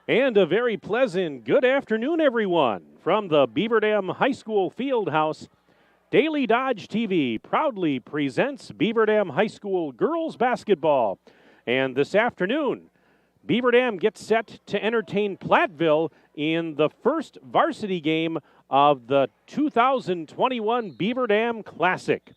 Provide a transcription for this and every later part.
And a very pleasant good afternoon, everyone. From the Beaver Dam High School Fieldhouse, Daily Dodge TV proudly presents Beaver Dam High School girls basketball. And this afternoon, Beaver Dam gets set to entertain Platteville in the first varsity game of the 2021 Beaver Dam Classic.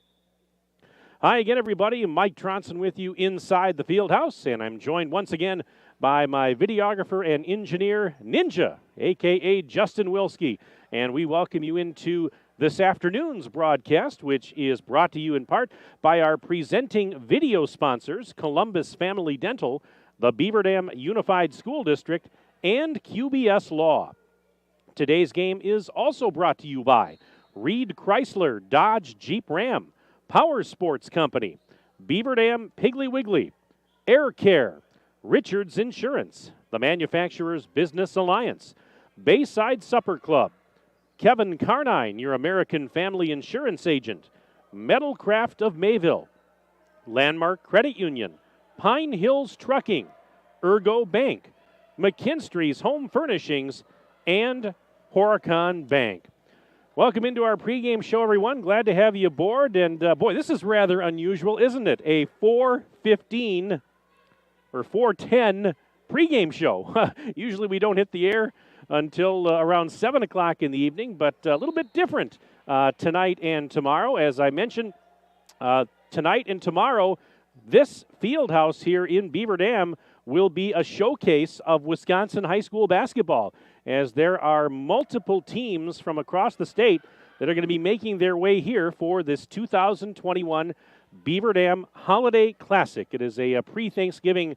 Hi again, everybody. Mike Tronson with you inside the Fieldhouse, and I'm joined once again by my videographer and engineer, Ninja, a.k.a. Justin Wilski. And we welcome you into this afternoon's broadcast, which is brought to you in part by our presenting video sponsors, Columbus Family Dental, the Beaver Dam Unified School District, and QBS Law. Today's game is also brought to you by Reed Chrysler Dodge Jeep Ram, Power Sports Company, Beaver Dam Piggly Wiggly, Air Care, Richards Insurance, the Manufacturers Business Alliance, Bayside Supper Club, Kevin Carnine, your American Family Insurance Agent, Metalcraft of Mayville, Landmark Credit Union, Pine Hills Trucking, Ergo Bank, McKinstry's Home Furnishings, and Horicon Bank. Welcome into our pregame show, everyone. Glad to have you aboard. And, boy, this is rather unusual, isn't it? A 4:15 or 4:10 pregame show. Usually we don't hit the air until around 7 o'clock in the evening, but a little bit different tonight and tomorrow. As I mentioned, tonight and tomorrow, this field house here in Beaver Dam will be a showcase of Wisconsin high school basketball, as there are multiple teams from across the state that are going to be making their way here for this 2021 Beaver Dam Holiday Classic. It is a pre-Thanksgiving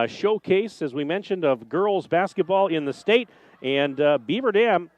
showcase, as we mentioned, of girls basketball in the state, and Beaver Dam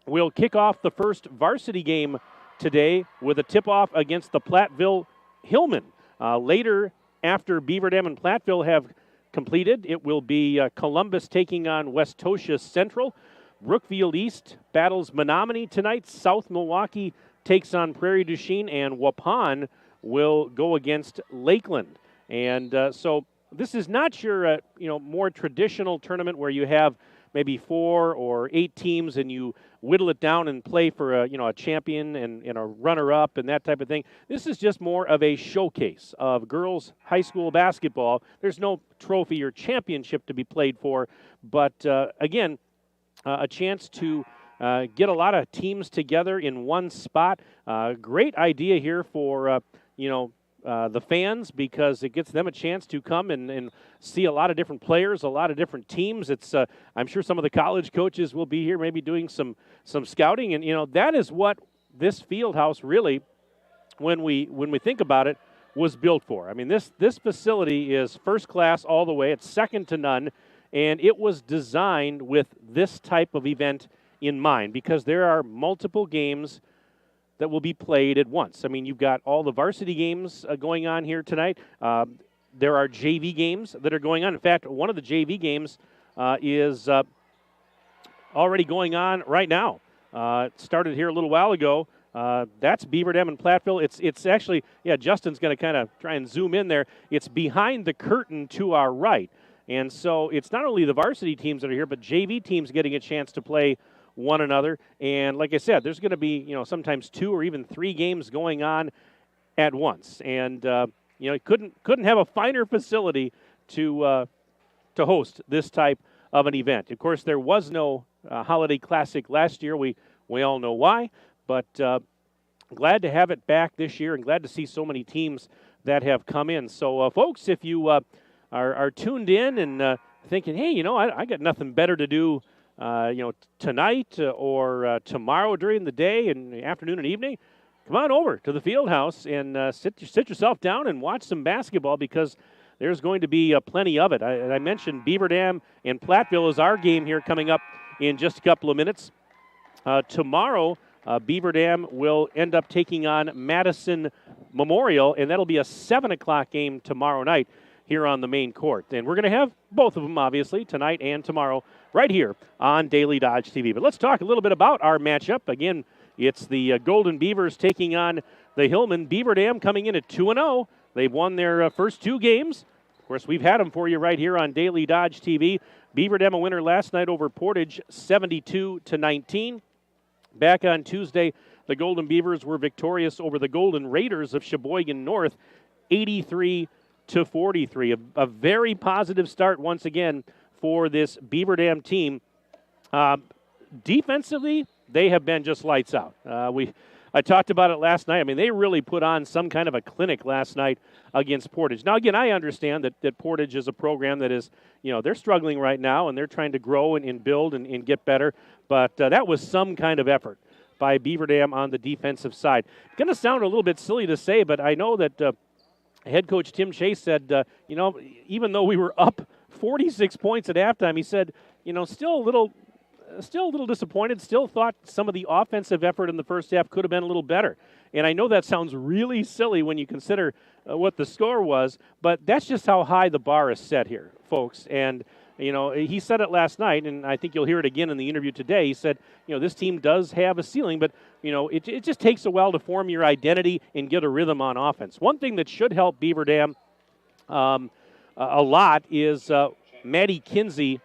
will kick off the first varsity game today with a tip-off against the Platteville Hillmen. Later, after Beaver Dam and Platteville have completed, it will be Columbus taking on Westosha Central. Brookfield East battles Menominee tonight. South Milwaukee takes on Prairie du Chien, and Waupun will go against Lakeland. And so this is not your more traditional tournament where you have maybe 4 or 8 teams and you whittle it down and play for a champion and a runner-up and that type of thing. This is just more of a showcase of girls high school basketball. There's no trophy or championship to be played for, but again, a chance to get a lot of teams together in one spot. Great idea here for the fans, because it gets them a chance to come and see a lot of different players, a lot of different teams. It's I'm sure some of the college coaches will be here, maybe doing some scouting, and that is what this field house really, when we think about it, was built for. I mean, this facility is first class all the way. It's second to none, and it was designed with this type of event in mind, because there are multiple games that will be played at once. I mean, you've got all the varsity games going on here tonight. There are JV games that are going on. In fact, one of the JV games is already going on right now. It started here a little while ago. That's Beaver Dam and Platteville. It's actually, Justin's going to kind of try and zoom in there. It's behind the curtain to our right. And so it's not only the varsity teams that are here, but JV teams getting a chance to play one another. And like I said, there's going to be, sometimes 2 or even 3 games going on at once. And, couldn't have a finer facility to host this type of an event. Of course, there was no Holiday Classic last year. We all know why, but glad to have it back this year and glad to see so many teams that have come in. So, folks, if you are tuned in and thinking, hey, I got nothing better to do tonight or tomorrow during the day and the afternoon and evening, come on over to the field house and sit yourself down and watch some basketball, because there's going to be plenty of it. I mentioned Beaver Dam and Platteville is our game here coming up in just a couple of minutes. Tomorrow, Beaver Dam will end up taking on Madison Memorial, and that'll be a 7 o'clock game tomorrow night here on the main court. And we're going to have both of them, obviously, tonight and tomorrow, right here on Daily Dodge TV. But let's talk a little bit about our matchup. Again, it's the Golden Beavers taking on the Hillmen. Beaver Dam coming in at 2-0. They've won their first 2 games. Of course, we've had them for you right here on Daily Dodge TV. Beaver Dam a winner last night over Portage, 72-19. Back on Tuesday, the Golden Beavers were victorious over the Golden Raiders of Sheboygan North, 83-43. A very positive start once again for this Beaver Dam team. Defensively, they have been just lights out. I talked about it last night. I mean, they really put on some kind of a clinic last night against Portage. Now, again, I understand that Portage is a program that is, they're struggling right now, and they're trying to grow and build and get better. But that was some kind of effort by Beaver Dam on the defensive side. Going to sound a little bit silly to say, but I know that head coach Tim Chase said, even though we were up 46 points at halftime, he said, still a little disappointed, still thought some of the offensive effort in the first half could have been a little better. And I know that sounds really silly when you consider what the score was, but that's just how high the bar is set here, folks. And, he said it last night, and I think you'll hear it again in the interview today. He said, this team does have a ceiling, but, it just takes a while to form your identity and get a rhythm on offense. One thing that should help Beaver Dam a lot is Maddie Kinsey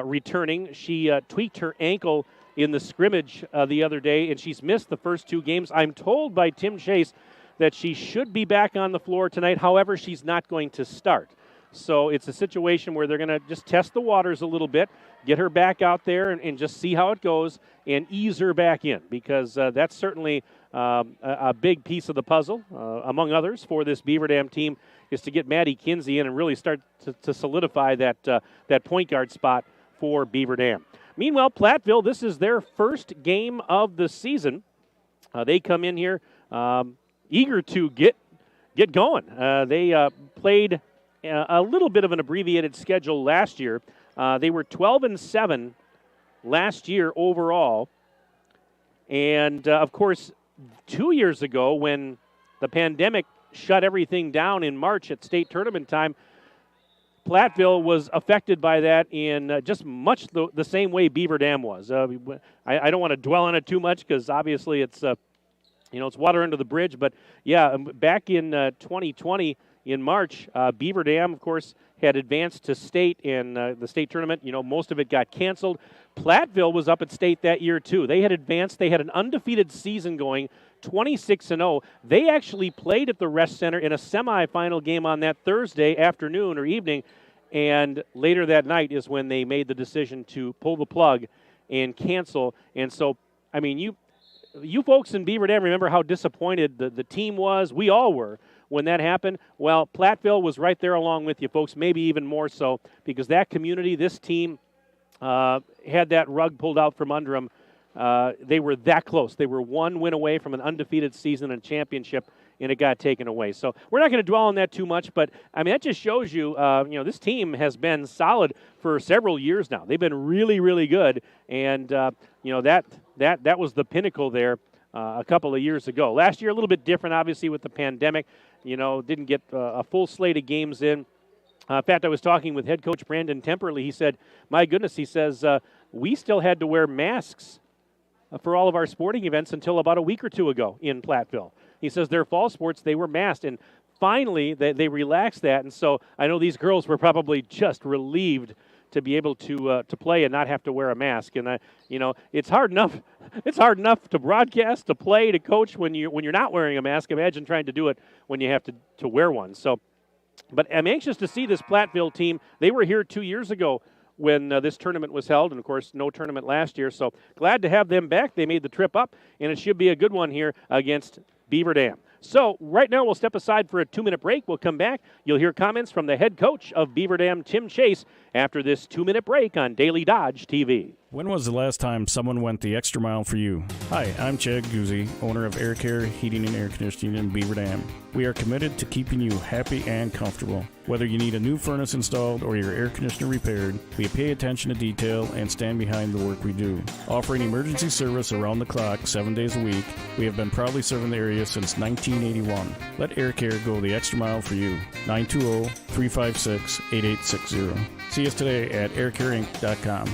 returning. She tweaked her ankle in the scrimmage the other day, and she's missed the first two games. I'm told by Tim Chase that she should be back on the floor tonight. However, she's not going to start. So it's a situation where they're going to just test the waters a little bit, get her back out there and just see how it goes and ease her back in, because that's certainly a big piece of the puzzle, among others, for this Beaver Dam team, is to get Maddie Kinsey in and really start to solidify that point guard spot for Beaver Dam. Meanwhile, Platteville, this is their first game of the season. They come in here eager to get going. They played a little bit of an abbreviated schedule last year. They were 12-7 last year overall. And, of course, 2 years ago when the pandemic shut everything down in March at state tournament time, Platteville was affected by that in just much the same way Beaver Dam was. I don't want to dwell on it too much because obviously it's water under the bridge. But, yeah, back in 2020 in March, Beaver Dam, of course, had advanced to state in the state tournament. Most of it got canceled. Platteville was up at state that year, too. They had advanced. They had an undefeated season going, 26-0. They actually played at the Rest Center in a semifinal game on that Thursday afternoon or evening, and later that night is when they made the decision to pull the plug and cancel. And so, I mean, you folks in Beaver Dam remember how disappointed the team was. We all were when that happened. Well, Platteville was right there along with you folks, maybe even more so, because that community, this team, had that rug pulled out from under them. They were that close. They were one win away from an undefeated season and championship, and it got taken away. So we're not going to dwell on that too much, but, I mean, that just shows you, this team has been solid for several years now. They've been really, really good, and, that was the pinnacle there a couple of years ago. Last year, a little bit different, obviously, with the pandemic. Didn't get a full slate of games in. In fact, I was talking with head coach Brandon Temperley. He said, my goodness, he says, we still had to wear masks for all of our sporting events until about a week or two ago in Platteville. He says their fall sports, they were masked, and finally they relaxed that. And so I know these girls were probably just relieved to be able to play and not have to wear a mask. And it's hard enough. It's hard enough to broadcast, to play, to coach when you're not wearing a mask. Imagine trying to do it when you have to wear one. So, but I'm anxious to see this Platteville team. They were here 2 years ago when this tournament was held, and of course no tournament last year. So glad to have them back. They made the trip up, and it should be a good one here against Beaver Dam. So right now we'll step aside for a 2-minute break. We'll come back. You'll hear comments from the head coach of Beaver Dam, Tim Chase, after this 2-minute break on Daily Dodge TV. When was the last time someone went the extra mile for you? Hi, I'm Chad Guzzi, owner of Air Care Heating and Air Conditioning in Beaver Dam. We are committed to keeping you happy and comfortable. Whether you need a new furnace installed or your air conditioner repaired, we pay attention to detail and stand behind the work we do. Offering emergency service around the clock 7 days a week, we have been proudly serving the area since 1981. Let Air Care go the extra mile for you. 920-356-8860. See us today at aircareinc.com.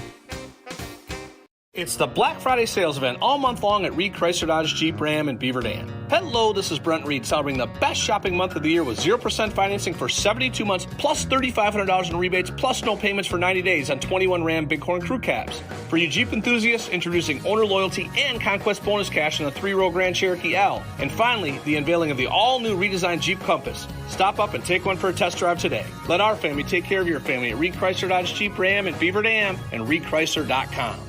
It's the Black Friday sales event all month long at Reed Chrysler Dodge Jeep Ram in Beaver Dam. Hello, this is Brent Reed, celebrating the best shopping month of the year with 0% financing for 72 months, plus $3,500 in rebates, plus no payments for 90 days on 21 Ram Bighorn Crew Cabs. For you Jeep enthusiasts, introducing owner loyalty and conquest bonus cash on the 3-row Grand Cherokee L. And finally, the unveiling of the all-new redesigned Jeep Compass. Stop up and take one for a test drive today. Let our family take care of your family at Reed Chrysler Dodge Jeep Ram in Beaver Dam and ReedChrysler.com.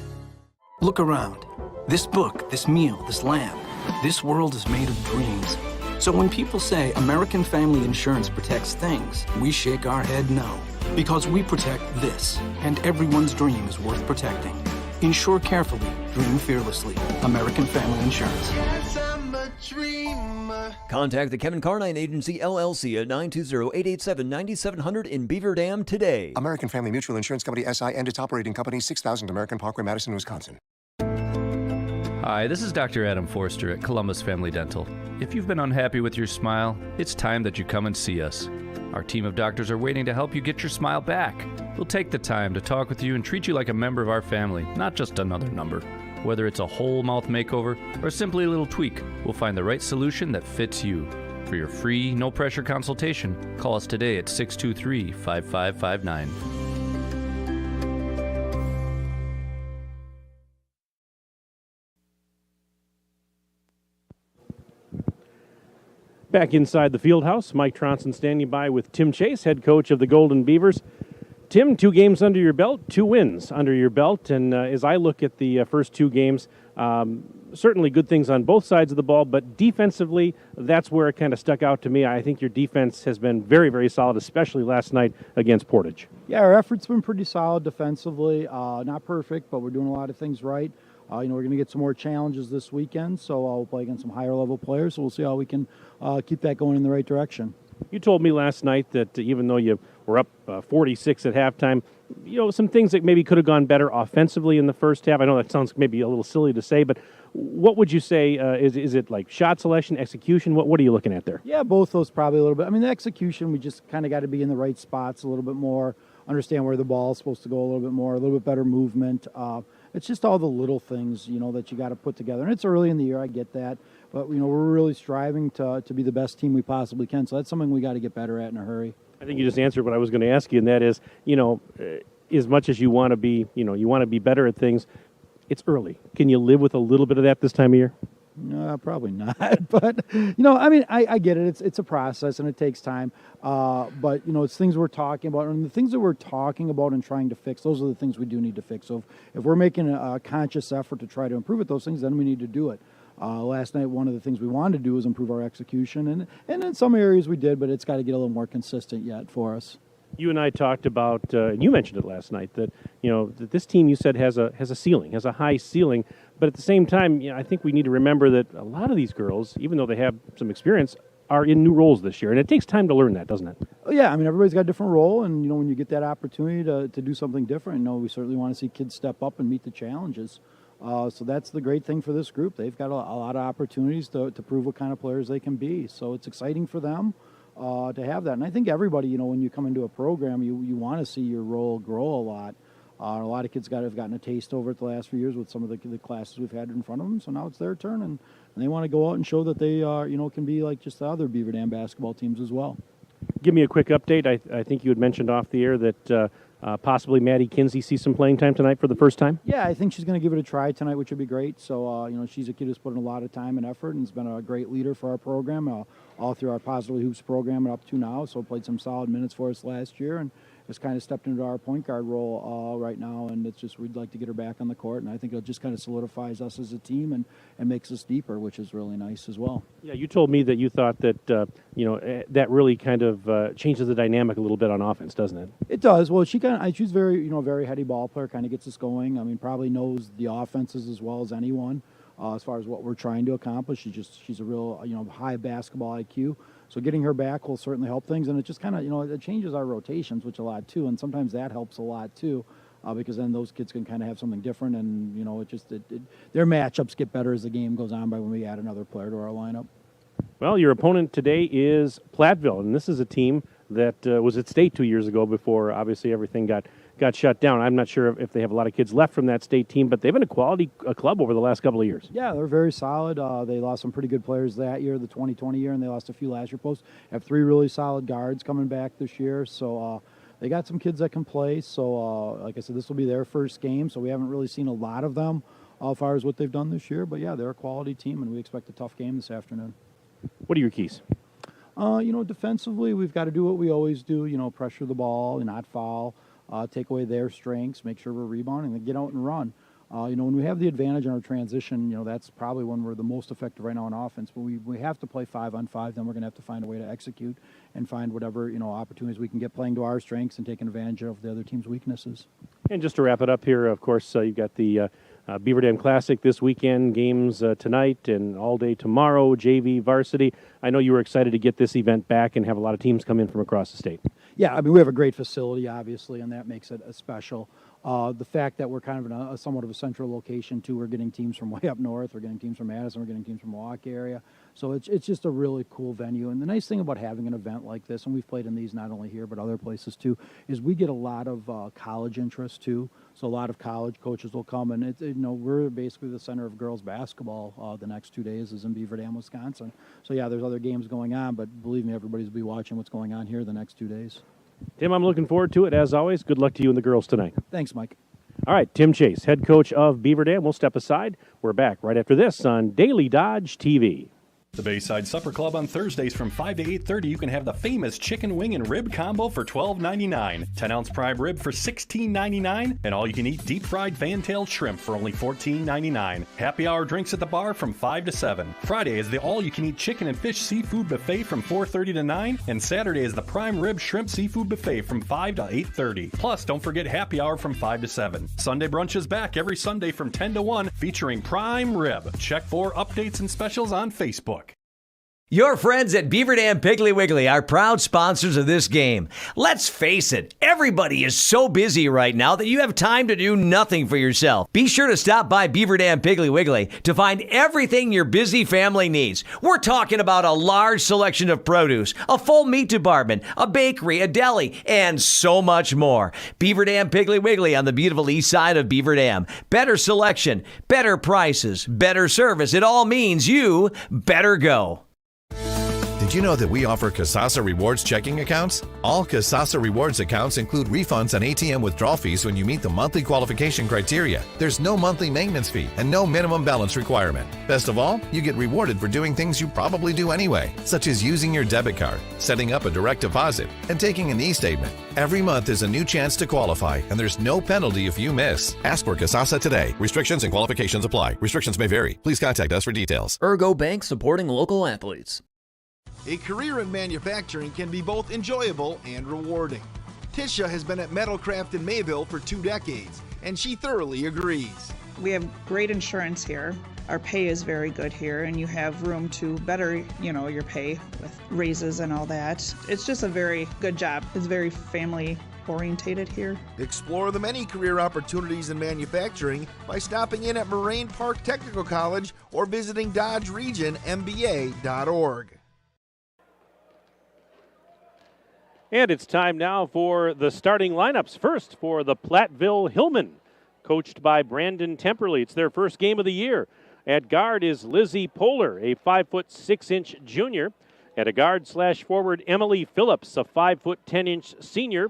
Look around. This book, this meal, this lamp. This world is made of dreams. So when people say American Family Insurance protects things, we shake our head no. Because we protect this, and everyone's dream is worth protecting. Insure carefully, dream fearlessly. American Family Insurance. Yes, I'm a dreamer. Contact the Kevin Carnine Agency, LLC at 920-887-9700 in Beaver Dam today. American Family Mutual Insurance Company, SI, and its operating company, 6000 American Parkway, Madison, Wisconsin. Hi, this is Dr. Adam Forster at Columbus Family Dental. If you've been unhappy with your smile, it's time that you come and see us. Our team of doctors are waiting to help you get your smile back. We'll take the time to talk with you and treat you like a member of our family, not just another number. Whether it's a whole mouth makeover or simply a little tweak, we'll find the right solution that fits you. For your free, no-pressure consultation, call us today at 623-5559. Back inside the field house, Mike Tronson standing by with Tim Chase, head coach of the Golden Beavers. Tim, 2 games under your belt, 2 wins under your belt, and as I look at the first 2 games, certainly good things on both sides of the ball, but defensively, that's where it kind of stuck out to me. I think your defense has been very, very solid, especially last night against Portage. Yeah, our effort's been pretty solid defensively. Not perfect, but we're doing a lot of things right. We're going to get some more challenges this weekend, so we'll play against some higher-level players, so we'll see how we can keep that going in the right direction. You told me last night that even though you were up 46 at halftime, some things that maybe could have gone better offensively in the first half. I know that sounds maybe a little silly to say, but what would you say? Is it like shot selection, execution? What are you looking at there? Yeah, both those probably a little bit. I mean, the execution, we just kind of got to be in the right spots a little bit more, understand where the ball is supposed to go a little bit more, a little bit better movement. It's just all the little things, that you got to put together. And it's early in the year, I get that. But, we're really striving to be the best team we possibly can. So that's something we got to get better at in a hurry. I think you just answered what I was going to ask you, and that is, as much as you want to be, you want to be better at things, it's early. Can you live with a little bit of that this time of year? No, probably not. But, I get it. It's a process and it takes time. But, it's things we're talking about. And the things that we're talking about and trying to fix, those are the things we do need to fix. So if we're making a conscious effort to try to improve at those things, then we need to do it. Last night, one of the things we wanted to do was improve our execution. And in some areas we did, but it's got to get a little more consistent yet for us. You and I talked about, and you mentioned it last night, that that this team, you said, has a ceiling, has a high ceiling. But at the same time, I think we need to remember that a lot of these girls, even though they have some experience, are in new roles this year, and it takes time to learn that, doesn't it? Oh, yeah, I mean, everybody's got a different role, and when you get that opportunity to do something different, we certainly want to see kids step up and meet the challenges. So that's the great thing for this group. They've got a lot of opportunities to prove what kind of players they can be. So it's exciting for them to have that. And I think everybody, when you come into a program, you want to see your role grow a lot. A lot of kids have gotten a taste over it the last few years with some of the classes we've had in front of them. So now it's their turn, and they want to go out and show that they can be like just the other Beaver Dam basketball teams as well. Give me a quick update. I think you had mentioned off the air that possibly Maddie Kinsey sees some playing time tonight for the first time. Yeah, I think she's going to give it a try tonight, which would be great. So, she's a kid who's put in a lot of time and effort and has been a great leader for our program, all through our Positively Hoops program and up to now. So played some solid minutes for us last year and has kind of stepped into our point guard role right now. And it's just we'd like to get her back on the court. And I think it just kind of solidifies us as a team and makes us deeper, which is really nice as well. Yeah, you told me that you thought that, that really kind of changes the dynamic a little bit on offense, doesn't it? It does. Well, she's very, very heady ball player, kind of gets us going. I mean, probably knows the offenses as well as anyone as far as what we're trying to accomplish. She's a real, high basketball IQ. So getting her back will certainly help things. And it just kind of, it changes our rotations, which a lot too. And sometimes that helps a lot too. Because then those kids can kind of have something different, and their matchups get better as the game goes on by when we add another player to our lineup. Well, your opponent today is Platteville, and this is a team that was at state 2 years ago before obviously everything got got shut down. I'm not sure if they have a lot of kids left from that state team, but they've been a quality club over the last couple of years. Yeah, they're very solid. They lost some pretty good players that year, the 2020 year, and they lost a few last year. Post have 3 really solid guards coming back this year, so they got some kids that can play. So, like I said, this will be their first game, so we haven't really seen a lot of them as far as what they've done this year. But, yeah, they're a quality team, and we expect a tough game this afternoon. What are your keys? Defensively, we've got to do what we always do, pressure the ball and not foul, take away their strengths, make sure we're rebounding, and get out and run. When we have the advantage in our transition, that's probably when we're the most effective right now on offense. But we have to play 5-on-5, then we're going to have to find a way to execute and find whatever, opportunities we can get playing to our strengths and taking advantage of the other team's weaknesses. And just to wrap it up here, of course, you've got the Beaver Dam Classic this weekend, games tonight and all day tomorrow, JV, varsity. I know you were excited to get this event back and have a lot of teams come in from across the state. Yeah, we have a great facility, obviously, and that makes it a special. The fact that we're kind of in a somewhat of a central location, too. We're getting teams from way up north. We're getting teams from Madison. We're getting teams from Milwaukee area. So it's just a really cool venue. And the nice thing about having an event like this, and we've played in these not only here but other places, too, is we get a lot of college interest, too. So a lot of college coaches will come, and we're basically the center of girls basketball. The next 2 days is in Beaver Dam, Wisconsin. So, yeah, there's other games going on, but believe me, everybody's be watching what's going on here the next 2 days. Tim, I'm looking forward to it, as always. Good luck to you and the girls tonight. Thanks, Mike. All right, Tim Chase, head coach of Beaver Dam. We'll step aside. We're back right after this on Daily Dodge TV. The Bayside Supper Club on Thursdays from 5 to 8:30, you can have the famous chicken wing and rib combo for $12.99, 10-ounce prime rib for $16.99, and all-you-can-eat deep-fried fan-tailed shrimp for only $14.99. Happy hour drinks at the bar from 5 to 7. Friday is the all-you-can-eat chicken and fish seafood buffet from 4:30 to 9, and Saturday is the prime rib shrimp seafood buffet from 5 to 8:30. Plus, don't forget happy hour from 5 to 7. Sunday brunch is back every Sunday from 10 to 1, featuring prime rib. Check for updates and specials on Facebook. Your friends at Beaver Dam Piggly Wiggly are proud sponsors of this game. Let's face it, everybody is so busy right now that you have time to do nothing for yourself. Be sure to stop by Beaver Dam Piggly Wiggly to find everything your busy family needs. We're talking about a large selection of produce, a full meat department, a bakery, a deli, and so much more. Beaver Dam Piggly Wiggly on the beautiful east side of Beaver Dam. Better selection, better prices, better service. It all means you better go. Did you know that we offer Kasasa Rewards checking accounts? All Kasasa Rewards accounts include refunds on ATM withdrawal fees when you meet the monthly qualification criteria. There's no monthly maintenance fee and no minimum balance requirement. Best of all, you get rewarded for doing things you probably do anyway, such as using your debit card, setting up a direct deposit, and taking an e-statement. Every month is a new chance to qualify, and there's no penalty if you miss. Ask for Kasasa today. Restrictions and qualifications apply. Restrictions may vary. Please contact us for details. Ergo Bank, supporting local athletes. A career in manufacturing can be both enjoyable and rewarding. Tisha has been at Metalcraft in Mayville for 2 decades, and she thoroughly agrees. We have great insurance here. Our pay is very good here, and you have room to better, your pay with raises and all that. It's just a very good job. It's very family orientated here. Explore the many career opportunities in manufacturing by stopping in at Moraine Park Technical College or visiting DodgeRegionMBA.org. And it's time now for the starting lineups. First for the Platteville Hillmen, coached by Brandon Temperley. It's their first game of the year. At guard is Lizzie Poehler, a 5'6" junior. At a guard/forward, Emily Phillips, a 5'10" senior.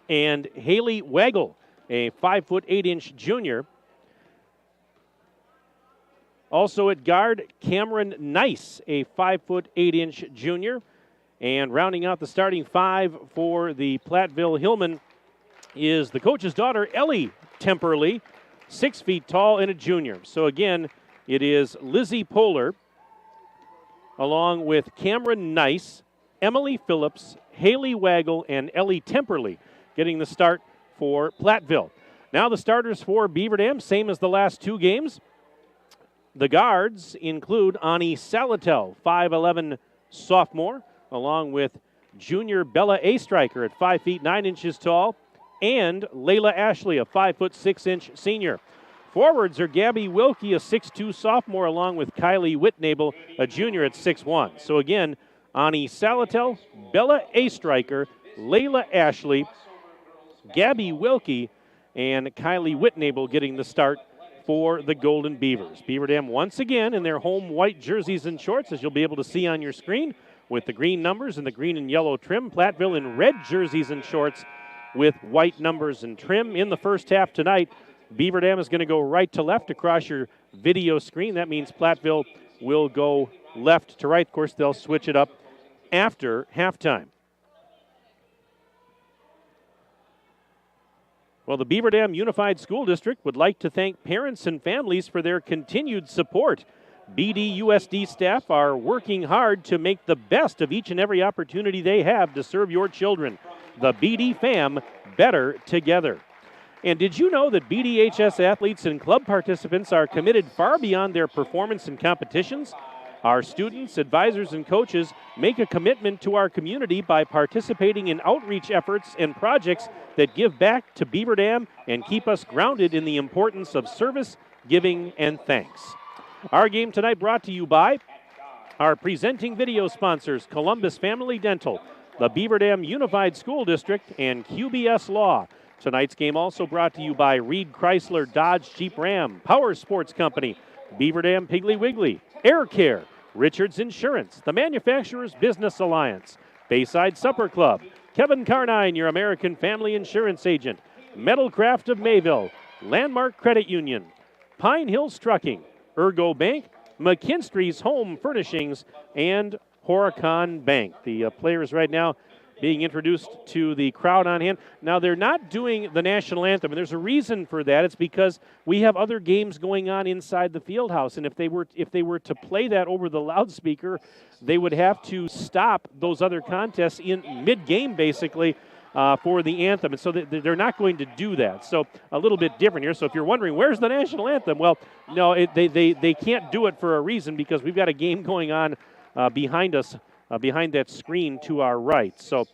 And Haley Waggle, a 5'8" junior. Also at guard, Cameron Nice, a 5'8" junior. And rounding out the starting 5 for the Platteville Hillmen is the coach's daughter, Ellie Temperley, 6 feet tall and a junior. So again, it is Lizzie Poehler, along with Cameron Nice, Emily Phillips, Haley Waggle, and Ellie Temperley getting the start for Platteville. Now the starters for Beaver Dam, same as the last 2 games. The guards include Ani Salatel, 5'11" sophomore, along with junior Bella A. Striker at 5 feet 9 inches tall, and Layla Ashley, a 5'6" senior. Forwards are Gabby Wilkie, a 6'2" sophomore, along with Kylie Whitnable, a junior at 6'1". So again, Ani Salatel, Bella A. Striker, Layla Ashley, Gabby Wilkie, and Kylie Whitnable getting the start for the Golden Beavers. Beaver Dam once again in their home white jerseys and shorts, as you'll be able to see on your screen, with the green numbers and the green and yellow trim. Platteville in red jerseys and shorts with white numbers and trim. In the first half tonight, Beaver Dam is going to go right to left across your video screen. That means Platteville will go left to right. Of course, they'll switch it up after halftime. Well, the Beaver Dam Unified School District would like to thank parents and families for their continued support. BDUSD staff are working hard to make the best of each and every opportunity they have to serve your children. The BD fam, better together. And did you know that BDHS athletes and club participants are committed far beyond their performance in competitions? Our students, advisors, and coaches make a commitment to our community by participating in outreach efforts and projects that give back to Beaver Dam and keep us grounded in the importance of service, giving, and thanks. Our game tonight brought to you by our presenting video sponsors, Columbus Family Dental, the Beaver Dam Unified School District, and QBS Law. Tonight's game also brought to you by Reed Chrysler Dodge Jeep Ram, Power Sports Company, Beaver Dam Piggly Wiggly, Air Care, Richards Insurance, the Manufacturers Business Alliance, Bayside Supper Club, Kevin Carnine, your American Family Insurance Agent, Metalcraft of Mayville, Landmark Credit Union, Pine Hills Trucking, Ergo Bank, McKinstry's Home Furnishings, and Horicon Bank. The players right now being introduced to the crowd on hand. Now, they're not doing the national anthem, and there's a reason for that. It's because we have other games going on inside the field house, and if they were to play that over the loudspeaker, they would have to stop those other contests in mid-game, basically, for the anthem. And so they're not going to do that. So a little bit different here. So if you're wondering, where's the national anthem? Well, no, they can't do it for a reason, because we've got a game going on behind us, behind that screen to our right. So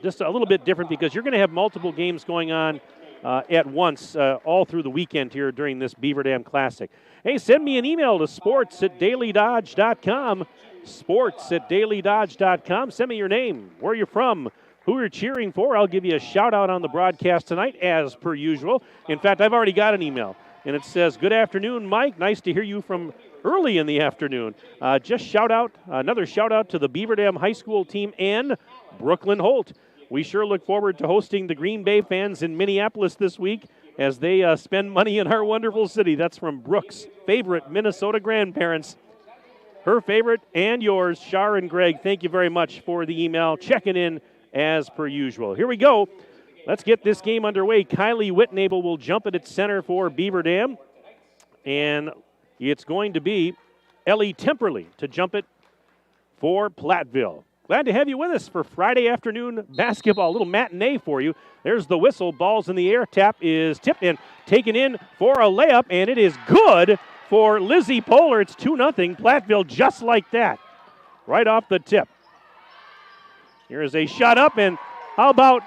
just a little bit different, because you're going to have multiple games going on at once all through the weekend here during this Beaver Dam Classic. Hey, send me an email to sports@dailydodge.com, sports@dailydodge.com. Send me your name, where you're from, who you're cheering for. I'll give you a shout-out on the broadcast tonight, as per usual. In fact, I've already got an email, and it says, "Good afternoon, Mike. Nice to hear you from early in the afternoon." Just another shout-out to the Beaver Dam High School team and Brooklyn Holt. We sure look forward to hosting the Green Bay fans in Minneapolis this week as they spend money in our wonderful city. That's from Brooke's favorite Minnesota grandparents. Her favorite and yours, Shar and Greg. Thank you very much for the email. Checking in as per usual. Here we go. Let's get this game underway. Kylie Whitnable will jump it at center for Beaver Dam. And it's going to be Ellie Temperley to jump it for Platteville. Glad to have you with us for Friday afternoon basketball. A little matinee for you. There's the whistle. Ball's in the air. Tap is tipped and taken in for a layup, and it is good for Lizzie Poehler. It's 2-0 Platteville, just like that, right off the tip. Here's a shot up, and how about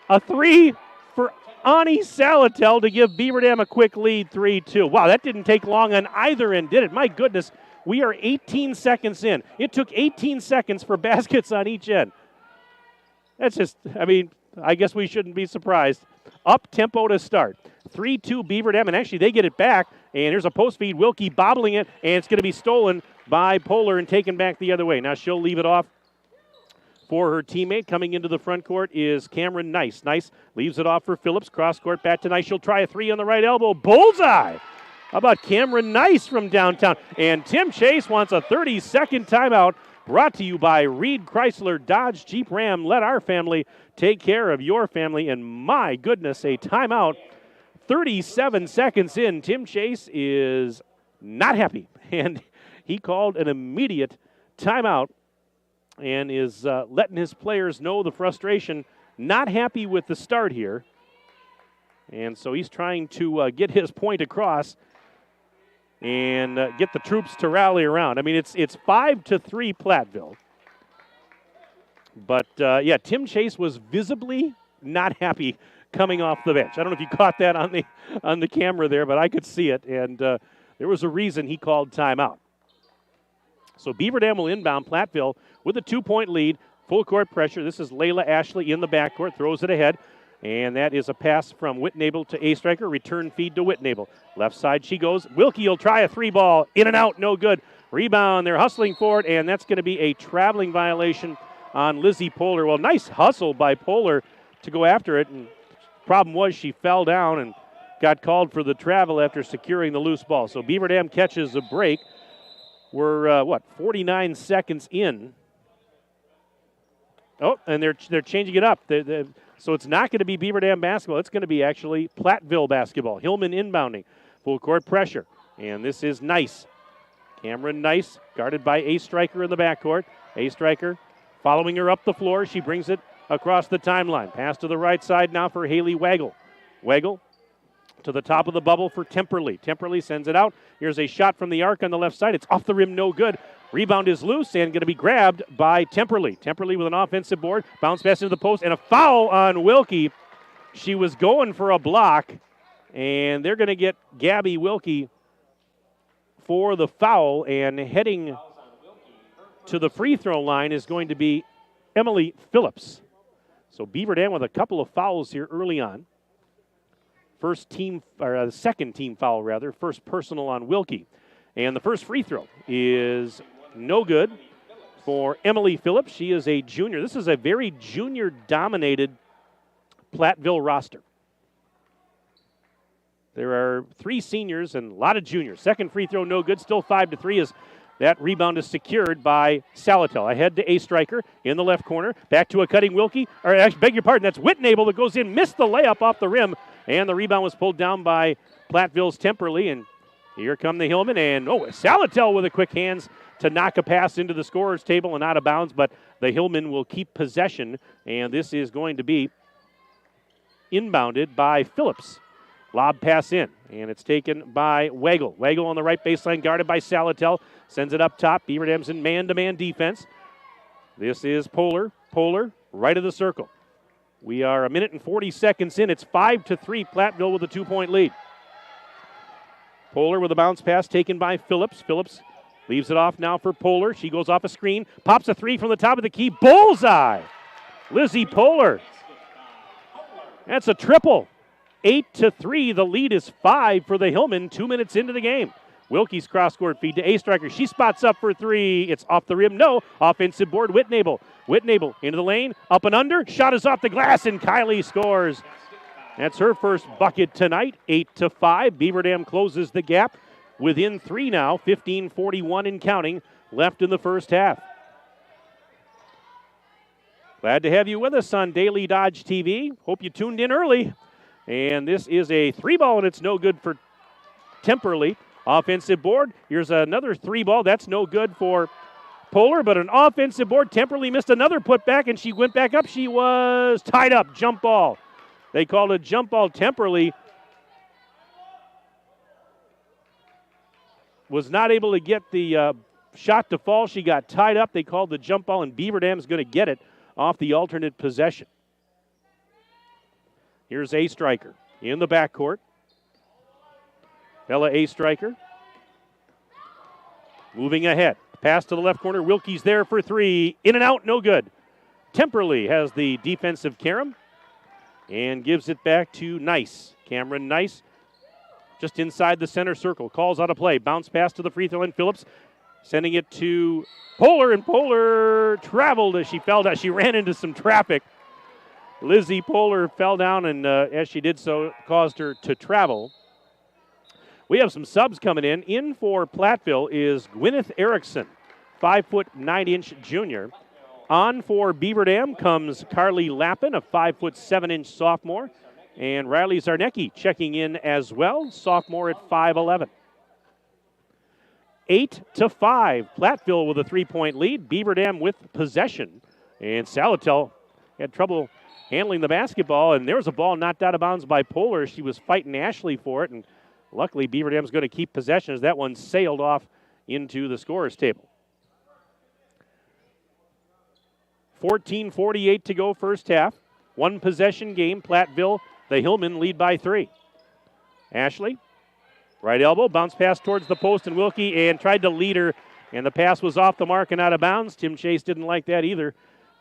a three for Ani Salatel to give Beaver Dam a quick lead, 3-2. Wow, that didn't take long on either end, did it? My goodness, we are 18 seconds in. It took 18 seconds for baskets on each end. That's just, I guess we shouldn't be surprised. Up tempo to start. 3-2 Beaver Dam, and actually they get it back, and here's a post feed. Wilkie bobbling it, and it's going to be stolen by Poehler and taken back the other way. Now she'll leave it off for her teammate. Coming into the front court is Cameron Nice. Nice leaves it off for Phillips. Cross court back to Nice. She'll try a three on the right elbow. Bullseye! How about Cameron Nice from downtown? And Tim Chase wants a 30-second timeout. Brought to you by Reed Chrysler Dodge Jeep Ram. Let our family take care of your family. And my goodness, a timeout. 37 seconds in. Tim Chase is not happy. And he called an immediate timeout and is letting his players know the frustration. Not happy with the start here. And so he's trying to get his point across and get the troops to rally around. It's 5-3 Platteville. But, Tim Chase was visibly not happy coming off the bench. I don't know if you caught that on the camera there, but I could see it. And there was a reason he called timeout. So Beaver Dam will inbound Platteville with a 2-point lead. Full court pressure. This is Layla Ashley in the backcourt. Throws it ahead. And that is a pass from Whitnable to A-Striker. Return feed to Whitnable. Left side she goes. Wilkie will try a 3-ball. In and out, no good. Rebound, they're hustling for it, and that's going to be a traveling violation on Lizzie Poehler. Well, nice hustle by Poehler to go after it. And problem was she fell down and got called for the travel after securing the loose ball. So Beaver Dam catches a break. We're, 49 seconds in. Oh, and they're changing it up. So it's not going to be Beaver Dam basketball. It's going to be actually Platteville basketball. Hillman inbounding. Full court pressure. And this is Nice. Cameron Nice, guarded by A-Striker in the backcourt. A-Striker following her up the floor. She brings it across the timeline. Pass to the right side now for Haley Waggle. Waggle to the top of the bubble for Temperley. Temperley sends it out. Here's a shot from the arc on the left side. It's off the rim, no good. Rebound is loose and going to be grabbed by Temperley. Temperley with an offensive board. Bounce pass into the post and a foul on Wilkie. She was going for a block, and they're going to get Gabby Wilkie for the foul, and heading to the free throw line is going to be Emily Phillips. So Beaver Dam with a couple of fouls here early on. Second team foul rather, first personal on Wilkie. And the first free throw is no good for Emily Phillips. She is a junior. This is a very junior-dominated Platteville roster. There are 3 seniors and a lot of juniors. Second free throw, no good. Still 5-3 as that rebound is secured by Salatel. Ahead to A-Striker in the left corner. Back to a cutting Wilkie. Or actually, beg your pardon, that's Whitnable that goes in. Missed the layup off the rim. And the rebound was pulled down by Platteville's Temperley. And here come the Hillmen. And, Salatel with the quick hands to knock a pass into the scorer's table and out of bounds. But the Hillmen will keep possession. And this is going to be inbounded by Phillips. Lob pass in, and it's taken by Waggle. Waggle on the right baseline, guarded by Salatel. Sends it up top. Beaver Dam's in man-to-man defense. This is Poehler. Poehler, right of the circle. We are 1 minute and 40 seconds in. It's 5-3, Platteville with a 2-point lead. Poehler with a bounce pass taken by Phillips. Phillips leaves it off now for Poehler. She goes off a screen, pops a 3 from the top of the key. Bullseye! Lizzie Poehler. That's a triple. 8-3. The lead is 5 for the Hillmen 2 minutes into the game. Wilkie's cross-court feed to A-Striker. She spots up for 3. It's off the rim. No. Offensive board, Whitnable. Whitnable into the lane. Up and under. Shot is off the glass, and Kylie scores. That's her first bucket tonight. 8-5. Beaver Dam closes the gap. Within 3 now. 15:41 and counting left in the first half. Glad to have you with us on Daily Dodge TV. Hope you tuned in early. And this is a 3-ball, and it's no good for Temperley. Offensive board. Here's another 3-ball. That's no good for Poehler, but an offensive board. Temperley missed another putback, and she went back up. She was tied up. Jump ball. They called a jump ball. Temperley was not able to get the shot to fall. She got tied up. They called the jump ball, and Beaver Dam's going to get it off the alternate possession. Here's A-Striker in the backcourt. Bella A-Striker moving ahead. Pass to the left corner. Wilkie's there for 3. In and out, no good. Temperley has the defensive carom and gives it back to Nice. Cameron Nice just inside the center circle. Calls out a play. Bounce pass to the free throw line. Phillips sending it to Poehler, and Poehler traveled as she fell down. She ran into some traffic. Lizzie Poehler fell down, and as she did so, caused her to travel. We have some subs coming in. In for Platteville is Gwyneth Erickson, 5'9" junior. On for Beaver Dam comes Carly Lappin, a 5'7" sophomore. And Riley Zarnecki checking in as well, sophomore at 5'11". 8-5. Platteville with a 3-point lead. Beaver Dam with possession. And Salatel had trouble handling the basketball, and there was a ball knocked out of bounds by Poehler. She was fighting Ashley for it, and luckily Beaver Dam's going to keep possession as that one sailed off into the scorer's table. 14:48 to go first half. 1 possession game. Platteville, the Hillmen lead by 3. Ashley, right elbow, bounce pass towards the post, and Wilkie and tried to lead her, and the pass was off the mark and out of bounds. Tim Chase didn't like that either.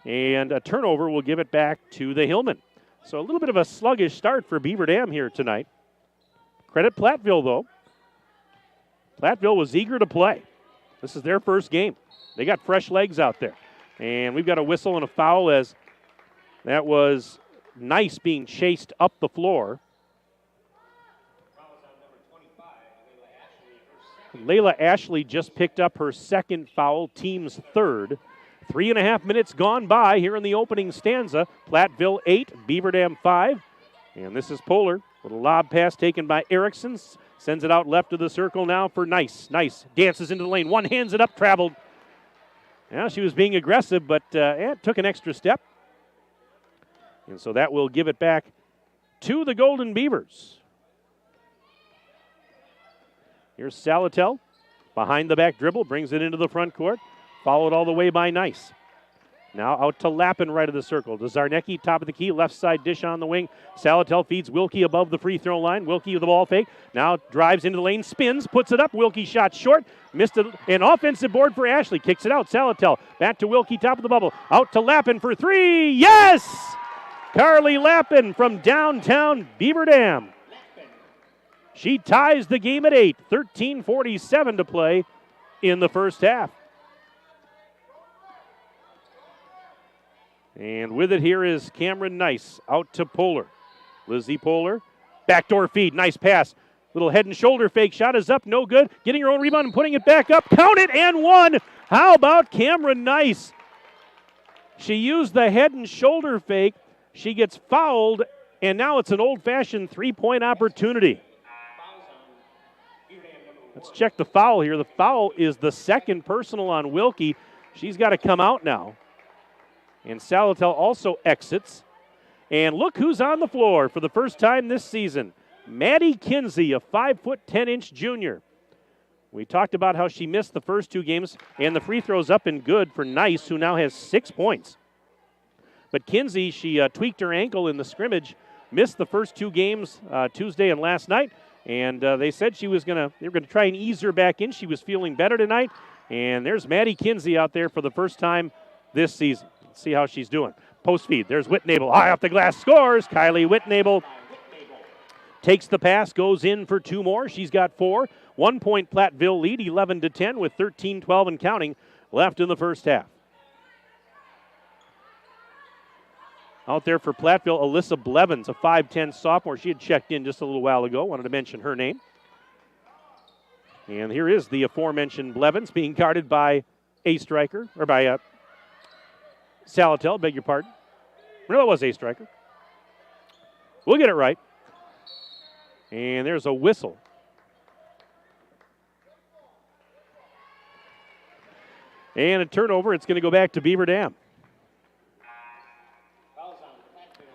And a turnover will give it back to the Hillmen. So a little bit of a sluggish start for Beaver Dam here tonight. Credit Platteville, though. Platteville was eager to play. This is their first game. They got fresh legs out there. And we've got a whistle and a foul as that was Nice being chased up the floor. Layla Ashley just picked up her second foul, team's third. 3.5 minutes gone by here in the opening stanza. Platteville 8, Beaver Dam 5. And this is Polar. Little lob pass taken by Erickson. Sends it out left of the circle now for Nice. Nice dances into the lane. One hands it up, traveled. Now she was being aggressive, but took an extra step. And so that will give it back to the Golden Beavers. Here's Salatel. Behind the back dribble, brings it into the front court. Followed all the way by Nice. Now out to Lappin, right of the circle. To Zarnecki, top of the key, left side dish on the wing. Salatel feeds Wilkie above the free throw line. Wilkie with the ball fake. Now drives into the lane, spins, puts it up. Wilkie shot short. Missed an offensive board for Ashley. Kicks it out. Salatel back to Wilkie, top of the bubble. Out to Lappin for three. Yes! Carly Lappin from downtown Beaver Dam. She ties the game at 8. 13:47 to play in the first half. And with it here is Cameron Nice out to Polar. Lizzie Polar, backdoor feed, nice pass. Little head and shoulder fake shot is up, no good. Getting her own rebound and putting it back up. Count it and one. How about Cameron Nice? She used the head and shoulder fake. She gets fouled, and now it's an old-fashioned three-point opportunity. Let's check the foul here. The foul is the second personal on Wilkie. She's got to come out now. And Salatel also exits. And look who's on the floor for the first time this season. Maddie Kinsey, a 5'10" junior. We talked about how she missed the first two games, and the free throw's up and good for Nice, who now has 6 points. But Kinsey, she tweaked her ankle in the scrimmage, missed the first two games Tuesday and last night, and they said they were gonna try and ease her back in. She was feeling better tonight, and there's Maddie Kinsey out there for the first time this season. Let's see how she's doing. Post feed. There's Whitnable. High off the glass. Scores. Kylie Whitnable takes the pass. Goes in for two more. She's got 4. 1 point Platteville lead. 11-10 with 13-12 and counting left in the first half. Out there for Platteville, Alyssa Blevins, a 5'10" sophomore. She had checked in just a little while ago. Wanted to mention her name. And here is the aforementioned Blevins being guarded by a striker, or by Salatel, beg your pardon. No, it was a striker. We'll get it right. And there's a whistle. And a turnover. It's going to go back to Beaver Dam.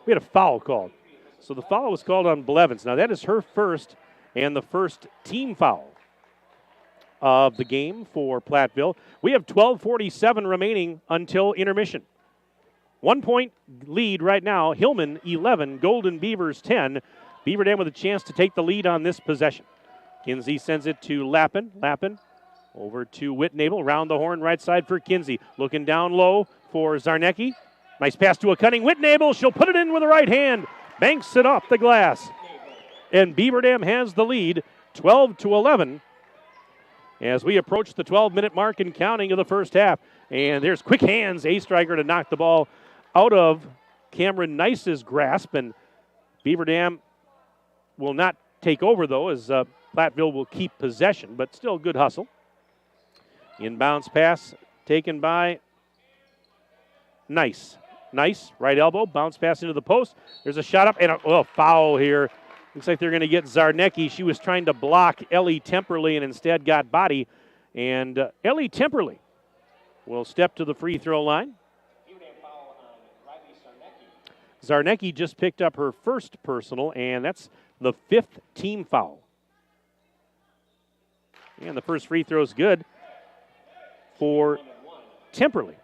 We had a foul called. So the foul was called on Blevins. Now that is her first and the first team foul of the game for Platteville. We have 12:47 remaining until intermission. 1 point lead right now. Hillman 11, Golden Beavers 10. Beaver Dam with a chance to take the lead on this possession. Kinsey sends it to Lappin. Lappin over to Whitnable. Round the horn right side for Kinsey. Looking down low for Zarnecki. Nice pass to a cutting Whitnable. She'll put it in with the right hand. Banks it off the glass. And Beaver Dam has the lead, 12-11. As we approach the 12-minute mark and counting of the first half. And there's quick hands. A striker to knock the ball out of Cameron Nice's grasp. And Beaver Dam will not take over, though, as Platteville will keep possession. But still good hustle. Inbounds pass taken by Nice. Nice, right elbow, bounce pass into the post. There's a shot up and a foul here. Looks like they're going to get Zarnecki. She was trying to block Ellie Temperley and instead got body. And Ellie Temperley will step to the free throw line. Zarnecki just picked up her first personal, and that's the 5th team foul. And the first free throw is good for Temperley.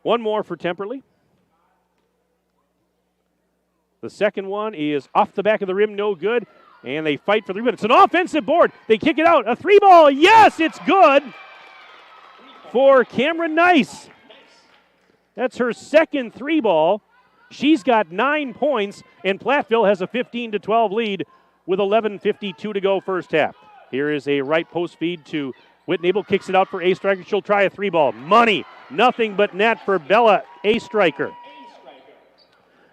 One more for Temperley. The second one is off the back of the rim, no good. And they fight for the rebound. It's an offensive board. They kick it out. A 3-ball. Yes, it's good for Cameron Nice. That's her second three ball. She's got 9 points, and Platteville has a 15-12 lead with 11:52 to go first half. Here is a right post feed to Whitnable, kicks it out for A-Striker. She'll try a three ball. Money, nothing but net for Bella A-Striker.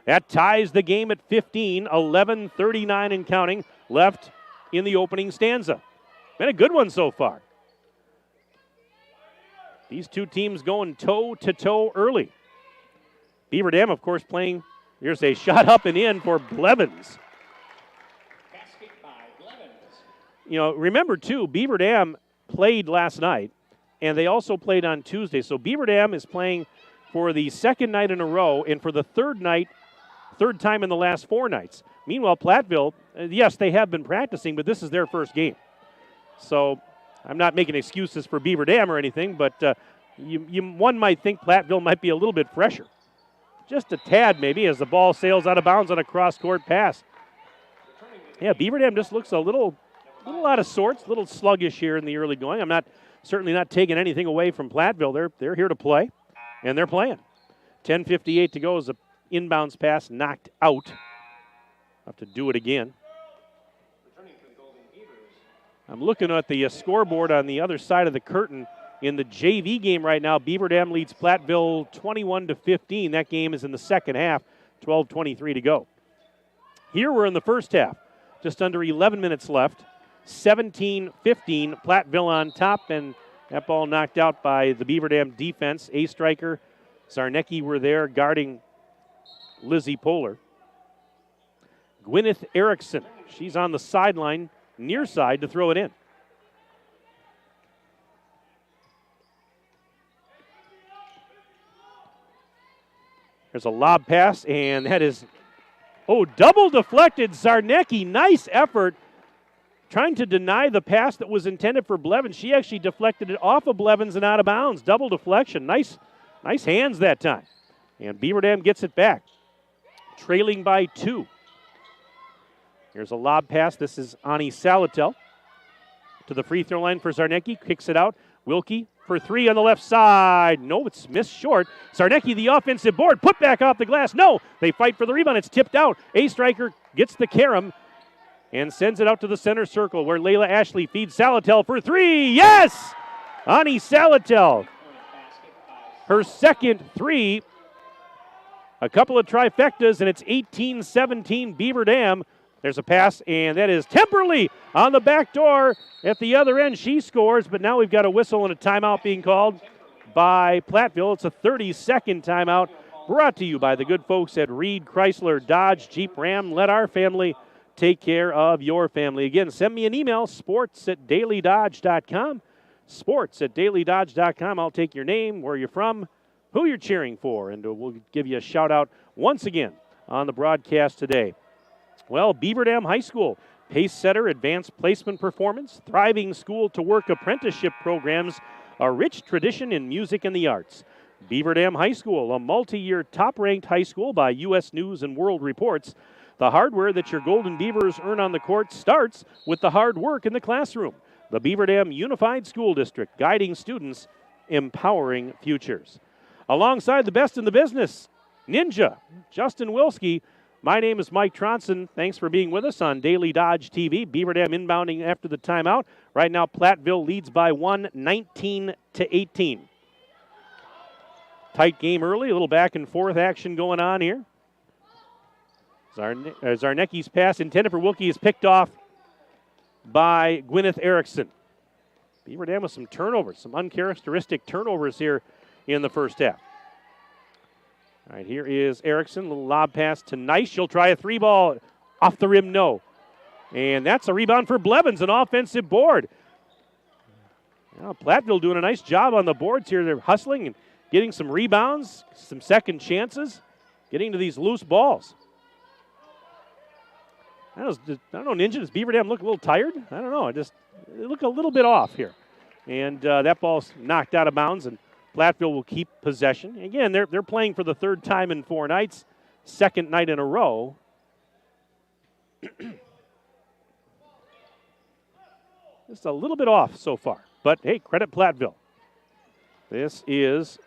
That ties the game at 15, 11:39 and counting left in the opening stanza. Been a good one so far. These two teams going toe-to-toe early. Beaver Dam, of course, playing. Here's a shot up and in for Blevins. You know, remember, too, Beaver Dam played last night, and they also played on Tuesday. So Beaver Dam is playing for the second night in a row and for the third time in the last 4 nights. Meanwhile, Platteville, yes, they have been practicing, but this is their first game. So I'm not making excuses for Beaver Dam or anything, but one might think Platteville might be a little bit fresher. Just a tad, maybe, as the ball sails out of bounds on a cross-court pass. Yeah, Beaver Dam just looks a little out of sorts, a little sluggish here in the early going. I'm certainly not taking anything away from Platteville. They're here to play, and they're playing. 10:58 to go as the inbounds pass knocked out. Have to do it again. I'm looking at the scoreboard on the other side of the curtain. In the JV game right now, Beaver Dam leads Platteville 21-15. That game is in the second half, 12:23 to go. Here we're in the first half, just under 11 minutes left. 17-15, Platteville on top, and that ball knocked out by the Beaver Dam defense. A-Striker, Zarnecki were there guarding Lizzie Poehler. Gwyneth Erickson, she's on the sideline, near side to throw it in. There's a lob pass, and that is, double deflected. Zarnecki, nice effort, trying to deny the pass that was intended for Blevins. She actually deflected it off of Blevins and out of bounds. Double deflection. Nice hands that time. And Beaver Dam gets it back, trailing by 2. Here's a lob pass. This is Ani Salatel to the free throw line for Zarnecki. Kicks it out. Wilkie for 3 on the left side. No, it's missed short. Zarnecki, the offensive board, put back off the glass. No, they fight for the rebound. It's tipped out. A-Striker gets the carom and sends it out to the center circle where Layla Ashley feeds Salatel for 3. Yes! Ani Salatel. Her second 3. A couple of trifectas, and it's 18-17 Beaver Dam. There's a pass, and that is Temperley on the back door at the other end. She scores, but now we've got a whistle and a timeout being called by Platteville. It's a 30-second timeout brought to you by the good folks at Reed Chrysler Dodge Jeep Ram. Let our family take care of your family. Again, send me an email, sports@dailydodge.com. Sports@dailydodge.com. I'll take your name, where you're from, who you're cheering for, and we'll give you a shout-out once again on the broadcast today. Well, Beaver Dam High School, pace setter, advanced placement performance, thriving school-to-work apprenticeship programs, a rich tradition in music and the arts. Beaver Dam High School, a multi-year top-ranked high school by U.S. News and World Reports. The hardware that your Golden Beavers earn on the court starts with the hard work in the classroom. The Beaver Dam Unified School District, guiding students, empowering futures. Alongside the best in the business, Ninja, Justin Wilski. My name is Mike Tronson. Thanks for being with us on Daily Dodge TV. Beaver Dam inbounding after the timeout. Right now, Platteville leads by 1, 19-18. Tight game early, a little back and forth action going on here. Zarnecki's pass intended for Wilkie is picked off by Gwyneth Erickson. Beaver Dam with some turnovers, some uncharacteristic turnovers here in the first half. All right, here is Erickson, little lob pass to Nice. She'll try a 3-ball off the rim, no. And that's a rebound for Blevins, an offensive board. Well, Platteville doing a nice job on the boards here. They're hustling and getting some rebounds, some second chances, getting to these loose balls. I don't know, Ninja, does Beaver Dam look a little tired? I don't know. They look a little bit off here. And that ball's knocked out of bounds, and Platteville will keep possession. Again, they're playing for the third time in 4 nights, second night in a row. Just a little bit off so far. But, hey, credit Platteville. This is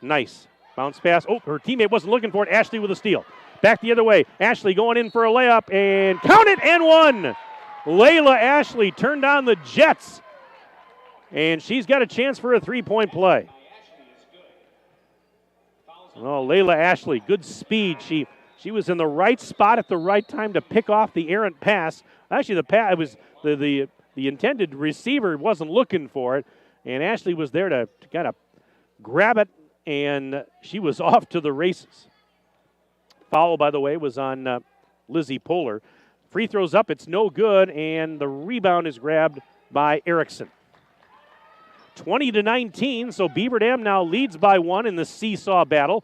Nice Bounce pass. Oh, her teammate wasn't looking for it. Ashley with a steal. Back the other way. Ashley going in for a layup and count it and one. Layla Ashley turned on the Jets. And she's got a chance for a three-point play. Oh, Layla Ashley, good speed. She was in the right spot at the right time to pick off the errant pass. Actually, the pass was the intended receiver wasn't looking for it, and Ashley was there to kind of grab it, and she was off to the races. Foul, by the way, was on Lizzie Poehler. Free throws up, it's no good, and the rebound is grabbed by Erickson. 20-19, so Beaver Dam now leads by one in the seesaw battle.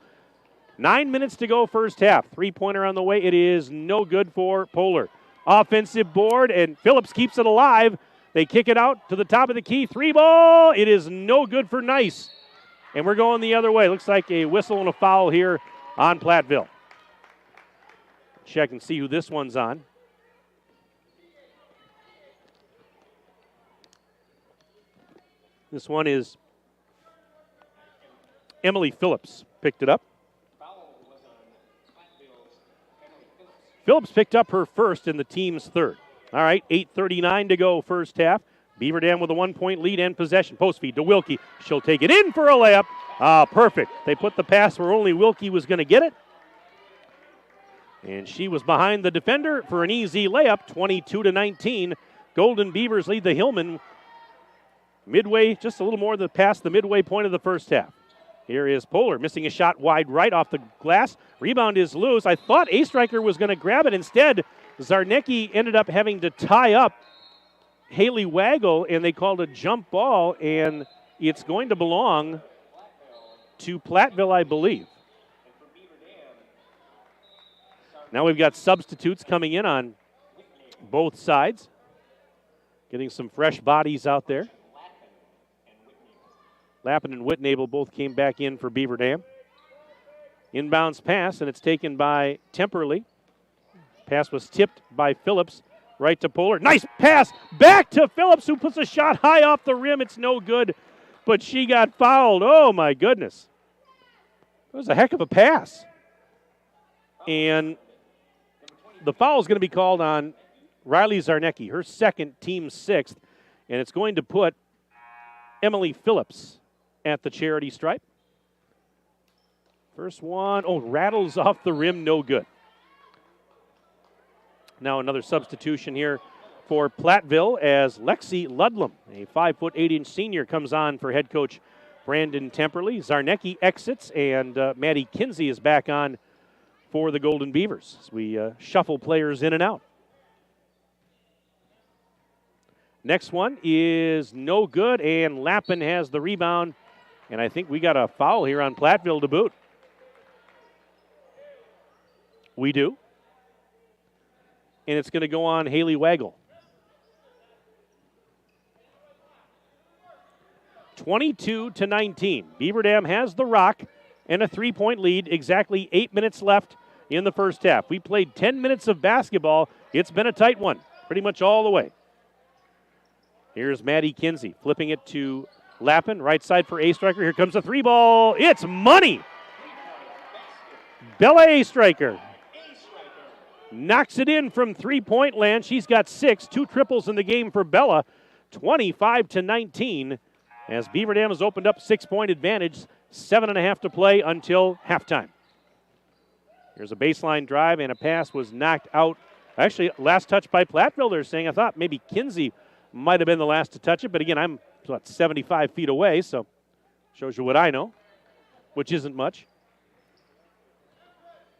9 minutes to go first half. Three-pointer on the way. It is no good for Poehler. Offensive board, and Phillips keeps it alive. They kick it out to the top of the key. Three ball. It is no good for Nice. And we're going the other way. Looks like a whistle and a foul here on Platteville. Check and see who this one's on. This one is Emily Phillips. Picked it up. Phillips picked up her first in the team's third. All right, 8:39 to go first half. Beaver Dam with a 1-point lead and possession. Post feed to Wilkie. She'll take it in for a layup. Perfect. They put the pass where only Wilkie was going to get it. And she was behind the defender for an easy layup, 22-19. Golden Beavers lead the Hillman midway, just a little more past the midway point of the first half. Here is Poehler missing a shot wide right off the glass. Rebound is loose. I thought A-Striker was going to grab it. Instead, Zarnecki ended up having to tie up Haley Waggle, and they called a jump ball, and it's going to belong to Platteville, I believe. Now we've got substitutes coming in on both sides. Getting some fresh bodies out there. Lappin and Whitnable both came back in for Beaver Dam. Inbounds pass, and it's taken by Temperley. Pass was tipped by Phillips right to Poehler. Nice pass back to Phillips, who puts a shot high off the rim. It's no good, but she got fouled. Oh, my goodness. It was a heck of a pass. And the foul is going to be called on Riley Zarnecki, her second, team sixth, and it's going to put Emily Phillips at the charity stripe. First one, rattles off the rim, no good. Now another substitution here for Platteville as Lexi Ludlam, a 5'8" senior, comes on for head coach Brandon Temperley. Zarnecki exits, and Maddie Kinsey is back on for the Golden Beavers as we shuffle players in and out. Next one is no good, and Lappin has the rebound, and I think we got a foul here on Platteville to boot. We do. And it's going to go on Haley Waggle. 22-19. Beaver Dam has the rock and a 3-point lead. Exactly 8 minutes left in the first half. We played 10 minutes of basketball. It's been a tight one, pretty much all the way. Here's Maddie Kinsey flipping it to Lappin. Right side for A-Striker. Here comes a three ball. It's money. Bella A-Striker knocks it in from three-point land. She's got 6, 2 triples in the game for Bella. 25-19 as Beaver Dam has opened up 6-point advantage. 7.5 to play until halftime. Here's a baseline drive, and a pass was knocked out. Actually, last touch by Platteville, they're saying. I thought maybe Kinsey might have been the last to touch it, but again, I'm 75 feet away, so shows you what I know, which isn't much.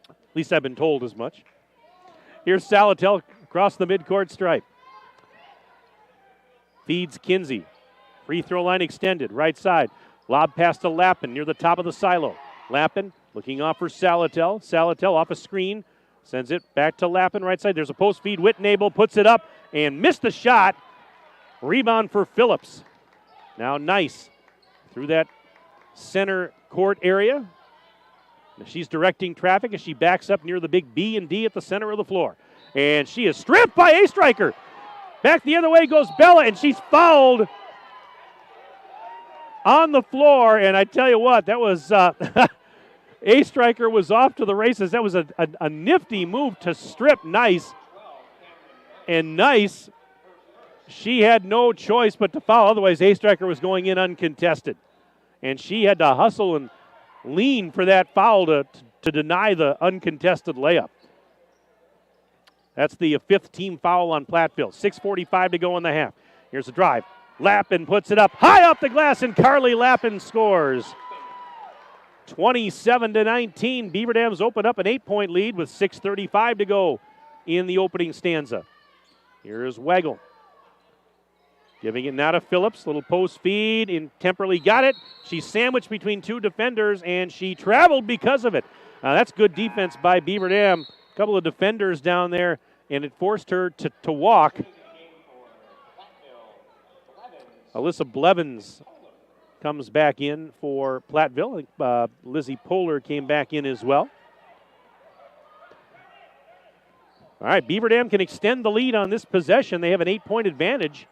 At least I've been told as much. Here's Salatel across the midcourt stripe. Feeds Kinsey. Free throw line extended, right side. Lob pass to Lappin near the top of the silo. Lappin looking off for Salatel. Salatel off a screen. Sends it back to Lappin, right side. There's a post feed. Whitnable puts it up and missed the shot. Rebound for Phillips. Now Nice through that center court area. She's directing traffic as she backs up near the big B and D at the center of the floor. And she is stripped by A-Striker. Back the other way goes Bella, and she's fouled on the floor. And I tell you what, that was A-Striker was off to the races. That was a nifty move to strip Nice. And Nice, she had no choice but to foul. Otherwise, A-Striker was going in uncontested. And she had to hustle and lean for that foul to deny the uncontested layup. That's the fifth team foul on Platteville. 6:45 to go in the half. Here's a drive. Lappin puts it up high off the glass, and Carly Lappin scores. 27-19. Beaver Dams open up an 8-point lead with 6:35 to go in the opening stanza. Here's Waggle. Giving it now to Phillips. Little post feed. In Temperley got it. She's sandwiched between two defenders, and she traveled because of it. That's good defense by Beaver Dam. A couple of defenders down there, and it forced her to walk. Alyssa Blevins comes back in for Platteville. Lizzie Poehler came back in as well. All right, Beaver Dam can extend the lead on this possession. They have an 8-point advantage.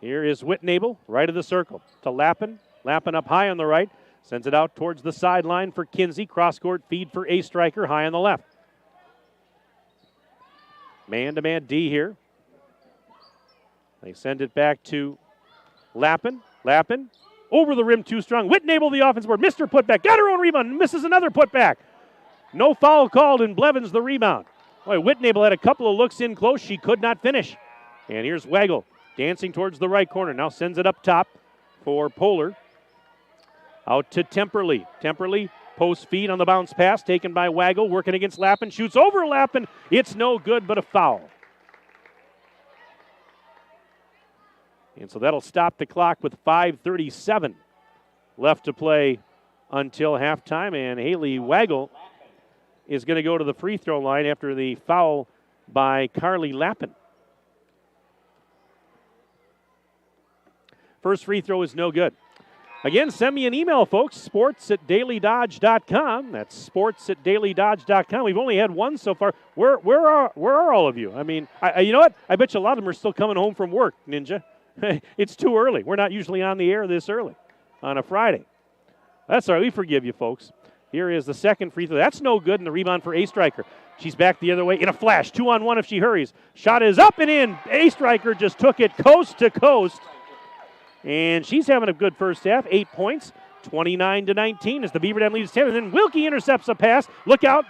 Here is Whitnable, right of the circle, to Lappin. Lappin up high on the right. Sends it out towards the sideline for Kinsey. Cross-court feed for A-Striker high on the left. Man-to-man D here. They send it back to Lappin. Lappin over the rim too strong. Whitnable the offense board. Missed her putback. Got her own rebound. Misses another putback. No foul called, and Blevins the rebound. Boy, Whitnable had a couple of looks in close. She could not finish. And here's Waggle dancing towards the right corner. Now sends it up top for Poehler. Out to Temperley. Temperley, post feed on the bounce pass, taken by Waggle, working against Lappin. Shoots over Lappin. It's no good, but a foul. And so that'll stop the clock with 5:37 left to play until halftime. And Haley Waggle is going to go to the free throw line after the foul by Carly Lappin. First free throw is no good. Again, send me an email, folks, sports@dailydodge.com. That's sports@dailydodge.com. We've only had one so far. Where are all of you? I mean, you know what? I bet you a lot of them are still coming home from work, Ninja. It's too early. We're not usually on the air this early on a Friday. That's all right. We forgive you, folks. Here is the second free throw. That's no good, and the rebound for A-Striker. She's back the other way in a flash. 2-on-1 if she hurries. Shot is up and in. A-Striker just took it coast to coast. And she's having a good first half. 8 points, 29-19 as the Beaver Dam leads 10. And then Wilkie intercepts a pass. Look out.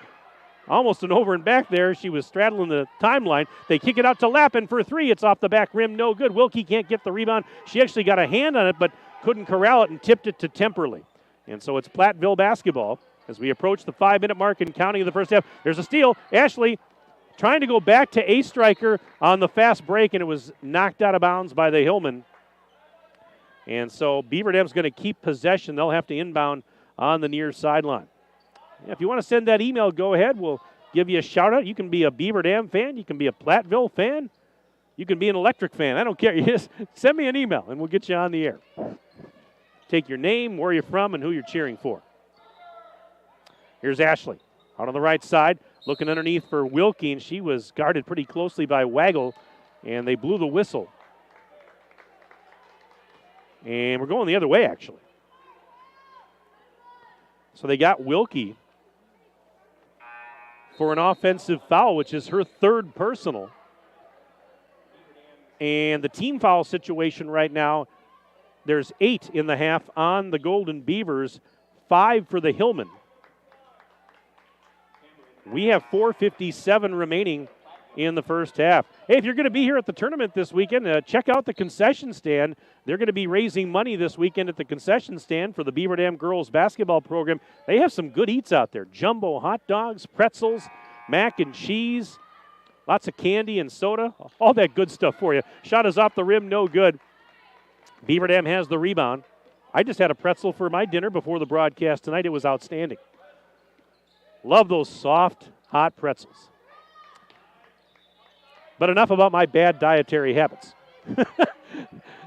Almost an over and back there. She was straddling the timeline. They kick it out to Lappin for three. It's off the back rim. No good. Wilkie can't get the rebound. She actually got a hand on it, but couldn't corral it and tipped it to Temperley. And so it's Platteville basketball as we approach the 5-minute mark and counting of the first half. There's a steal. Ashley trying to go back to A-Striker on the fast break, and it was knocked out of bounds by the Hillman. And so Beaver Dam's going to keep possession. They'll have to inbound on the near sideline. Yeah, if you want to send that email, go ahead. We'll give you a shout-out. You can be a Beaver Dam fan. You can be a Platteville fan. You can be an Electric fan. I don't care. You just send me an email, and we'll get you on the air. Take your name, where you're from, and who you're cheering for. Here's Ashley out on the right side, looking underneath for Wilkie, and she was guarded pretty closely by Waggle, and they blew the whistle. And we're going the other way, actually. So they got Wilkie for an offensive foul, which is her third personal. And the team foul situation right now, there's 8 in the half on the Golden Beavers, 5 for the Hillman. We have 4:57 remaining in the first half. Hey, if you're going to be here at the tournament this weekend, check out the concession stand. They're going to be raising money this weekend at the concession stand for the Beaver Dam girls basketball program. They have some good eats out there. Jumbo hot dogs, pretzels, mac and cheese, lots of candy and soda, all that good stuff for you. Shot is off the rim, no good. Beaver Dam has the rebound. I just had a pretzel for my dinner before the broadcast tonight. It was outstanding. Love those soft, hot pretzels. But enough about my bad dietary habits.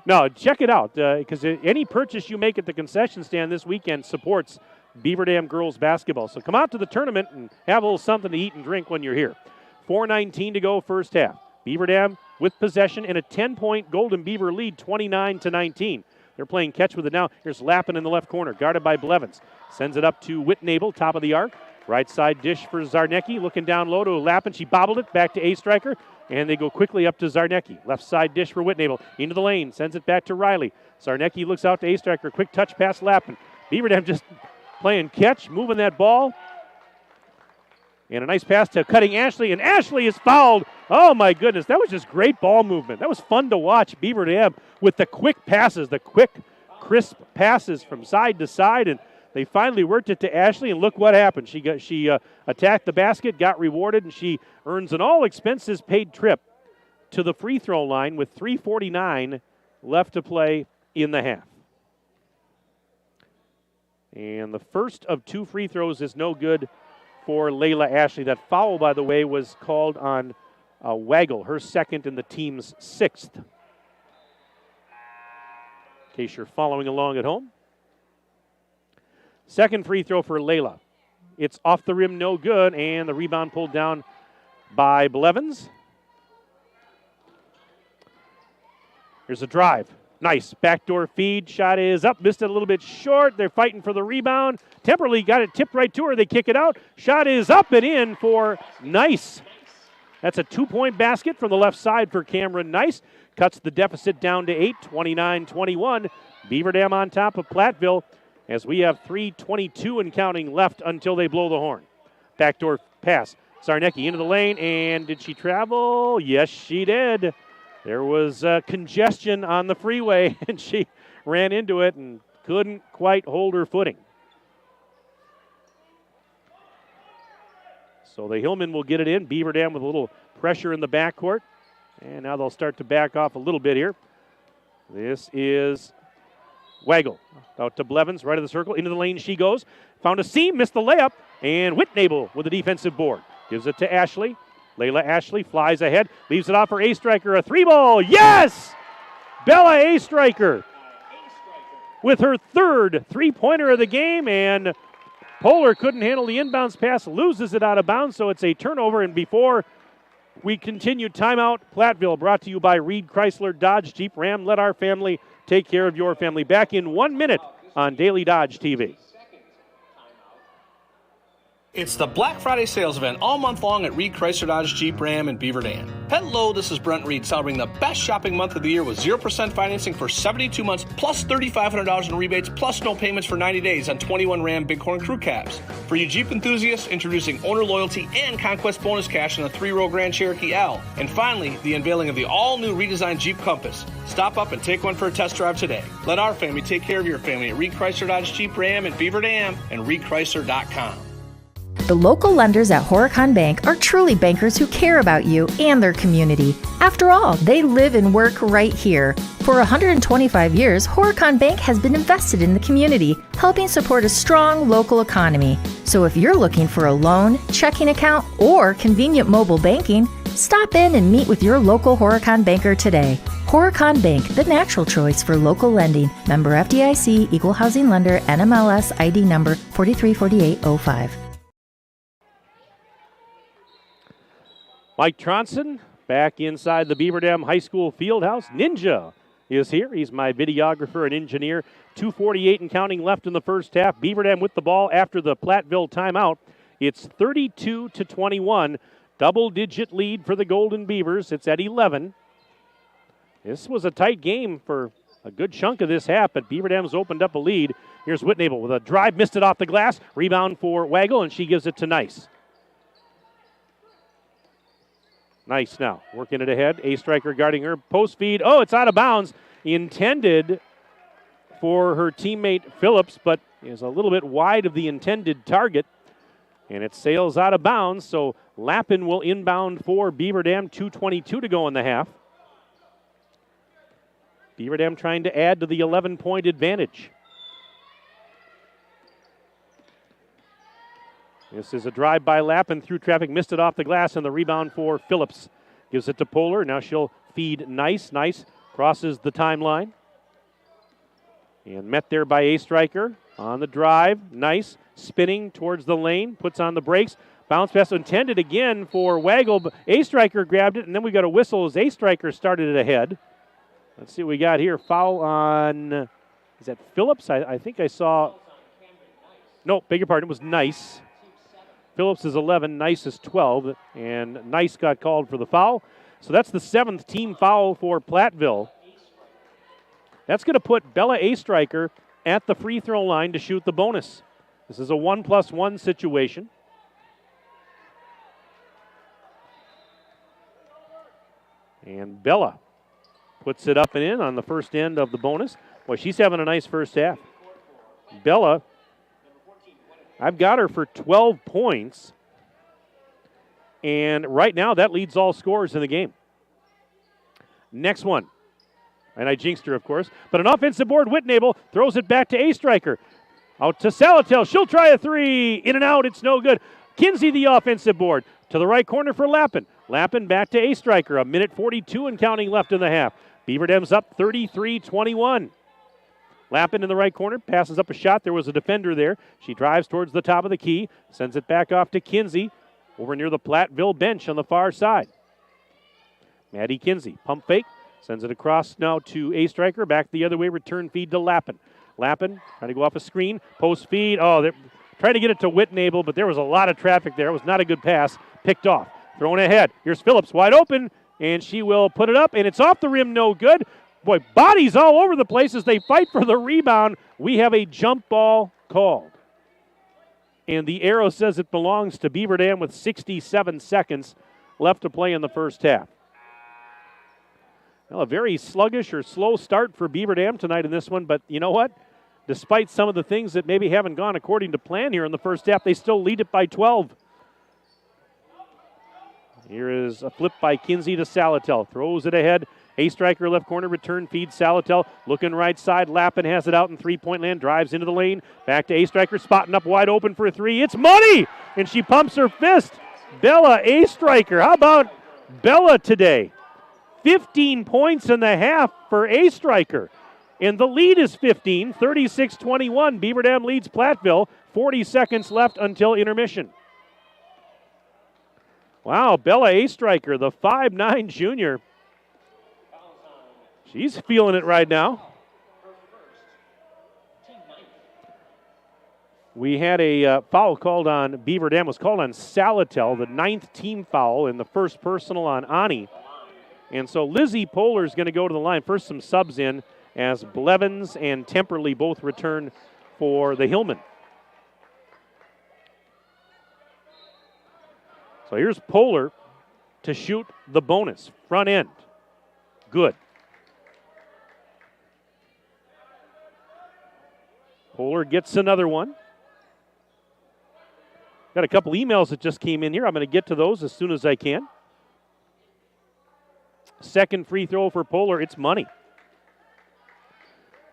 No, check it out, because any purchase you make at the concession stand this weekend supports Beaver Dam girls basketball. So come out to the tournament and have a little something to eat and drink when you're here. 4:19 to go first half. Beaver Dam with possession and a 10-point Golden Beaver lead, 29-19. They're playing catch with it now. Here's Lappin in the left corner, guarded by Blevins. Sends it up to Whitnable, top of the arc. Right side dish for Zarnecki, looking down low to Lappin. She bobbled it back to A-Striker, and they go quickly up to Zarnecki. Left side dish for Whitnable, into the lane, sends it back to Riley. Zarnecki looks out to A-Striker, quick touch past Lappin. Beaver Dam just playing catch, moving that ball. And a nice pass to cutting Ashley, and Ashley is fouled. Oh, my goodness. That was just great ball movement. That was fun to watch Beaver Dam with the quick passes, the quick, crisp passes from side to side. And they finally worked it to Ashley, and look what happened. She attacked the basket, got rewarded, and she earns an all-expenses-paid trip to the free throw line with 3:49 left to play in the half. And the first of 2 free throws is no good for Layla Ashley. That foul, by the way, was called on Waggle, her second and the team's 6th. In case you're following along at home. Second free throw for Layla. It's off the rim, no good, and the rebound pulled down by Blevins. Here's a drive. Nice backdoor feed. Shot is up. Missed it a little bit short. They're fighting for the rebound. Temperley got it tipped right to her. They kick it out. Shot is up and in for Nice. That's a 2-point basket from the left side for Cameron Nice. Cuts the deficit down to 8, 29-21. Beaver Dam on top of Platteville as we have 3:22 and counting left until they blow the horn. Backdoor pass. Zarnecki into the lane, and did she travel? Yes, she did. There was congestion on the freeway, and she ran into it and couldn't quite hold her footing. So the Hillmen will get it in. Beaver Dam with a little pressure in the backcourt. And now they'll start to back off a little bit here. This is Waggle. Out to Blevins, right of the circle. Into the lane she goes. Found a seam, missed the layup. And Whitnable with a defensive board. Gives it to Ashley. Layla Ashley flies ahead. Leaves it off for A-Striker. A 3-ball. Yes! Bella A-Striker with her 3rd three-pointer of the game. And Polar couldn't handle the inbounds pass. Loses it out of bounds. So it's a turnover. And before we continue, timeout, Platteville, brought to you by Reed Chrysler Dodge Jeep Ram. Let our family take care of your family. Back in 1 minute on Daily Dodge TV. It's the Black Friday sales event all month long at Reed Chrysler Dodge Jeep Ram in Beaver Dam. Hello, this is Brent Reed celebrating the best shopping month of the year with 0% financing for 72 months plus $3,500 in rebates plus no payments for 90 days on 21 Ram Bighorn Crew Cabs. For you Jeep enthusiasts, introducing owner loyalty and conquest bonus cash on the 3-row Grand Cherokee L. And finally, the unveiling of the all-new redesigned Jeep Compass. Stop up and take one for a test drive today. Let our family take care of your family at Reed Chrysler Dodge Jeep Ram in Beaver Dam and reedchrysler.com. The local lenders at Horicon Bank are truly bankers who care about you and their community. After all, they live and work right here. For 125 years, Horicon Bank has been invested in the community, helping support a strong local economy. So if you're looking for a loan, checking account, or convenient mobile banking, stop in and meet with your local Horicon banker today. Horicon Bank, the natural choice for local lending. Member FDIC, Equal Housing Lender, NMLS ID number 434805. Mike Tronson back inside the Beaver Dam High School Fieldhouse. Ninja is here. He's my videographer and engineer. 2:48 and counting left in the first half. Beaver Dam with the ball after the Platteville timeout. It's 32-21. Double-digit lead for the Golden Beavers. It's at 11. This was a tight game for a good chunk of this half, but Beaver Dam's opened up a lead. Here's Whitnable with a drive, missed it off the glass. Rebound for Waggle, and she gives it to Nice. Nice now, working it ahead. A-Striker guarding her. Post feed. Oh, it's out of bounds. Intended for her teammate Phillips, but is a little bit wide of the intended target. And it sails out of bounds, so Lappin will inbound for Beaver Dam. 2:22 to go in the half. Beaver Dam trying to add to the 11-point advantage. This is a drive by Lappin through traffic, missed it off the glass, and the rebound for Phillips. Gives it to Polar. Now she'll feed Nice. Nice crosses the timeline. And met there by A-Striker on the drive. Nice spinning towards the lane, puts on the brakes. Bounce pass intended again for Waggle, but A-Striker grabbed it, and then we got a whistle as A-Striker started it ahead. Let's see what we got here. Foul on Is that Phillips? I think I saw. No, beg your pardon. It was Nice. Phillips is 11, Nice is 12, and Nice got called for the foul. So that's the 7th team foul for Platteville. That's going to put Bella Astriker at the free throw line to shoot the bonus. This is a 1+1 situation. And Bella puts it up and in on the first end of the bonus. Boy, she's having a nice first half. Bella, I've got her for 12 points. And right now, that leads all scorers in the game. Next one. And I jinxed her, of course. But an offensive board, Whitnable throws it back to Astriker. Out to Salatel. She'll try a three. In and out. It's no good. Kinsey, the offensive board. To the right corner for Lappin. Lappin back to Astriker. 1:42 and counting left in the half. Beaver Dam's up 33-21. Lappin in the right corner. Passes up a shot. There was a defender there. She drives towards the top of the key. Sends it back off to Kinsey. Over near the Platteville bench on the far side. Maddie Kinsey. Pump fake. Sends it across now to Astriker. Back the other way. Return feed to Lappin. Lappin trying to go off a screen. Post feed. Oh, they're trying to get it to Whitnable, but there was a lot of traffic there. It was not a good pass. Picked off. Thrown ahead. Here's Phillips wide open, and she will put it up, and it's off the rim. No good. Boy, bodies all over the place as they fight for the rebound. We have a jump ball called. And the arrow says it belongs to Beaver Dam with 67 seconds left to play in the first half. Well, a very sluggish or slow start for Beaver Dam tonight in this one, but you know what? Despite some of the things that maybe haven't gone according to plan here in the first half, they still lead it by 12. Here is a flip by Kinsey to Salatel. Throws it ahead. Astriker left corner, return feed. Salatel looking right side. Lappin has it out in three-point land. Drives into the lane. Back to Astriker, spotting up wide open for a three. It's money! And she pumps her fist. Bella Astriker. How about Bella today? 15 points in the half for Astriker. And the lead is 15, 36-21. Beaver Dam leads Platteville. 40 seconds left until intermission. Wow, Bella Astriker, the 5'9 junior. She's feeling it right now. We had a foul called on Beaver Dam. Was called on Salatel, the 9th team foul, and the first personal on Ani. And so Lizzie Poehler is going to go to the line. First, some subs in as Blevins and Temperley both return for the Hillman. So here's Poehler to shoot the bonus. Front end. Good. Poehler gets another one. Got a couple emails that just came in here. I'm going to get to those as soon as I can. Second free throw for Poehler. It's money.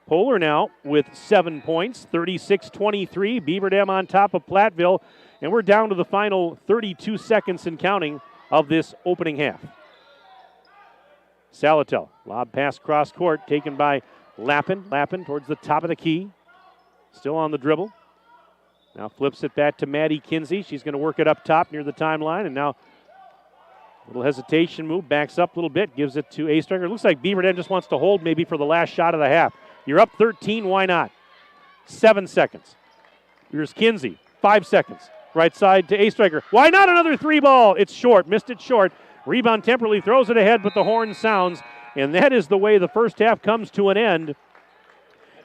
Poehler now with 7 points, 36-23. Beaver Dam on top of Platteville. And we're down to the final 32 seconds and counting of this opening half. Salatel, lob pass cross court, taken by Lappin. Lappin towards the top of the key. Still on the dribble. Now flips it back to Maddie Kinsey. She's going to work it up top near the timeline. And now a little hesitation move, backs up a little bit, gives it to Astriker. Looks like Beaver Dam just wants to hold maybe for the last shot of the half. You're up 13, why not? 7 seconds. Here's Kinsey, 5 seconds. Right side to Astriker. Why not another three ball? It's short, missed it short. Rebound Temperley throws it ahead, but the horn sounds. And that is the way the first half comes to an end.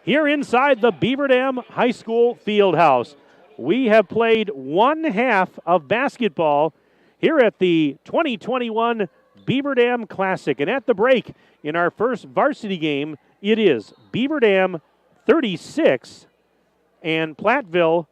Here inside the Beaver Dam High School Fieldhouse. We have played one half of basketball here at the 2021 Beaver Dam Classic. And at the break in our first varsity game, it is Beaver Dam 36 and Platteville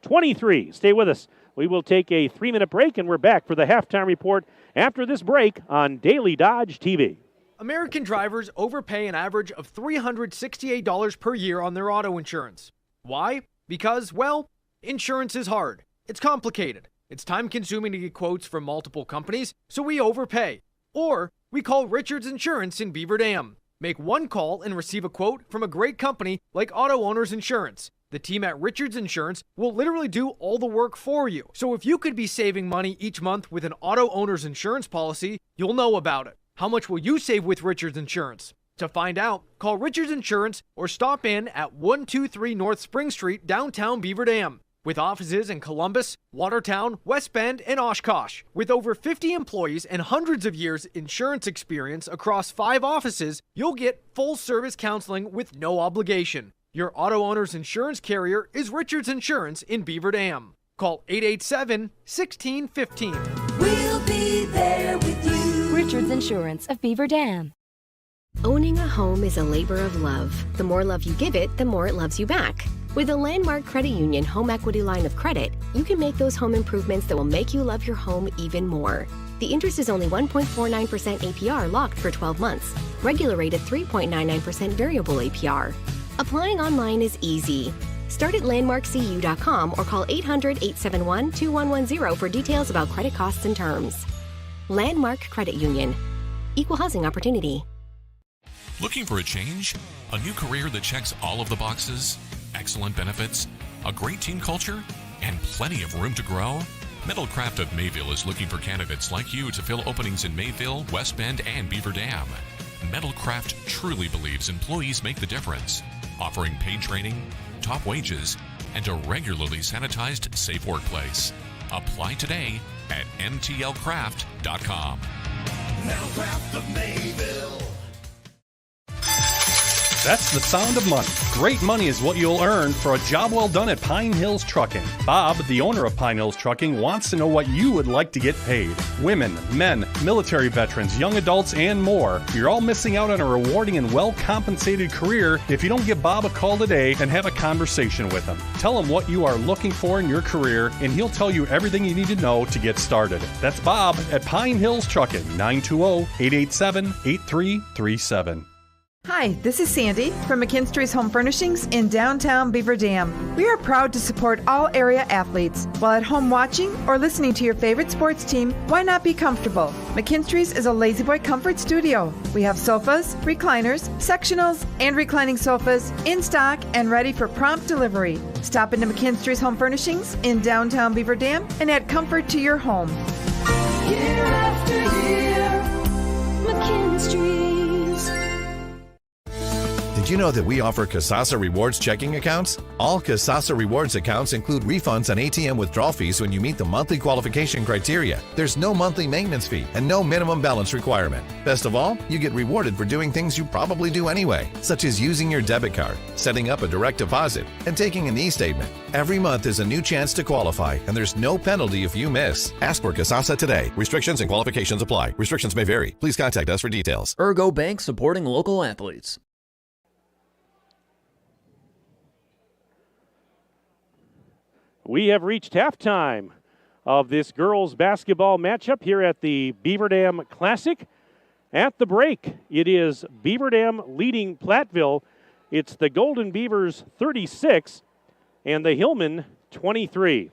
23. Stay with us. We will take a 3-minute break, and we're back for the halftime report after this break on Daily Dodge TV. American drivers overpay an average of $368 per year on their auto insurance. Why? Because, well, insurance is hard. It's complicated. It's time-consuming to get quotes from multiple companies, so we overpay. Or we call Richards Insurance in Beaver Dam. Make one call and receive a quote from a great company like Auto Owners Insurance. The team at Richards Insurance will literally do all the work for you. So if you could be saving money each month with an Auto Owners Insurance policy, you'll know about it. How much will you save with Richards Insurance? To find out, call Richards Insurance or stop in at 123 North Spring Street, downtown Beaver Dam. With offices in Columbus, Watertown, West Bend, and Oshkosh. With over 50 employees and hundreds of years insurance experience across 5 offices, you'll get full-service counseling with no obligation. Your auto owner's insurance carrier is Richards Insurance in Beaver Dam. Call 887-1615. We'll be there with you. Richards Insurance of Beaver Dam. Owning a home is a labor of love. The more love you give it, the more it loves you back. With a Landmark Credit Union home equity line of credit, you can make those home improvements that will make you love your home even more. The interest is only 1.49% APR locked for 12 months. Regular rate at 3.99% variable APR. Applying online is easy. Start at landmarkcu.com or call 800-871-2110 for details about credit costs and terms. Landmark Credit Union. Equal housing opportunity. Looking for a change? A new career that checks all of the boxes? Excellent benefits, a great team culture, and plenty of room to grow? Metalcraft of Mayville is looking for candidates like you to fill openings in Mayville, West Bend, and Beaver Dam. Metalcraft truly believes employees make the difference, offering paid training, top wages, and a regularly sanitized, safe workplace. Apply today at mtlcraft.com. Metalcraft of Mayville. That's the sound of money. Great money is what you'll earn for a job well done at Pine Hills Trucking. Bob, the owner of Pine Hills Trucking, wants to know what you would like to get paid. Women, men, military veterans, young adults, and more. You're all missing out on a rewarding and well-compensated career if you don't give Bob a call today and have a conversation with him. Tell him what you are looking for in your career, and he'll tell you everything you need to know to get started. That's Bob at Pine Hills Trucking, 920-887-8337. Hi, this is Sandy from McKinstry's Home Furnishings in downtown Beaver Dam. We are proud to support all area athletes. While at home watching or listening to your favorite sports team, why not be comfortable? McKinstry's is a lazy boy comfort studio. We have sofas, recliners, sectionals, and reclining sofas in stock and ready for prompt delivery. Stop into McKinstry's Home Furnishings in downtown Beaver Dam and add comfort to your home. Year after year, McKinstry's. Did you know that we offer Kasasa Rewards checking accounts? All Kasasa Rewards accounts include refunds on ATM withdrawal fees when you meet the monthly qualification criteria. There's no monthly maintenance fee and no minimum balance requirement. Best of all, you get rewarded for doing things you probably do anyway, such as using your debit card, setting up a direct deposit, and taking an e-statement. Every month is a new chance to qualify, and there's no penalty if you miss. Ask for Kasasa today. Restrictions and qualifications apply. Restrictions may vary. Please contact us for details. Ergo Bank, supporting local athletes. We have reached halftime of this girls basketball matchup here at the Beaver Dam Classic. At the break, it is Beaver Dam leading Platteville. It's the Golden Beavers 36 and the Hillmen 23.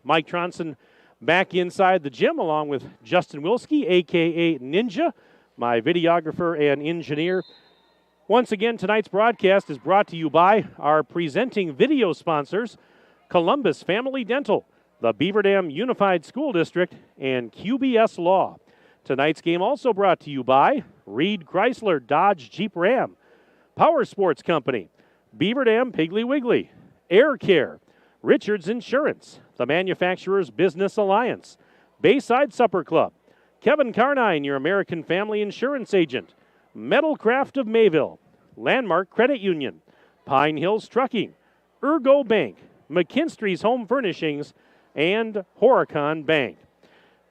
Mike Tronson back inside the gym along with Justin Wilski, a.k.a. Ninja, my videographer and engineer. Once again, tonight's broadcast is brought to you by our presenting video sponsors, Columbus Family Dental, the Beaver Dam Unified School District, and QBS Law. Tonight's game also brought to you by Reed Chrysler Dodge Jeep Ram, Power Sports Company, Beaver Dam Piggly Wiggly, Air Care, Richards Insurance, the Manufacturers Business Alliance, Bayside Supper Club, Kevin Carnine, your American Family Insurance Agent, Metalcraft of Mayville, Landmark Credit Union, Pine Hills Trucking, Ergo Bank, McKinstry's Home Furnishings, and Horicon Bank.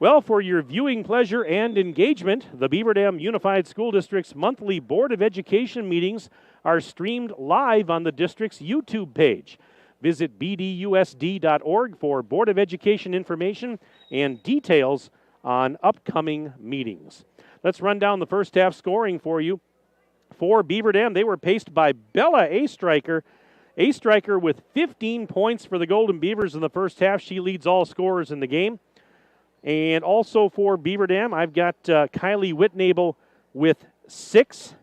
Well, for your viewing pleasure and engagement, the Beaver Dam Unified School District's monthly Board of Education meetings are streamed live on the district's YouTube page. Visit bdusd.org for Board of Education information and details on upcoming meetings. Let's run down the first half scoring for you. For Beaver Dam, they were paced by Bella A-Striker. A-Striker with 15 points for the Golden Beavers in the first half. She leads all scorers in the game. And also for Beaver Dam, I've got Kylie Whitnable with 6.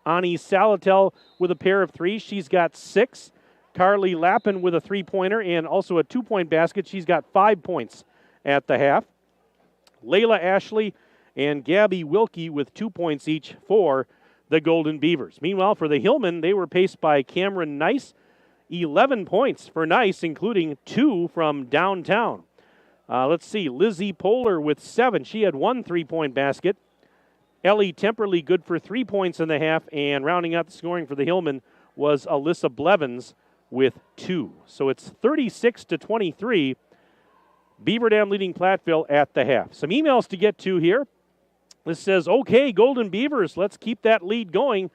Ani Salatel with a pair of 3s. She's got 6. Carly Lappin with a 3-pointer and also a 2-point basket. She's got 5 points at the half. Layla Ashley and Gabby Wilkie with 2 points each for the Golden Beavers. Meanwhile, for the Hillmen, they were paced by Cameron Nice. 11 points for Nice, including 2 from downtown. Let's see, Lizzie Poehler with 7. She had 1 3-point basket. Ellie Temperley good for 3 points in the half, and rounding out the scoring for the Hillmen was Alyssa Blevins with 2. So it's 36-23. Beaver Dam leading Platteville at the half. Some emails to get to here. This says, okay, Golden Beavers, let's keep that lead going.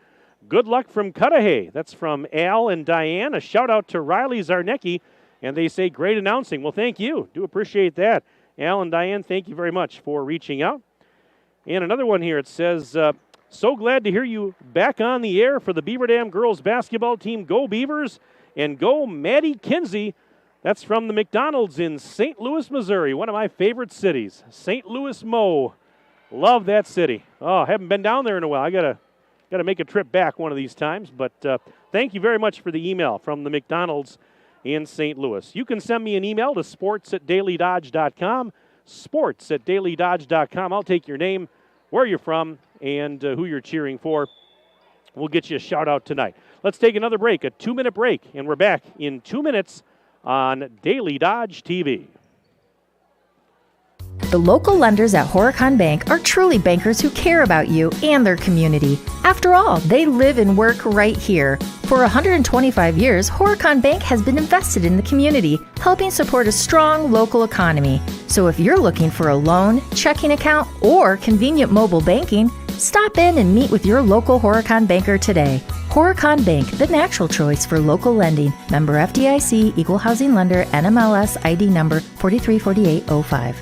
Good luck from Cudahy. That's from Al and Diane. A shout out to Riley Zarnecki, and they say great announcing. Well, thank you. Do appreciate that. Al and Diane, thank you very much for reaching out. And another one here, it says, so glad to hear you back on the air for the Beaver Dam girls basketball team. Go Beavers and go Maddie Kinsey. That's from the McDonald's in St. Louis, Missouri, one of my favorite cities. St. Louis Mo. Love that city. Oh, haven't been down there in a while. I gotta make a trip back one of these times. But thank you very much for the email from the McDonald's in St. Louis. You can send me an email to sports@dailydodge.com. Sports@dailydodge.com. I'll take your name, where you're from, and who you're cheering for. We'll get you a shout out tonight. Let's take another break, a 2-minute break, and we're back in 2 minutes on Daily Dodge TV. The local lenders at Horicon Bank are truly bankers who care about you and their community. After all, they live and work right here. For 125 years, Horicon Bank has been invested in the community, helping support a strong local economy. So if you're looking for a loan, checking account, or convenient mobile banking, stop in and meet with your local Horicon banker today. Horicon Bank, the natural choice for local lending. Member FDIC, Equal Housing Lender, NMLS ID number 434805.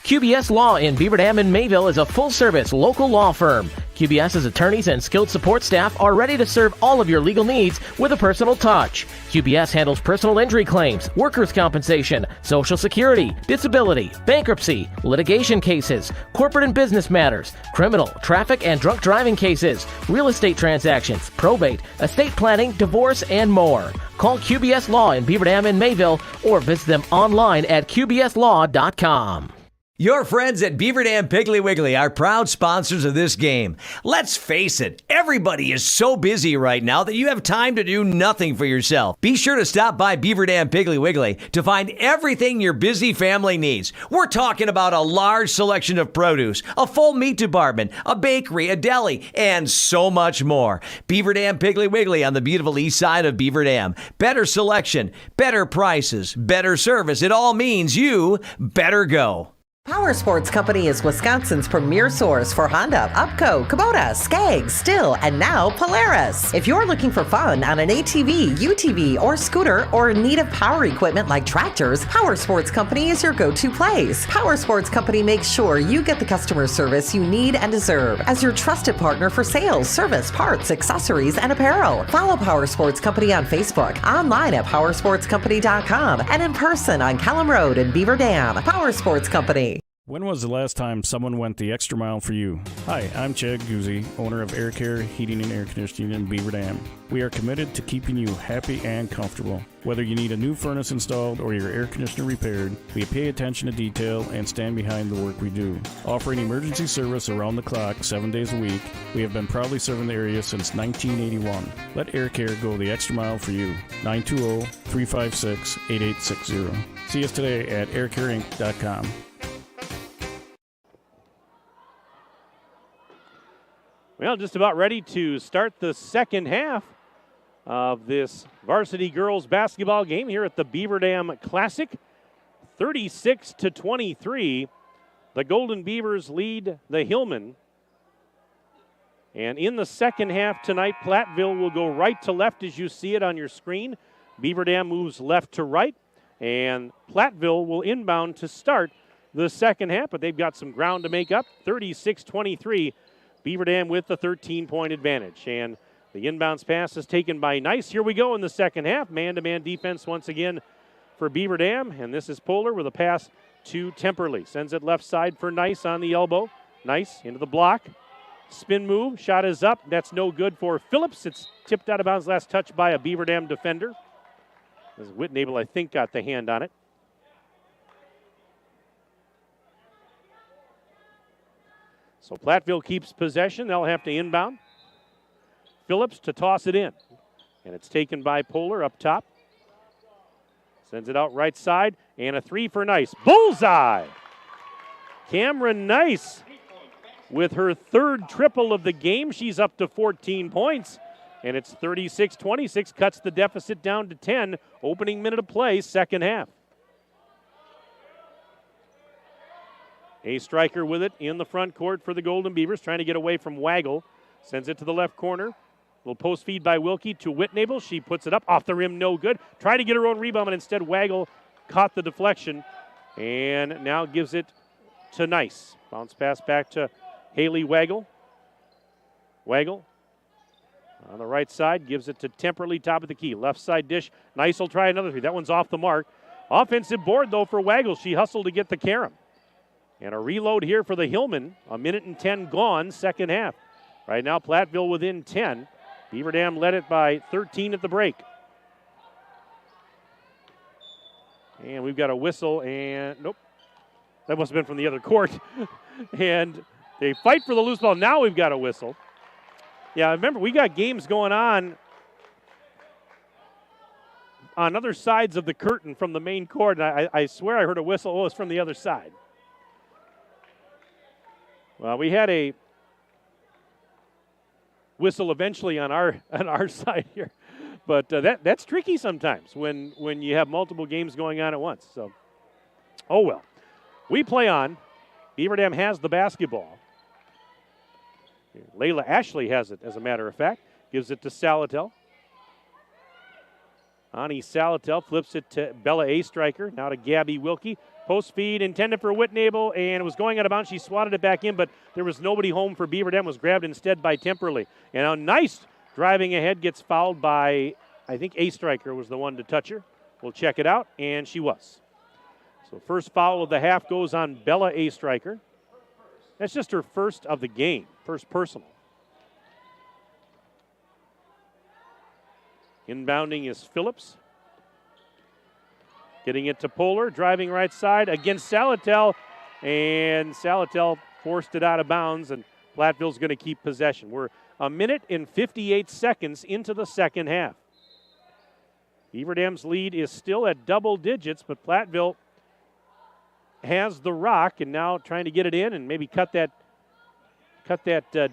QBS Law in Beaver Dam and Mayville is a full-service local law firm. QBS's attorneys and skilled support staff are ready to serve all of your legal needs with a personal touch. QBS handles personal injury claims, workers' compensation, Social Security, disability, bankruptcy, litigation cases, corporate and business matters, criminal, traffic and drunk driving cases, real estate transactions, probate, estate planning, divorce, and more. Call QBS Law in Beaver Dam and Mayville or visit them online at qbslaw.com. Your friends at Beaver Dam Piggly Wiggly are proud sponsors of this game. Let's face it, everybody is so busy right now that you have time to do nothing for yourself. Be sure to stop by Beaver Dam Piggly Wiggly to find everything your busy family needs. We're talking about a large selection of produce, a full meat department, a bakery, a deli, and so much more. Beaver Dam Piggly Wiggly on the beautiful east side of Beaver Dam. Better selection, better prices, better service. It all means you better go. Power Sports Company is Wisconsin's premier source for Honda, Upco, Kubota, Skag, Stihl, and now Polaris. If you're looking for fun on an ATV, UTV, or scooter, or in need of power equipment like tractors, Power Sports Company is your go-to place. Power Sports Company makes sure you get the customer service you need and deserve as your trusted partner for sales, service, parts, accessories, and apparel. Follow Power Sports Company on Facebook, online at powersportscompany.com, and in person on Kellum Road in Beaver Dam. Power Sports Company. When was the last time someone went the extra mile for you? Hi, I'm Chad Guzzi, owner of Air Care Heating and Air Conditioning in Beaver Dam. We are committed to keeping you happy and comfortable. Whether you need a new furnace installed or your air conditioner repaired, we pay attention to detail and stand behind the work we do. Offering emergency service around the clock 7 days a week, we have been proudly serving the area since 1981. Let Air Care go the extra mile for you. 920-356-8860. See us today at aircareinc.com. Well, just about ready to start the second half of this varsity girls basketball game here at the Beaver Dam Classic. 36-23. The Golden Beavers lead the Hillmen. And in the second half tonight, Platteville will go right to left as you see it on your screen. Beaver Dam moves left to right. And Platteville will inbound to start the second half, but they've got some ground to make up. 36-23. Beaver Dam with the 13-point advantage. And the inbounds pass is taken by Nice. Here we go in the second half. Man-to-man defense once again for Beaver Dam. And this is Poehler with a pass to Temperley. Sends it left side for Nice on the elbow. Nice into the block. Spin move. Shot is up. That's no good for Phillips. It's tipped out of bounds. Last touch by a Beaver Dam defender. As Whitnable, I think, got the hand on it. So Platteville keeps possession. They'll have to inbound. Phillips to toss it in. And it's taken by Poehler up top. Sends it out right side. And a three for Nice. Bullseye! Cameron Nice with her third triple of the game. She's up to 14 points. And it's 36-26. Cuts the deficit down to 10. Opening minute of play, second half. A striker with it in the front court for the Golden Beavers. Trying to get away from Waggle. Sends it to the left corner. Little post feed by Wilkie to Whitnable. She puts it up off the rim, no good. Tried to get her own rebound, and instead Waggle caught the deflection and now gives it to Nice. Bounce pass back to Haley Waggle. Waggle on the right side gives it to Temperley, top of the key. Left side dish. Nice will try another three. That one's off the mark. Offensive board, though, for Waggle. She hustled to get the carom. And a reload here for the Hillmen. A minute and 10 gone, second half. Right now, Platteville within 10. Beaver Dam led it by 13 at the break. And we've got a whistle, and nope. That must have been from the other court. And they fight for the loose ball. Now we've got a whistle. Yeah, remember, we got games going on other sides of the curtain from the main court. And I swear I heard a whistle. Oh, it's from the other side. Well, we had a whistle eventually on our side here, but that's tricky sometimes when you have multiple games going on at once. So, oh well, we play on. Beaver Dam has the basketball. Layla Ashley has it, as a matter of fact. Gives it to Salatel. Ani Salatel flips it to Bella A. Striker. Now to Gabby Wilkie. Post feed intended for Whitnable, and it was going out of bounds. She swatted it back in, but there was nobody home for Beaver Dam. Was grabbed instead by Temperley. And now Nice driving ahead, gets fouled by, I think A. Striker was the one to touch her. We'll check it out, and she was. So first foul of the half goes on Bella A. Striker. That's just her first of the game, first personal. Inbounding is Phillips. Getting it to Poehler, driving right side against Salatel, and Salatel forced it out of bounds, and Platteville's going to keep possession. We're a minute and 58 seconds into the second half. Beaver Dam's lead is still at double digits, but Platteville has the rock and now trying to get it in and maybe cut that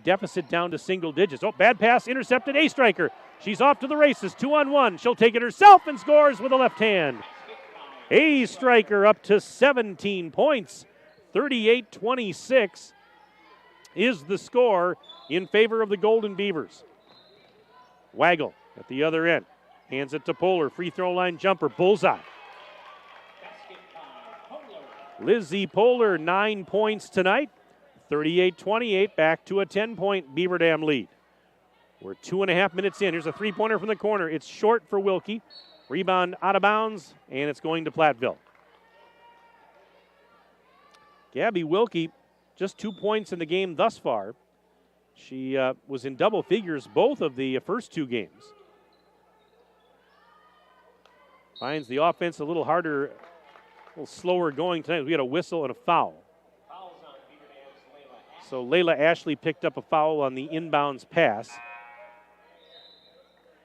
deficit down to single digits. Oh, bad pass, intercepted. A. Striker. She's off to the races, 2-on-1. She'll take it herself and scores with a left hand. A. Striker up to 17 points. 38-26 is the score in favor of the Golden Beavers. Waggle at the other end. Hands it to Poehler. Free throw line jumper. Bullseye. Lizzie Poehler, 9 points tonight. 38-28, back to a 10-point Beaver Dam lead. We're 2.5 minutes in. Here's a three-pointer from the corner. It's short for Wilkie. Rebound out of bounds, and it's going to Platteville. Gabby Wilkie, just 2 points in the game thus far. She was in double figures both of the first two games. Finds the offense a little harder, a little slower going tonight. We got a whistle and a foul. So Layla Ashley picked up a foul on the inbounds pass.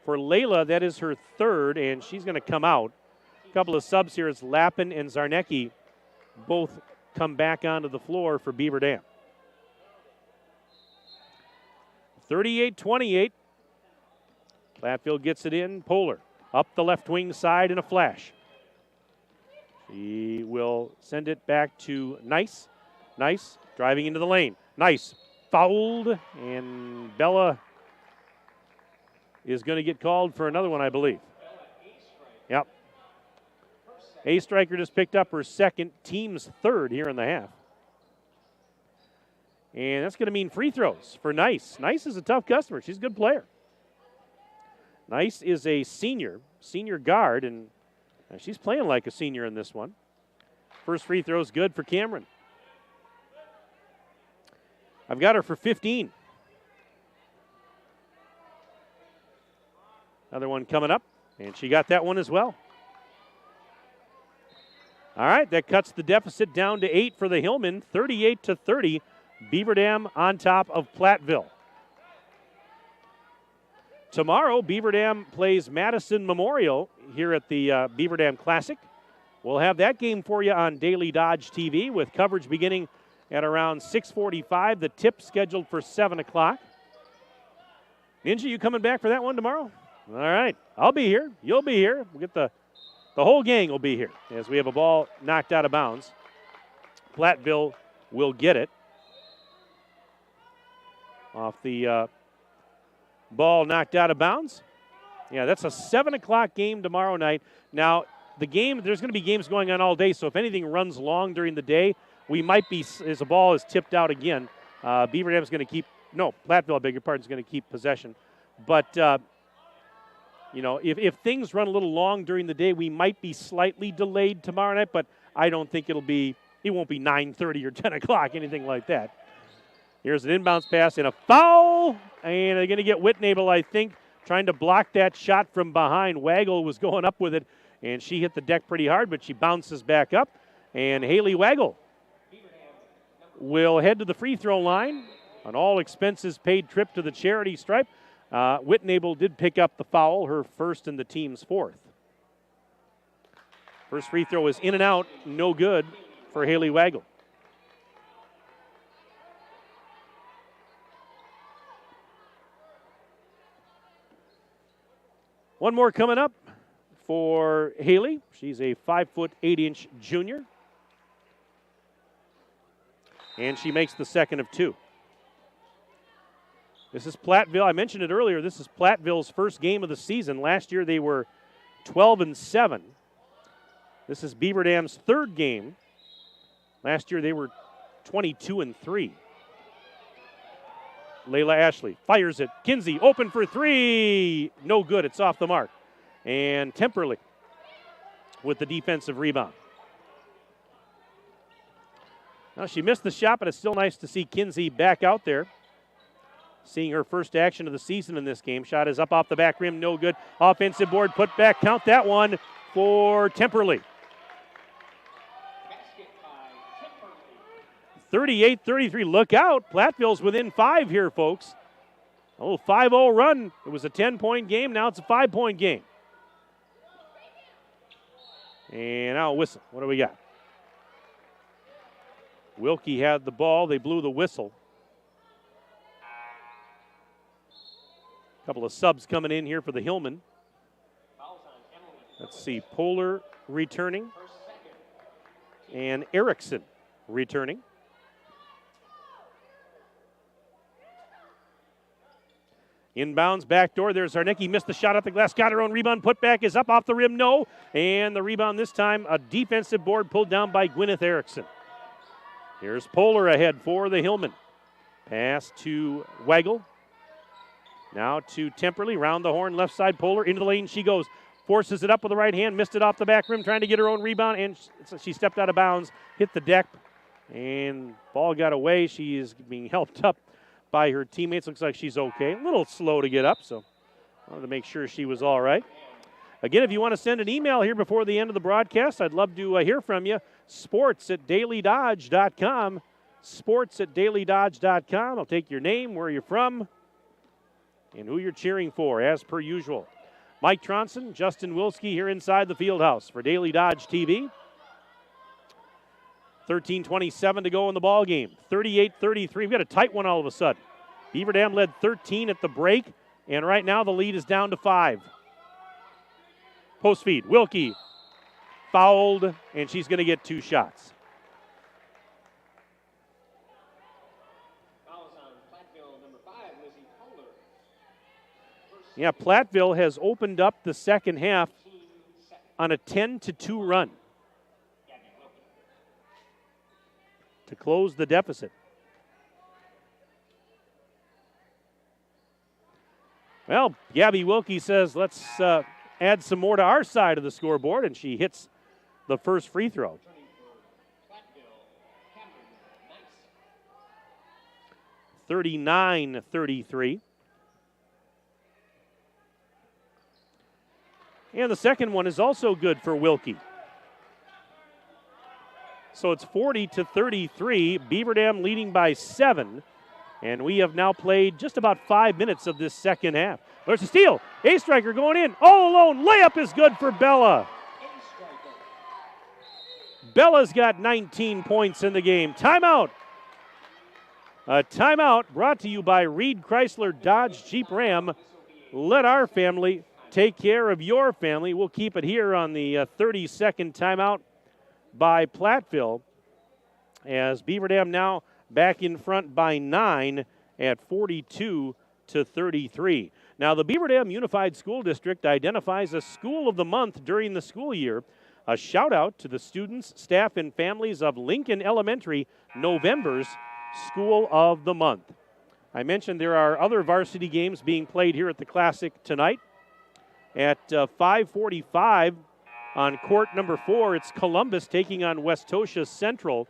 For Layla, that is her third, and she's going to come out. A couple of subs here as Lappin and Zarnecki both come back onto the floor for Beaver Dam. 38-28. Platteville gets it in. Poehler up the left wing side in a flash. She will send it back to Nice. Nice driving into the lane. Nice fouled, and Bella is going to get called for another one, I believe. Yep. A. Striker just picked up her second, team's third here in the half. And that's going to mean free throws for Nice. Nice is a tough customer. She's a good player. Nice is a senior guard, and she's playing like a senior in this one. First free throw is good for Cameron. I've got her for 15. Another one coming up, and she got that one as well. All right, that cuts the deficit down to 8 for the Hillmen, 38-30. Beaver Dam on top of Platteville. Tomorrow, Beaver Dam plays Madison Memorial here at the Beaver Dam Classic. We'll have that game for you on Daily Dodge TV with coverage beginning at around 6:45. The tip scheduled for 7 o'clock. Ninja, you coming back for that one tomorrow? All right. I'll be here. You'll be here. We'll get the whole gang will be here as we have a ball knocked out of bounds. Platteville will get it. Off the ball knocked out of bounds. Yeah, that's a 7 o'clock game tomorrow night. Now, the game, there's going to be games going on all day, so if anything runs long during the day, we might be, as the ball is tipped out again, Beaver Dam is going to keep, Platteville, I beg your pardon, is going to keep possession. But, if things run a little long during the day, we might be slightly delayed tomorrow night, but I don't think it won't be 9:30 or 10 o'clock, anything like that. Here's an inbounds pass and a foul, and they're going to get Whitnable, I think, trying to block that shot from behind. Waggle was going up with it, and she hit the deck pretty hard, but she bounces back up, and Haley Waggle will head to the free throw line. An all-expenses-paid trip to the charity stripe. Whitnable did pick up the foul, her first and the team's fourth. First free throw is in and out, no good for Haley Waggle. One more coming up for Haley. She's a 5'8" junior. And she makes the second of two. This is Platteville. I mentioned it earlier. This is Platteville's first game of the season. Last year they were 12-7. This is Beaver Dam's third game. Last year they were 22-3. Layla Ashley fires it. Kinsey open for three. No good. It's off the mark. And Temperley with the defensive rebound. Now she missed the shot, but it's still nice to see Kinsey back out there. Seeing her first action of the season in this game. Shot is up off the back rim. No good. Offensive board put back. Count that one for Temperley. 38-33. Look out. Platteville's within 5 here, folks. A little 5-0 run. It was a 10-point game. Now it's a 5-point game. And now a whistle. What do we got? Wilkie had the ball. They blew the whistle. A couple of subs coming in here for the Hillman. Let's see. Polar returning. And Erickson returning. Inbounds, backdoor. There's Zarnicki. Missed the shot at the glass. Got her own rebound. Putback is up off the rim. No. And the rebound this time, a defensive board pulled down by Gwyneth Erickson. Here's Polar ahead for the Hillman. Pass to Waggle. Now to Temperley. Round the horn. Left side. Polar into the lane. She goes. Forces it up with the right hand. Missed it off the back rim. Trying to get her own rebound. And she stepped out of bounds. Hit the deck. And ball got away. She is being helped up by her teammates. Looks like she's okay. A little slow to get up, so wanted to make sure she was all right. Again, if you want to send an email here before the end of the broadcast, I'd love to hear from you. sports@dailydodge.com. sports@dailydodge.com. I'll take your name, where you're from, and who you're cheering for, as per usual. Mike Tronson, Justin Wilski here inside the field house for Daily Dodge TV. 13:27 to go in the ball game. 38-33. We've got a tight one all of a sudden. Beaver Dam led 13 at the break, and right now the lead is down to 5. Post feed. Wilkie fouled, and she's going to get 2 shots. Yeah, Platteville has opened up the second half on a 10-2 run to close the deficit. Well, Gabby Wilkie says, let's add some more to our side of the scoreboard, and she hits the first free throw. (39-33). And the second one is also good for Wilkie. So it's 40-33. Beaver Dam leading by 7. And we have now played just about 5 minutes of this second half. There's a steal. A-Striker going in. All alone. Layup is good for Bella. Bella's got 19 points in the game. Timeout. A timeout brought to you by Reed Chrysler Dodge Jeep Ram. Let our family take care of your family. We'll keep it here on the 30-second timeout by Platteville, as Beaver Dam now back in front by 9 at 42-33. Now, the Beaver Dam Unified School District identifies a School of the Month during the school year. A shout-out to the students, staff, and families of Lincoln Elementary, November's School of the Month. I mentioned there are other varsity games being played here at the Classic tonight. At 5:45 on court number 4, it's Columbus taking on Westosha Central.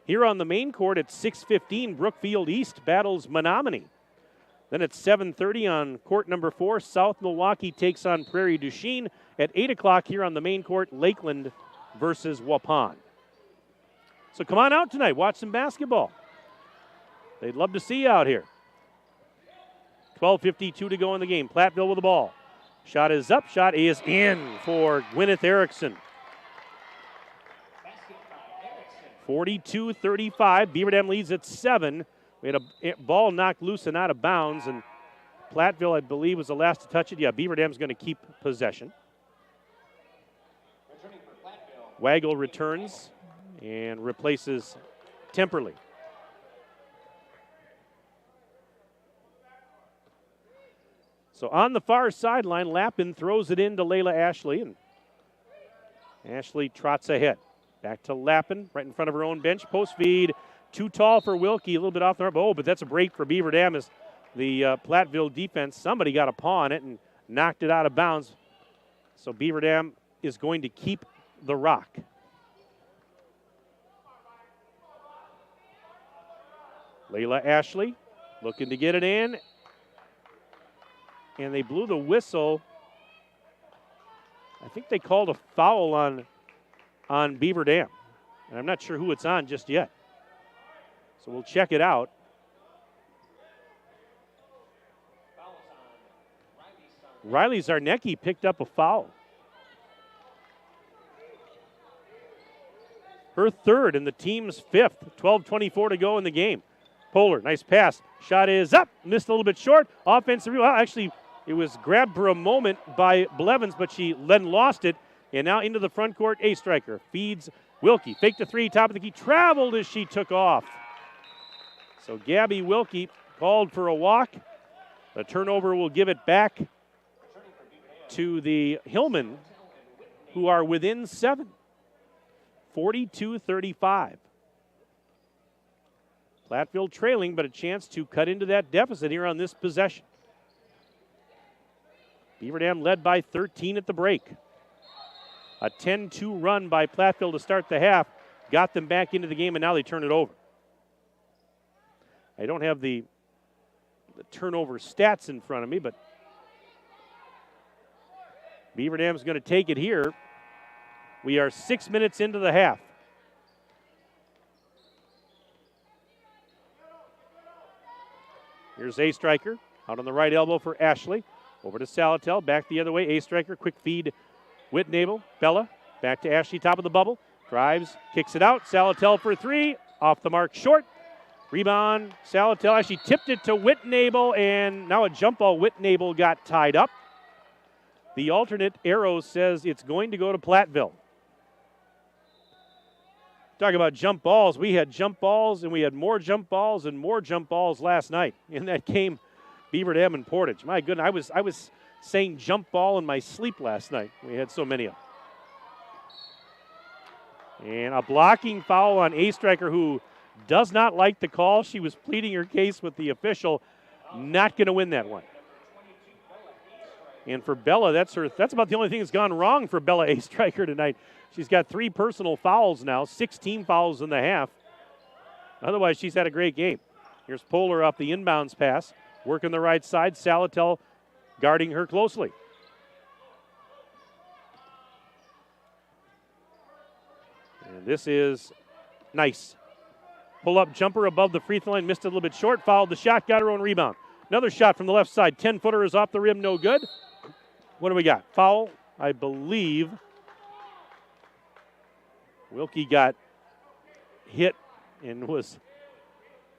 Here on the main court at 6:15, Brookfield East battles Menominee. Then at 7:30 on court number 4, South Milwaukee takes on Prairie du Chien. At 8 o'clock here on the main court, Lakeland versus Waupun. So come on out tonight, watch some basketball. They'd love to see you out here. 12:52 to go in the game. Platteville with the ball. Shot is up, shot is in for Gwyneth Erickson. 42-35, Beaver Dam leads at 7. We had a ball knocked loose and out of bounds, and Platteville, I believe, was the last to touch it. Yeah, Beaver Dam's going to keep possession. Waggle returns and replaces Temperley. So on the far sideline, Lappin throws it into Layla Ashley, and Ashley trots ahead. Back to Lappin, right in front of her own bench. Post feed, too tall for Wilkie, a little bit off the arm. Oh, but that's a break for Beaver Dam as the Platteville defense, somebody got a paw on it and knocked it out of bounds. So Beaver Dam is going to keep the rock. Layla Ashley looking to get it in. And they blew the whistle. I think they called a foul on Beaver Dam. And I'm not sure who it's on just yet. So we'll check it out. Riley Zarnecki picked up a foul. Her third and the team's fifth. 12:24 to go in the game. Polar, nice pass. Shot is up. Missed a little bit short. Offensive rebound. Actually, it was grabbed for a moment by Blevins, but she then lost it. And now into the front court, A-Striker feeds Wilkie. Fake the three, top of the key. Traveled as she took off. So Gabby Wilkie called for a walk. The turnover will give it back to the Hillmen, who are within 7. 42-35. Platteville trailing, but a chance to cut into that deficit here on this possession. Beaver Dam led by 13 at the break. A 10-2 run by Platteville to start the half got them back into the game, and now they turn it over. I don't have the turnover stats in front of me, but Beaver Dam's going to take it here. We are 6 minutes into the half. Here's A-Striker out on the right elbow for Ashley. Over to Salatel, back the other way. A-Striker, quick feed. Whitnable, Bella, back to Ashley, top of the bubble. Drives, kicks it out. Salatel for three. Off the mark, short. Rebound, Salatel actually tipped it to Whitnable, and now a jump ball. Whitnable got tied up. The alternate arrow says it's going to go to Platteville. Talk about jump balls. We had jump balls, and we had more jump balls and more jump balls last night in that game, Beaver Dam and Portage. My goodness, I was saying jump ball in my sleep last night. We had so many of them. And a blocking foul on A-Striker, who does not like the call. She was pleading her case with the official. Not going to win that one. And for Bella, that's about the only thing that's gone wrong for Bella A-Striker tonight. She's got 3 personal fouls now, 16 fouls in the half. Otherwise, she's had a great game. Here's Polar off the inbounds pass. Working the right side. Salatel guarding her closely. And this is nice. Pull-up jumper above the free throw line. Missed it a little bit short. Fouled the shot. Got her own rebound. Another shot from the left side. 10-footer is off the rim, no good. What do we got? Foul, I believe. Wilkie got hit and was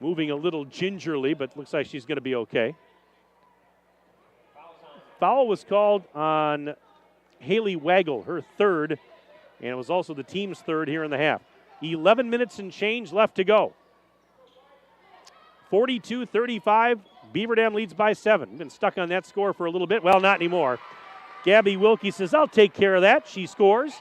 moving a little gingerly, but looks like she's going to be okay. Foul was called on Haley Waggle, her third, and it was also the team's third here in the half. 11 minutes and change left to go. 42-35, Beaver Dam leads by 7. We've been stuck on that score for a little bit. Well, not anymore. Gabby Wilkie says, I'll take care of that. She scores.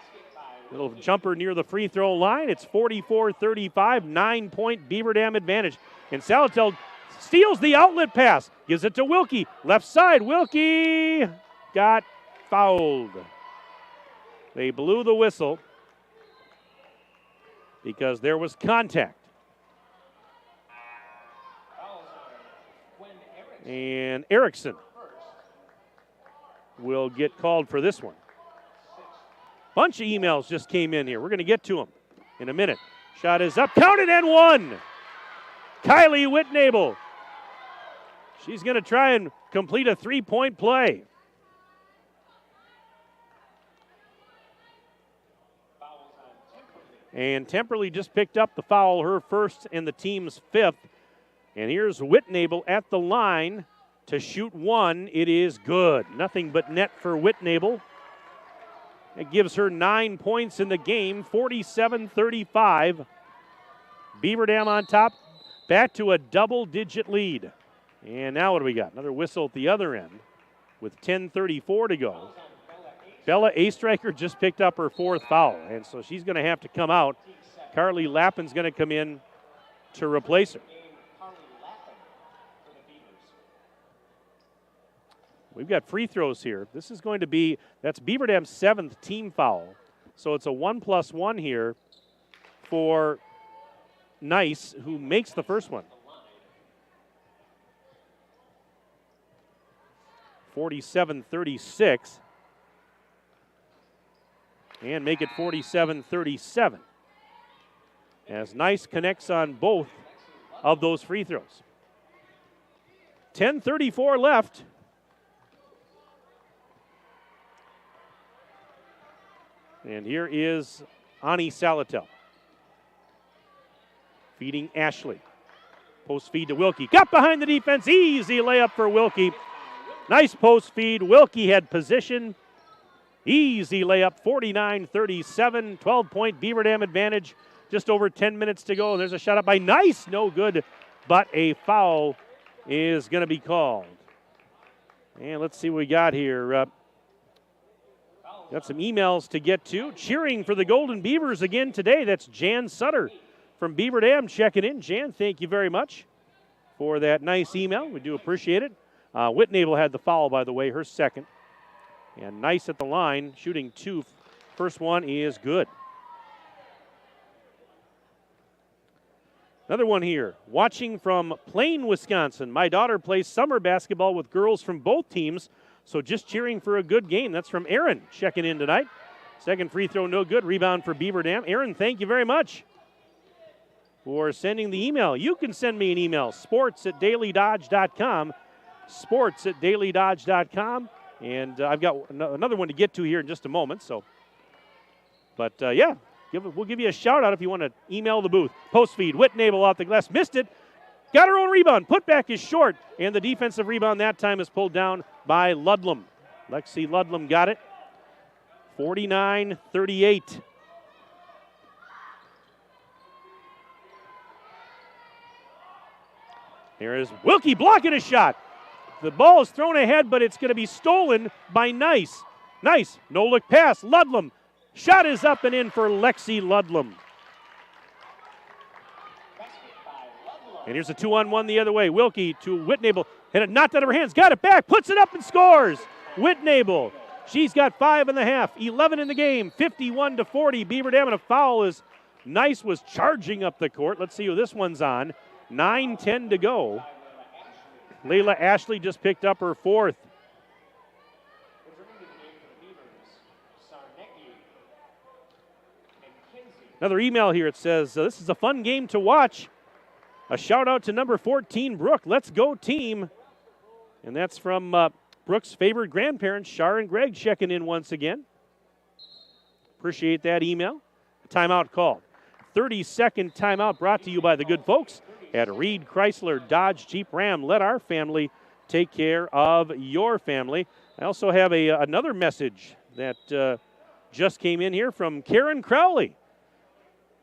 Little jumper near the free throw line. It's 44-35, 9-point Beaver Dam advantage. And Salatel steals the outlet pass, gives it to Wilkie. Left side, Wilkie got fouled. They blew the whistle because there was contact. And Erickson will get called for this one. Bunch of emails just came in here. We're going to get to them in a minute. Shot is up, counted and one. Kylie Whitnable. She's going to try and complete a three-point play. And Temperley just picked up the foul, her first and the team's fifth. And here's Whitnable at the line to shoot one. It is good. Nothing but net for Whitnable. It gives her 9 points in the game, 47-35. Beaver Dam on top, back to a double-digit lead. And now what do we got? Another whistle at the other end with 10:34 to go. Bella Astreicher just picked up her fourth foul, and so she's going to have to come out. Carly Lappin's going to come in to replace her. We've got free throws here. This is going to be, that's Beaver Dam's 7th team foul. So it's a 1+1 here for Nice, who makes the first one. 47-36. And make it 47-37. As Nice connects on both of those free throws. 10:34 left. And here is Ani Salatel. Feeding Ashley. Post feed to Wilkie. Got behind the defense. Easy layup for Wilkie. Nice post feed. Wilkie had position. Easy layup. 49-37. 12-point Beaver Dam advantage. Just over 10 minutes to go. There's a shot up by Nice. No good. But a foul is going to be called. And let's see what we got here. Got some emails to get to. Cheering for the Golden Beavers again today. That's Jan Sutter from Beaver Dam checking in. Jan, thank you very much for that nice email. We do appreciate it. Whitnable had the foul, by the way, her second. And Nice at the line, shooting two. First one is good. Another one here. Watching from Plain, Wisconsin. My daughter plays summer basketball with girls from both teams. So just cheering for a good game. That's from Aaron checking in tonight. Second free throw, no good. Rebound for Beaver Dam. Aaron, thank you very much for sending the email. You can send me an email, sports@dailydodge.com, sports@dailydodge.com. And I've got another one to get to here in just a moment. But yeah, we'll give you a shout out if you want to email the booth. Post feed, Whitnable off the glass, missed it. Got her own rebound. Putback is short, and the defensive rebound that time is pulled down by Ludlam. Lexi Ludlam got it. 49-38. There is Wilkie blocking a shot. The ball is thrown ahead, but it's going to be stolen by Nice. Nice. No-look pass. Ludlam. Shot is up and in for Lexi Ludlam. And here's a 2-on-1 the other way. Wilkie to Whitnable. Hit it, knocked out of her hands. Got it back. Puts it up and scores. Whitnable. She's got 5 in the half. 11 in the game. 51-40. Beaver Dam, and a foul as Nice was charging up the court. Let's see who this one's on. 9:10 to go. Layla Ashley just picked up her fourth. Another email here. It says, this is a fun game to watch. A shout out to number 14, Brooke. Let's go team. And that's from Brooks' favorite grandparents, Shar and Greg, checking in once again. Appreciate that email. Timeout called. 30-second timeout brought to you by the good folks at Reed Chrysler Dodge Jeep Ram. Let our family take care of your family. I also have another message that just came in here from Karen Crowley.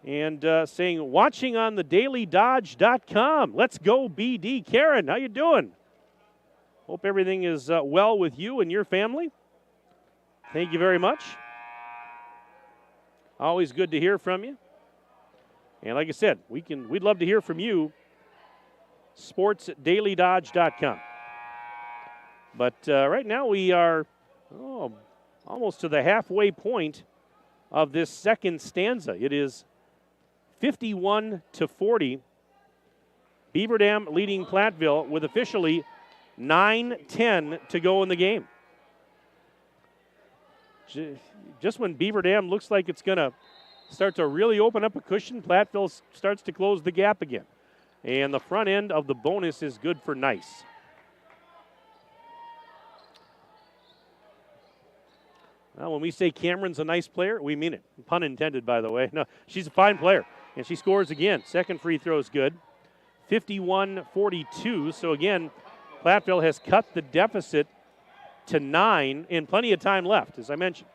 And saying, watching on the dailydodge.com. Let's go, BD. Karen, how you doing? Hope everything is well with you and your family. Thank you very much. Always good to hear from you. And like I said, we'd love to hear from you. Sports at dailydodge.com. But right now we are almost to the halfway point of this second stanza. It is 51-40. Beaver Dam leading Platteville with officially 9:10 to go in the game. Just when Beaver Dam looks like it's going to start to really open up a cushion, Platteville starts to close the gap again. And the front end of the bonus is good for nice. Well, when we say Cameron's a nice player, we mean it. Pun intended, by the way. No, she's a fine player. And she scores again. Second free throw is good. 51-42. So again, Platteville has cut the deficit to 9 and plenty of time left, as I mentioned.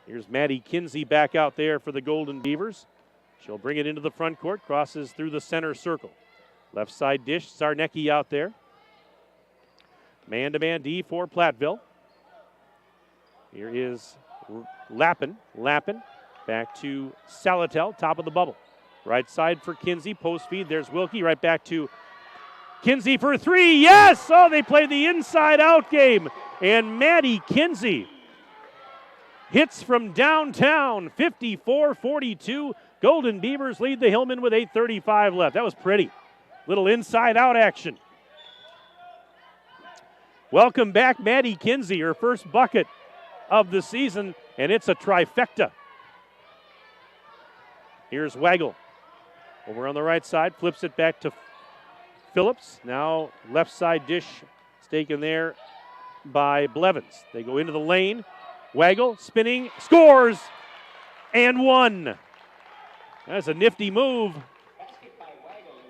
Here's Maddie Kinsey back out there for the Golden Beavers. She'll bring it into the front court, crosses through the center circle. Left side dish, Zarnecki out there. Man-to-man D for Platteville. Here is Lappin. Back to Salatel, top of the bubble. Right side for Kinsey, post feed. There's Wilkie, right back to Kinsey for three. Yes! Oh, they played the inside-out game. And Maddie Kinsey hits from downtown, 54-42. Golden Beavers lead the Hillman with 8:35 left. That was pretty. Little inside-out action. Welcome back, Maddie Kinsey, her first bucket of the season, and it's a trifecta. Here's Waggle. Over on the right side, flips it back to Phillips. Now left side dish is taken there by Blevins. They go into the lane. Waggle spinning, scores, and one. That's a nifty move.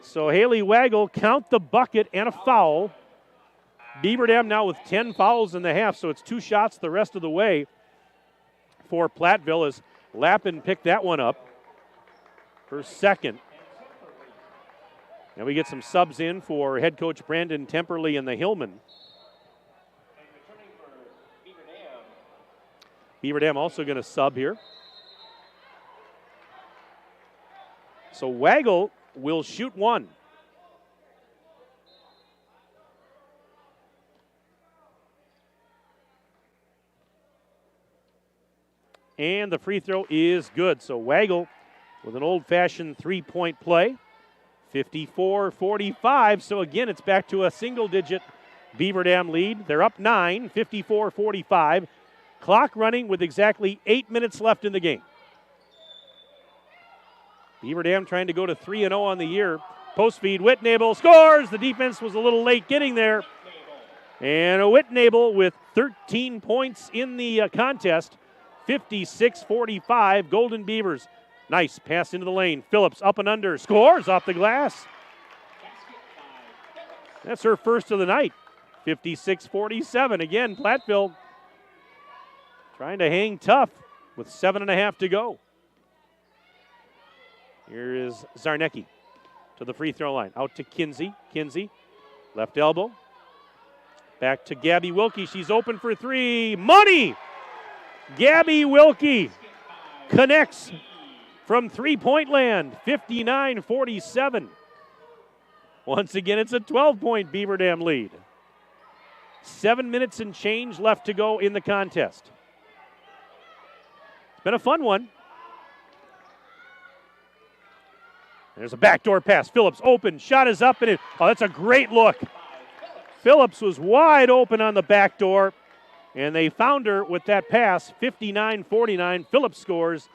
So Haley Waggle, count the bucket and a foul. Beaver Dam now with 10 fouls in the half, so it's 2 shots the rest of the way for Platteville as Lappin picked that one up for second. Now we get some subs in for head coach Brandon Temperley and the Hillman. Beaver Dam also going to sub here. So Waggle will shoot one. And the free throw is good. So Waggle with an old-fashioned three-point play. 54-45. So again, it's back to a single-digit Beaver Dam lead. They're up 9, 54-45. Clock running with exactly 8 minutes left in the game. Beaver Dam trying to go to 3-0 on the year. Post feed, Whitnable scores. The defense was a little late getting there. And Whitnable with 13 points in the contest. 56-45, Golden Beavers. Nice pass into the lane. Phillips up and under, scores off the glass. That's her first of the night. 56-47. Again, Platteville trying to hang tough with 7.5 to go. Here is Zarnecki to the free throw line. Out to Kinsey. Kinsey, left elbow. Back to Gabby Wilkie. She's open for three. Money! Gabby Wilkie connects from three-point land, 59-47. Once again, it's a 12-point Beaver Dam lead. 7 minutes and change left to go in the contest. It's been a fun one. There's a backdoor pass. Phillips open, shot is up and in. Oh, that's a great look. Phillips was wide open on the backdoor. And they found her with that pass, 59-49. Phillips scores.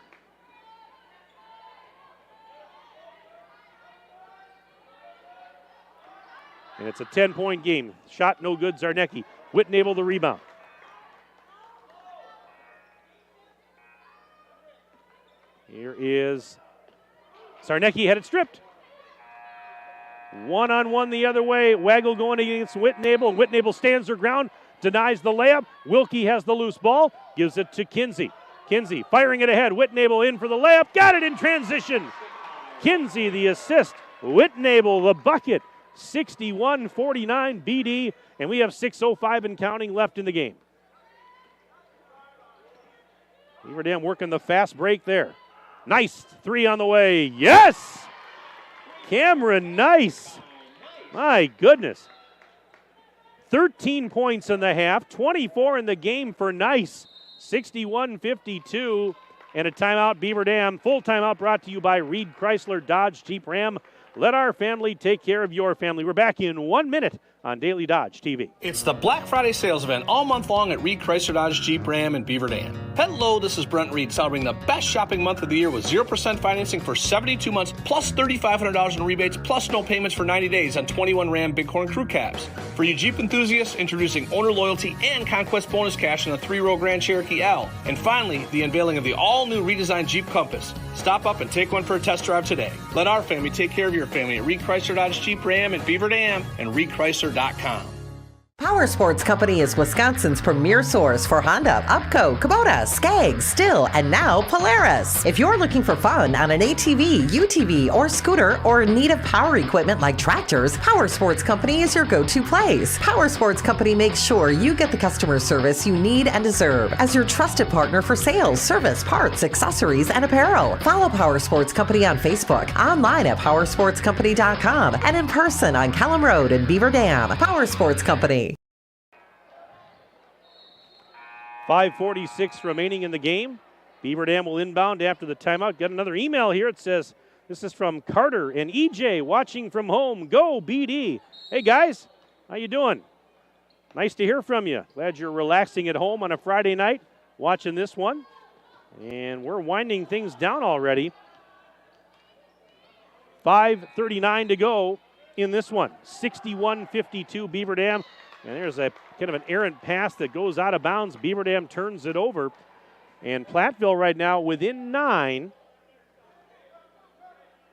And it's a 10-point game. Shot no good, Zarnecki. Whitnable the rebound. Here is Zarnecki, had it stripped. One-on-one the other way. Waggle going against Whitnable. Whitnable stands her ground, denies the layup. Wilkie has the loose ball, gives it to Kinsey. Kinsey firing it ahead. Whitnable in for the layup. Got it in transition. Kinsey the assist. Whitnable the bucket. 61-49 BD. And we have 6:05 and counting left in the game. Beaver Dam working the fast break there. Nice three on the way. Yes! Cameron Nice. My goodness. 13 points in the half, 24 in the game for Nice. 61-52. And a timeout, Beaver Dam. Full timeout brought to you by Reed Chrysler Dodge Jeep Ram. Let our family take care of your family. We're back in 1 minute on Daily Dodge TV. It's the Black Friday sales event all month long at Reed Chrysler Dodge Jeep Ram in Beaver Dam. Hello, this is Brent Reed, celebrating the best shopping month of the year with 0% financing for 72 months, plus $3,500 in rebates, plus no payments for 90 days on 21 Ram Bighorn Crew Cabs. For you Jeep enthusiasts, introducing owner loyalty and conquest bonus cash on the 3-row Grand Cherokee L. And finally, the unveiling of the all-new redesigned Jeep Compass. Stop up and take one for a test drive today. Let our family take care of your family at Reed Chrysler Dodge Jeep Ram in Beaver Dam and ReedChrysler.com. Power Sports Company is Wisconsin's premier source for Honda, Upco, Kubota, Skaggs, Stihl, and now Polaris. If you're looking for fun on an ATV, UTV, or scooter, or in need of power equipment like tractors, Power Sports Company is your go-to place. Power Sports Company makes sure you get the customer service you need and deserve as your trusted partner for sales, service, parts, accessories, and apparel. Follow Power Sports Company on Facebook, online at powersportscompany.com, and in person on Kellum Road in Beaver Dam. Power Sports Company. 5:46 remaining in the game. Beaver Dam will inbound after the timeout. Got another email here. It says, this is from Carter and EJ watching from home. Go BD. Hey guys, how you doing? Nice to hear from you. Glad you're relaxing at home on a Friday night watching this one. And we're winding things down already. 5:39 to go in this one. 61-52 Beaver Dam. And there's a kind of an errant pass that goes out of bounds. Beaver Dam turns it over. And Platteville right now within 9.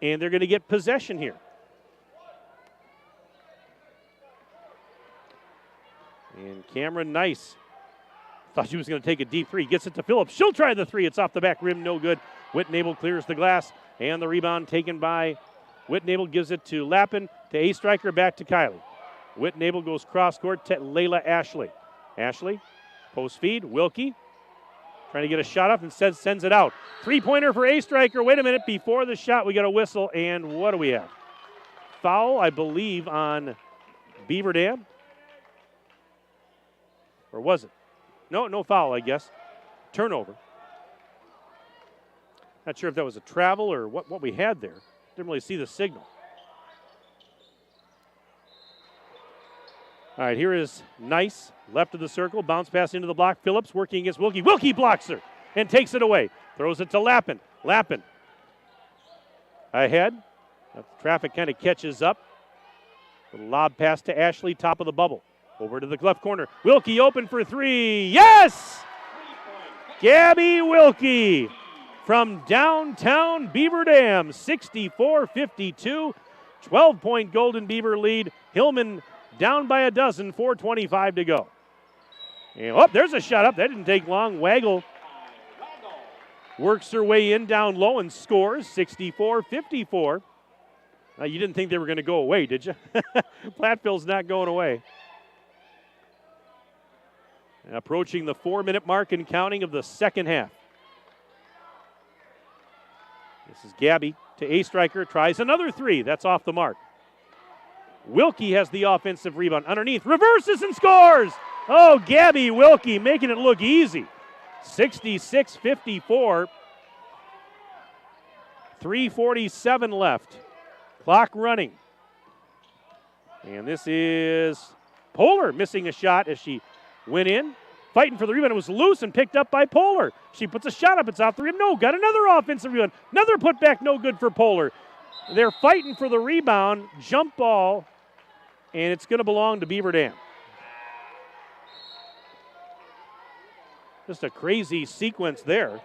And they're going to get possession here. And Cameron Nice thought she was going to take a deep three. Gets it to Phillips. She'll try the three. It's off the back rim. No good. Whitnable clears the glass. And the rebound taken by Whitnable. Gives it to Lappin. To A-Striker. Back to Kylie. Whitnable goes cross-court to Layla Ashley. Ashley, post feed, Wilkie, trying to get a shot up and sends it out. Three-pointer for A-Striker. Wait a minute, before the shot we got a whistle, and what do we have? Foul, I believe, on Beaver Dam. Or was it? No foul, I guess. Turnover. Not sure if that was a travel or what we had there. Didn't really see the signal. All right, here is Nice, left of the circle, bounce pass into the block. Phillips working against Wilkie. Wilkie blocks her and takes it away. Throws it to Lappin. Lappin ahead. Traffic kind of catches up. The lob pass to Ashley, top of the bubble. Over to the left corner. Wilkie open for three. Yes! Gabby Wilkie from downtown Beaver Dam. 64-52. 12-point Golden Beaver lead. Hillman down by a dozen, 4:25 to go. And, there's a shot up. That didn't take long. Waggle works her way in down low and scores 64-54. Now, you didn't think they were going to go away, did you? Platteville's not going away. And approaching the 4-minute mark and counting of the second half. This is Gabby to A-Striker. Tries another three. That's off the mark. Wilkie has the offensive rebound. Underneath, reverses and scores! Oh, Gabby Wilkie making it look easy. 66-54. 3:47 left. Clock running. And this is Polar missing a shot as she went in. Fighting for the rebound. It was loose and picked up by Polar. She puts a shot up. It's off the rim. No, got another offensive rebound. Another putback, no good for Polar. They're fighting for the rebound. Jump ball and it's going to belong to Beaver Dam. Just a crazy sequence there.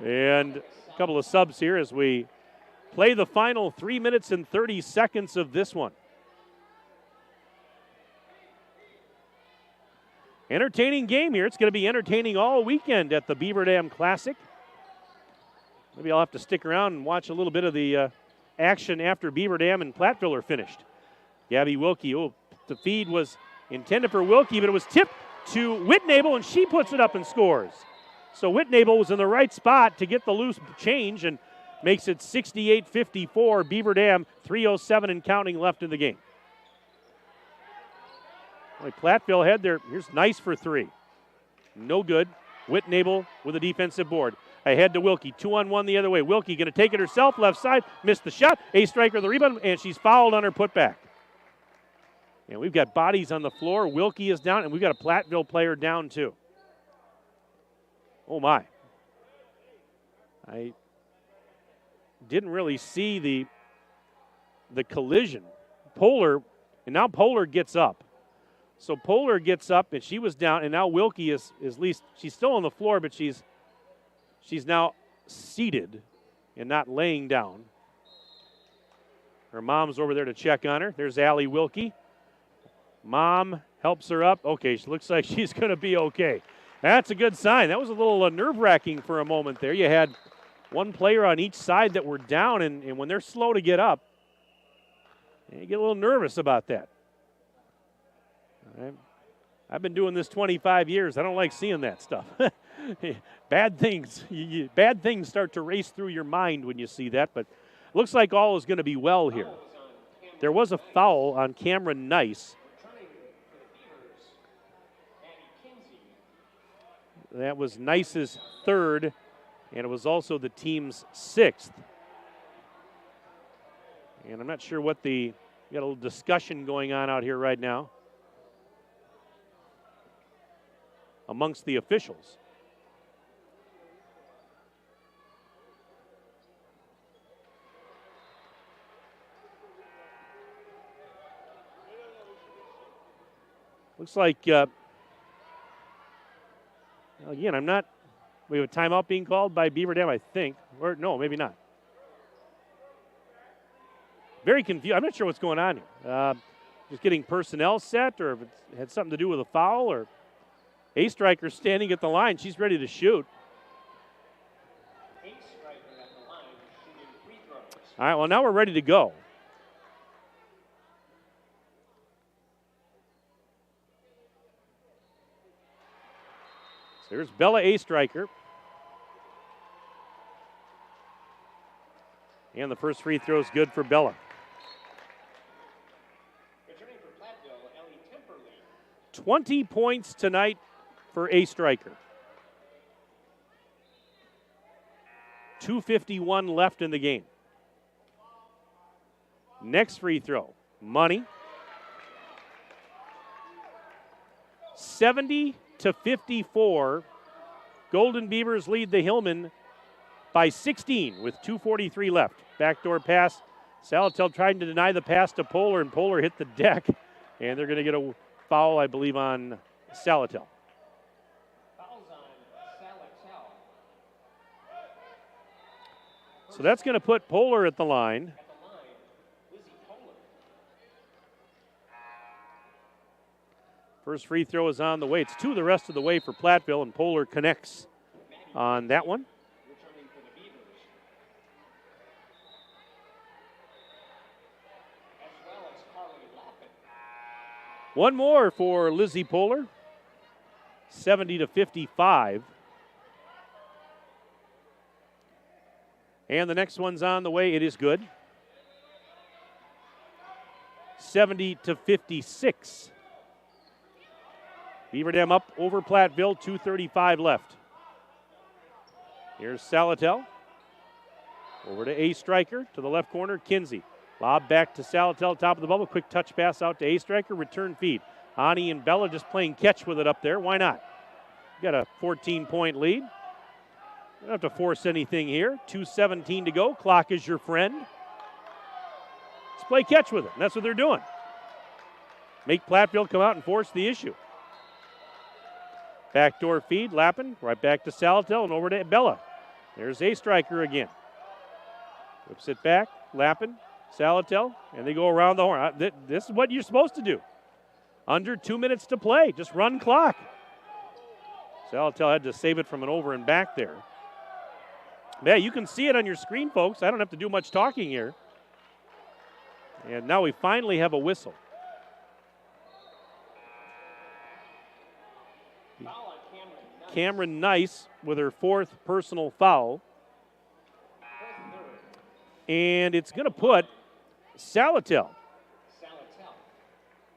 And a couple of subs here as we play the final 3 minutes and 30 seconds of this one. Entertaining game here. It's going to be entertaining all weekend at the Beaver Dam Classic. Maybe I'll have to stick around and watch a little bit of the action after Beaver Dam and Platteville are finished. Gabby Wilkie, the feed was intended for Wilkie, but it was tipped to Whitnable, and she puts it up and scores. So Whitnable was in the right spot to get the loose change and makes it 68-54. Beaver Dam, 3:07 and counting left in the game. Platteville had their, here's nice for three. No good. Whitnable with a defensive board. Ahead to Wilkie, 2-on-1 the other way. Wilkie going to take it herself, left side, missed the shot. A-striker the rebound, and she's fouled on her putback. And we've got bodies on the floor. Wilkie is down, and we've got a Platteville player down too. Oh my. I didn't really see the collision. Polar, and now Polar gets up. So Polar gets up, and she was down, and now Wilkie is at least, she's still on the floor, but she's now seated and not laying down. Her mom's over there to check on her. There's Allie Wilkie. Mom helps her up. Okay, she looks like she's going to be okay. That's a good sign. That was a little nerve-wracking for a moment there. You had one player on each side that were down, and when they're slow to get up, you get a little nervous about that. I've been doing this 25 years. I don't like seeing that stuff. Bad things start to race through your mind when you see that, but looks like all is going to be well here. There was a foul on Cameron Nice. That was Nice's third, and it was also the team's sixth. And I'm not sure what we got a little discussion going on out here right now amongst the officials. Looks like, again, we have a timeout being called by Beaver Dam, I think. Or no, maybe not. Very confused. I'm not sure what's going on here. Just getting personnel set, or if it had something to do with a foul, or A-striker standing at the line. She's ready to shoot. All right, well, now we're ready to go. So here's Bella A-striker. And the first free throw is good for Bella. 20 points tonight for A-striker. 2:51 left in the game. Next free throw, Money. 70-54. Golden Beavers lead the Hillman by 16 with 2:43 left. Backdoor pass. Salatel trying to deny the pass to Polar, and Polar hit the deck, and they're going to get a foul, I believe, on Salatel. So that's going to put Polar at the line. First free throw is on the way. It's two the rest of the way for Platteville, and Polar connects on that one. One more for Lizzie Polar. 70-55. And the next one's on the way. It is good. 70-56. Beaver Dam up over Platteville, 2:35 left. Here's Salatel. Over to A-striker, to the left corner, Kinsey. Lob back to Salatel, top of the bubble. Quick touch pass out to A-striker, return feed. Ani and Bella just playing catch with it up there. Why not? Got a 14-point lead. Don't have to force anything here. 2:17 to go. Clock is your friend. Let's play catch with it. And that's what they're doing. Make Platteville come out and force the issue. Backdoor feed, Lappin, right back to Salatel and over to Bella. There's a striker again. Whips it back, Lappin, Salatel, and they go around the horn. This is what you're supposed to do. Under 2 minutes to play. Just run clock. Salatel had to save it from an over and back there. Yeah, you can see it on your screen, folks. I don't have to do much talking here. And now we finally have a whistle. Cameron Nice with her 4th personal foul. And it's going to put Salatel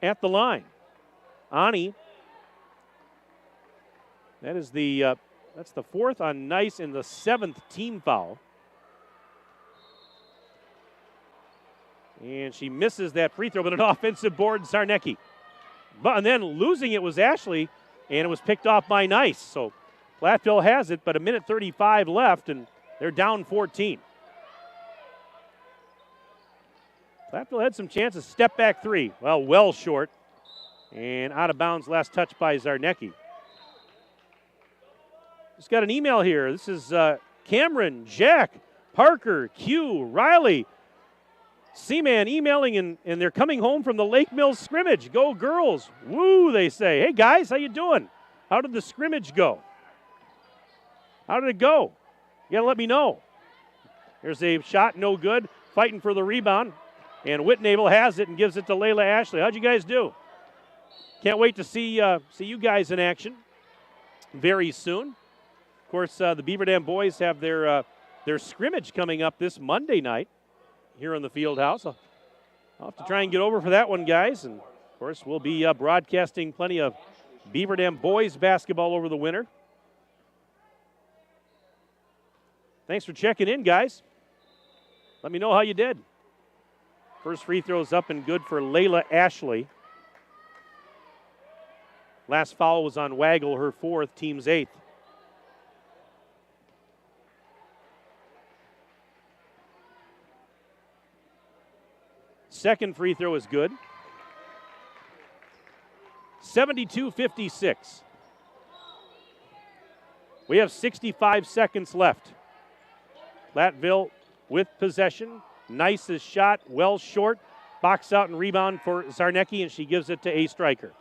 at the line. Ani, that is that's the 4th on Nice and the 7th team foul. And she misses that free throw, but an offensive board, Zarnecki. And then losing it was Ashley, and it was picked off by Nice. So Platteville has it, but 1:35 left, and they're down 14. Platteville had some chances. Step back 3. Well short. And out of bounds, last touch by Zarnecki. Just got an email here. This is Cameron, Jack, Parker, Q, Riley, Seaman emailing, and they're coming home from the Lake Mills scrimmage. Go girls. Woo, they say. Hey, guys, how you doing? How did the scrimmage go? How did it go? You got to let me know. There's a shot, no good. Fighting for the rebound. And Whitnable has it and gives it to Layla Ashley. How'd you guys do? Can't wait to see you guys in action very soon. Of course, the Beaver Dam boys have their scrimmage coming up this Monday night here in the field house. I'll have to try and get over for that one, guys. And, of course, we'll be broadcasting plenty of Beaver Dam boys basketball over the winter. Thanks for checking in, guys. Let me know how you did. First free throw's up and good for Layla Ashley. Last foul was on Waggle, her 4th, team's 8th. Second free throw is good. 72-56. We have 65 seconds left. Platteville with possession. Nice's shot, well short. Box out and rebound for Zarnecki, and she gives it to a striker.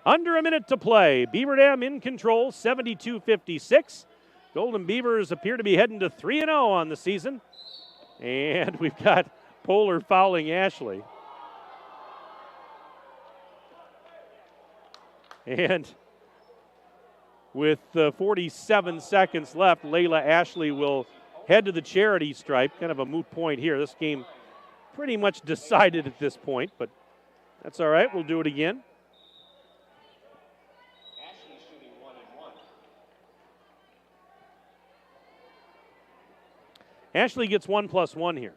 Under a minute to play. Beaver Dam in control, 72-56. Golden Beavers appear to be heading to 3-0 on the season. And we've got Polar fouling Ashley. And with 47 seconds left, Layla Ashley will head to the charity stripe. Kind of a moot point here. This game pretty much decided at this point, but that's all right. We'll do it again. Ashley gets 1+1 here.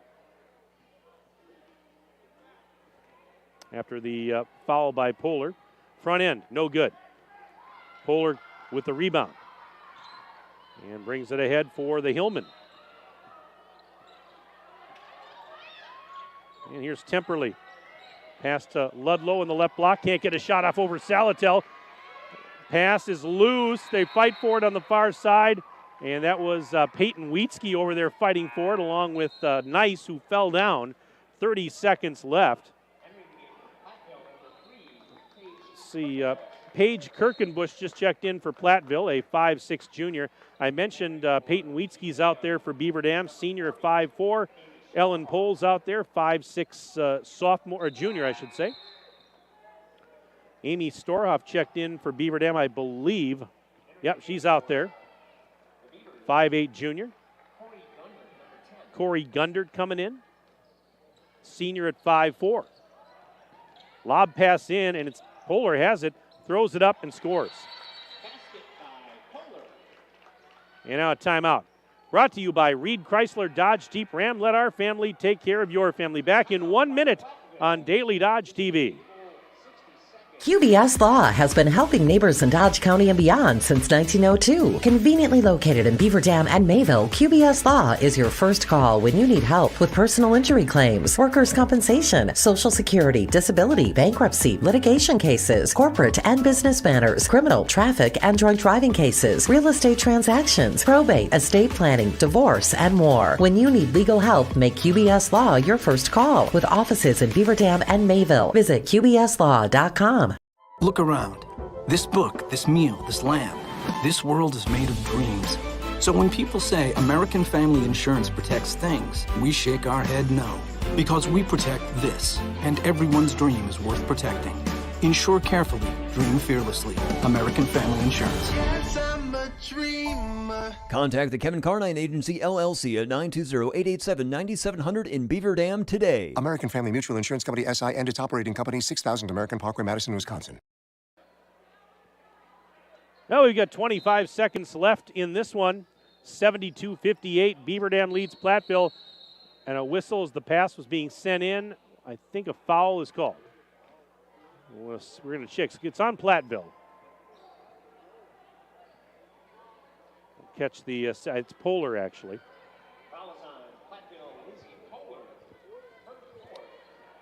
After the foul by Polar. Front end, no good. Polar with the rebound. And brings it ahead for the Hillman. And here's Temperley. Pass to Ludlow in the left block. Can't get a shot off over Salatel. Pass is loose. They fight for it on the far side. And that was Peyton Wheatsky over there fighting for it, along with Nice, who fell down. 30 seconds left. Let's see, Paige Kirkenbush just checked in for Platteville, a 5'6 junior. I mentioned Peyton Wheatsky's out there for Beaver Dam, senior at 5'4. Ellen Pohl's out there, 5'6 sophomore, or junior, I should say. Amy Storhoff checked in for Beaver Dam, I believe. Yep, she's out there. 5'8 junior. Corey Gundert coming in. Senior at 5'4. Lob pass in, and it's Polar has it, throws it up and scores. And now a timeout. Brought to you by Reed Chrysler Dodge Jeep Ram. Let our family take care of your family. Back in 1 minute on Daily Dodge TV. QBS Law has been helping neighbors in Dodge County and beyond since 1902. Conveniently located in Beaver Dam and Mayville, QBS Law is your first call when you need help with personal injury claims, workers' compensation, Social Security, disability, bankruptcy, litigation cases, corporate and business matters, criminal, traffic, and drunk driving cases, real estate transactions, probate, estate planning, divorce, and more. When you need legal help, make QBS Law your first call with offices in Beaver Dam and Mayville. Visit QBSLaw.com. Look around. This book, this meal, this lamb. This world is made of dreams. So when people say American Family Insurance protects things, we shake our head no. Because we protect this, and everyone's dream is worth protecting. Insure carefully, dream fearlessly. American Family Insurance. Contact the Kevin Carnine Agency, LLC at 920-887-9700 in Beaver Dam today. American Family Mutual Insurance Company, SI, and its operating company, 6000 American Parkway, Madison, Wisconsin. Now we've got 25 seconds left in this one. 72-58, Beaver Dam leads Platteville. And a whistle as the pass was being sent in. I think a foul is called. We're going to check. It's on Platteville. Catch the, it's Polar actually.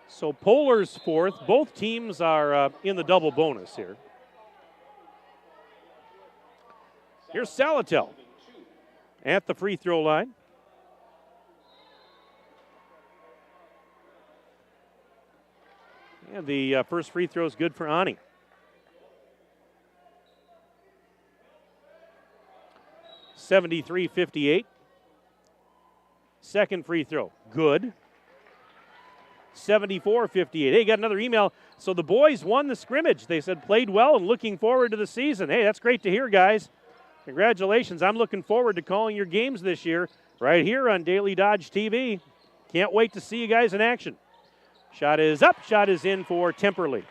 So Polar's fourth. Both teams are in the double bonus here. Here's Salatel at the free throw line. And the first free throw is good for Ani. (73-58). Second free throw, good. 74-58. Hey, got another email. So the boys won the scrimmage. They said played well and looking forward to the season. Hey, that's great to hear, guys. Congratulations. I'm looking forward to calling your games this year right here on Daily Dodge TV. Can't wait to see you guys in action. Shot is up. Shot is in for Temperley.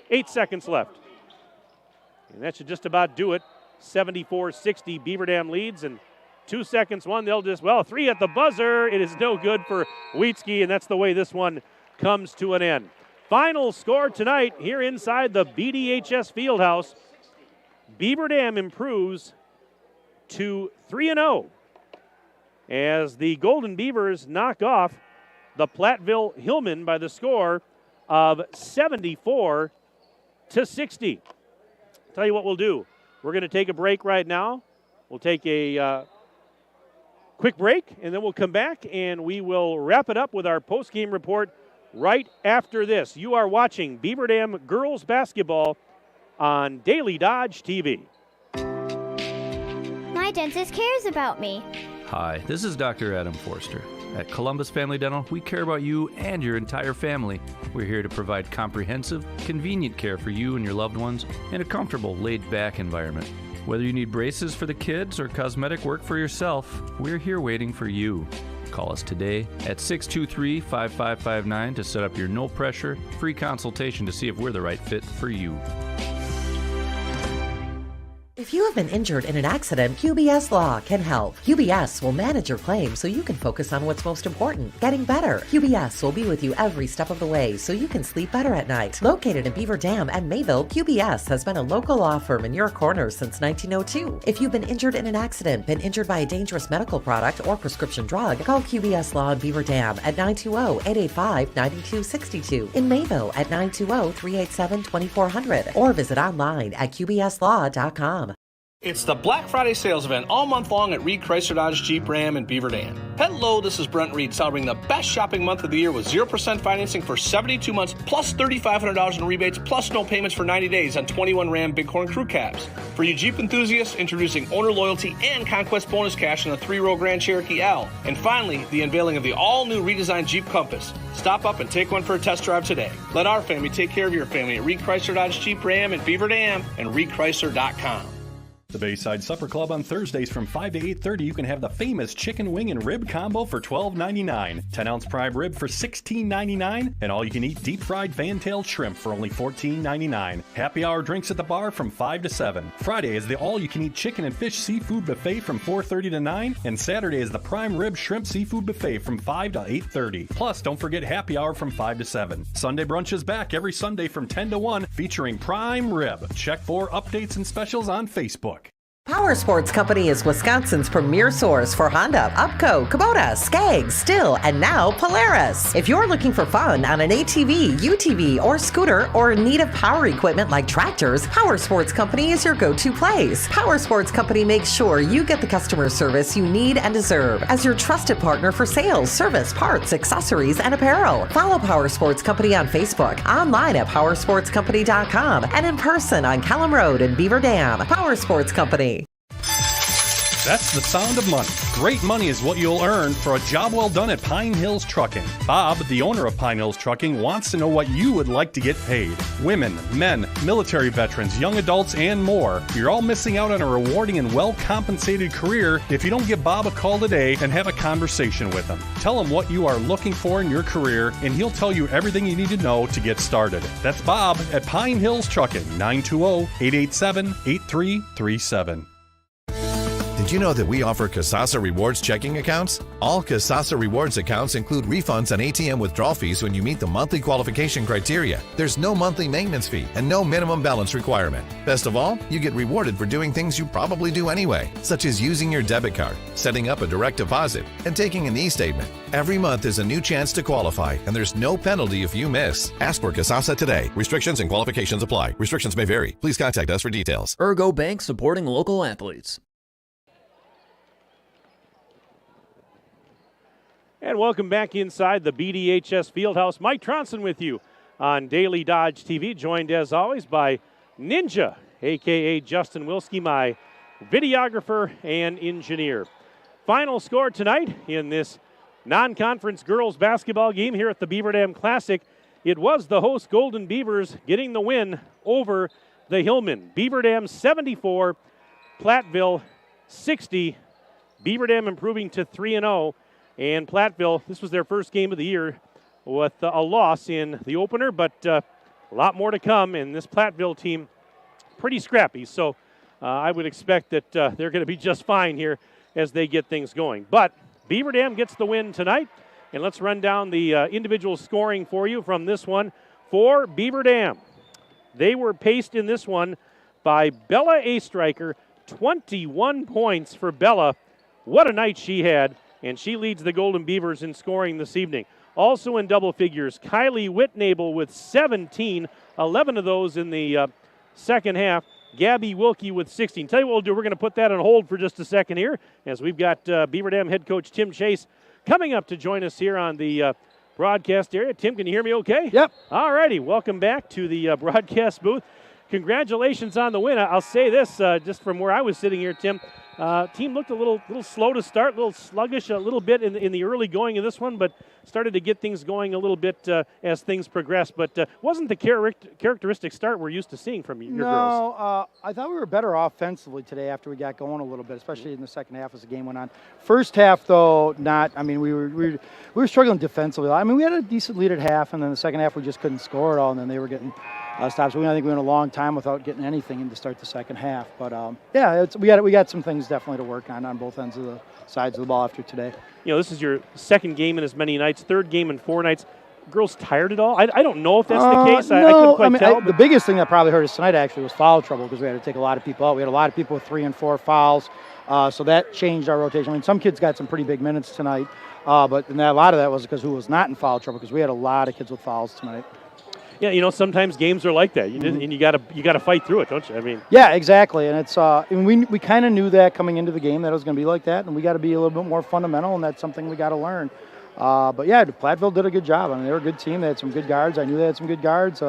8 seconds left. And that should just about do it. 74-60, Beaver Dam leads, and 2 seconds, one, they'll just, well, three at the buzzer. It is no good for Wheatsky, and that's the way this one comes to an end. Final score tonight here inside the BDHS Fieldhouse. Beaver Dam improves to 3-0 as the Golden Beavers knock off the Platteville Hillmen by the score of 74-60. Tell you what we'll do. We're going to take a break right now. We'll take a quick break, and then we'll come back, and we will wrap it up with our post-game report right after this. You are watching Beaver Dam girls basketball on Daily Dodge TV. My dentist cares about me. Hi, this is Dr. Adam Forster. At Columbus Family Dental, we care about you and your entire family. We're here to provide comprehensive, convenient care for you and your loved ones in a comfortable, laid-back environment. Whether you need braces for the kids or cosmetic work for yourself, we're here waiting for you. Call us today at 623-5559 to set up your no-pressure, free consultation to see if we're the right fit for you. If you have been injured in an accident, QBS Law can help. QBS will manage your claim so you can focus on what's most important, getting better. QBS will be with you every step of the way so you can sleep better at night. Located in Beaver Dam and Mayville, QBS has been a local law firm in your corner since 1902. If you've been injured in an accident, been injured by a dangerous medical product or prescription drug, call QBS Law in Beaver Dam at 920-885-9262. In Mayville at 920-387-2400 or visit online at qbslaw.com. It's the Black Friday sales event all month long at Reed Chrysler Dodge Jeep Ram in Beaver Dam. Hello, this is Brent Reed celebrating the best shopping month of the year with 0% financing for 72 months plus $3,500 in rebates plus no payments for 90 days on 21 Ram Bighorn Crew Cabs. For you Jeep enthusiasts, introducing owner loyalty and conquest bonus cash on the 3-row Grand Cherokee L. And finally, the unveiling of the all-new redesigned Jeep Compass. Stop up and take one for a test drive today. Let our family take care of your family at Reed Chrysler Dodge Jeep Ram in Beaver Dam and reedchrysler.com. The Bayside Supper Club on Thursdays from 5 to 8:30, you can have the famous chicken wing and rib combo for $12.99, 10-ounce prime rib for $16.99, and all-you-can-eat deep-fried fan-tailed shrimp for only $14.99. Happy hour drinks at the bar from 5 to 7. Friday is the all-you-can-eat chicken and fish seafood buffet from 4:30 to 9, and Saturday is the prime rib shrimp seafood buffet from 5 to 8:30. Plus, don't forget happy hour from 5 to 7. Sunday brunch is back every Sunday from 10 to 1, featuring prime rib. Check for updates and specials on Facebook. Power Sports Company is Wisconsin's premier source for Honda, Upco, Kubota, Skaggs, Stihl, and now Polaris. If you're looking for fun on an ATV, UTV, or scooter, or in need of power equipment like tractors, Power Sports Company is your go-to place. Power Sports Company makes sure you get the customer service you need and deserve as your trusted partner for sales, service, parts, accessories, and apparel. Follow Power Sports Company on Facebook, online at powersportscompany.com, and in person on Kellum Road in Beaver Dam. Power Sports Company. That's the sound of money. Great money is what you'll earn for a job well done at Pine Hills Trucking. Bob, the owner of Pine Hills Trucking, wants to know what you would like to get paid. Women, men, military veterans, young adults, and more. You're all missing out on a rewarding and well-compensated career if you don't give Bob a call today and have a conversation with him. Tell him what you are looking for in your career, and he'll tell you everything you need to know to get started. That's Bob at Pine Hills Trucking, 920-887-8337. Did you know that we offer Kasasa Rewards checking accounts? All Kasasa Rewards accounts include refunds and ATM withdrawal fees when you meet the monthly qualification criteria. There's no monthly maintenance fee and no minimum balance requirement. Best of all, you get rewarded for doing things you probably do anyway, such as using your debit card, setting up a direct deposit, and taking an e-statement. Every month is a new chance to qualify, and there's no penalty if you miss. Ask for Kasasa today. Restrictions and qualifications apply. Restrictions may vary. Please contact us for details. Ergo Bank, supporting local athletes. And welcome back inside the BDHS Fieldhouse. Mike Tronson with you on Daily Dodge TV, joined as always by Ninja, a.k.a. Justin Wilski, my videographer and engineer. Final score tonight in this non-conference girls basketball game here at the Beaver Dam Classic. It was the host Golden Beavers getting the win over the Hillmen. Beaver Dam 74, Platteville 60. Beaver Dam improving to 3-0. And Platteville, this was their first game of the year with a loss in the opener, but a lot more to come. And this Platteville team, pretty scrappy. So I would expect that they're going to be just fine here as they get things going. But Beaver Dam gets the win tonight. And let's run down the individual scoring for you from this one. For Beaver Dam, they were paced in this one by Bella Astriker. 21 points for Bella. What a night she had. And she leads the Golden Beavers in scoring this evening. Also in double figures, Kylie Whitnable with 17, 11 of those in the second half. Gabby Wilkie with 16. Tell you what we'll do, we're going to put that on hold for just a second here, as we've got Beaver Dam head coach Tim Chase coming up to join us here on the broadcast area. Tim, can you hear me okay? Yep. All righty, welcome back to the broadcast booth. Congratulations on the win. I'll say this, just from where I was sitting here, Tim. Team looked a little slow to start, a little sluggish a little bit in the early going of this one, but started to get things going a little bit as things progressed. But wasn't the characteristic start we're used to seeing from your girls? No, I thought we were better offensively today after we got going a little bit, especially in the second half as the game went on. First half, though, not. I mean, we were struggling defensively. I mean, we had a decent lead at half, and then the second half we just couldn't score at all, and then they were getting stops. I think we went a long time without getting anything in to start the second half. But yeah, we got some things definitely to work on both ends of the sides of the ball after today. You know, this is your second game in as many nights, third game in 4 nights. Girls tired at all? I don't know if that's the case. No, I couldn't quite tell. The biggest thing that probably hurt us tonight actually was foul trouble, because we had to take a lot of people out. We had a lot of people with 3 and 4 fouls, so that changed our rotation. I mean, some kids got some pretty big minutes tonight, but a lot of that was because who was not in foul trouble, because we had a lot of kids with fouls tonight. Yeah, you know, sometimes games are like that, and you gotta fight through it, don't you? I mean, yeah, exactly, and it's we kind of knew that coming into the game that it was going to be like that, and we got to be a little bit more fundamental, and that's something we got to learn. But yeah, Platteville did a good job. I mean, they were a good team. They had some good guards. I knew they had some good guards,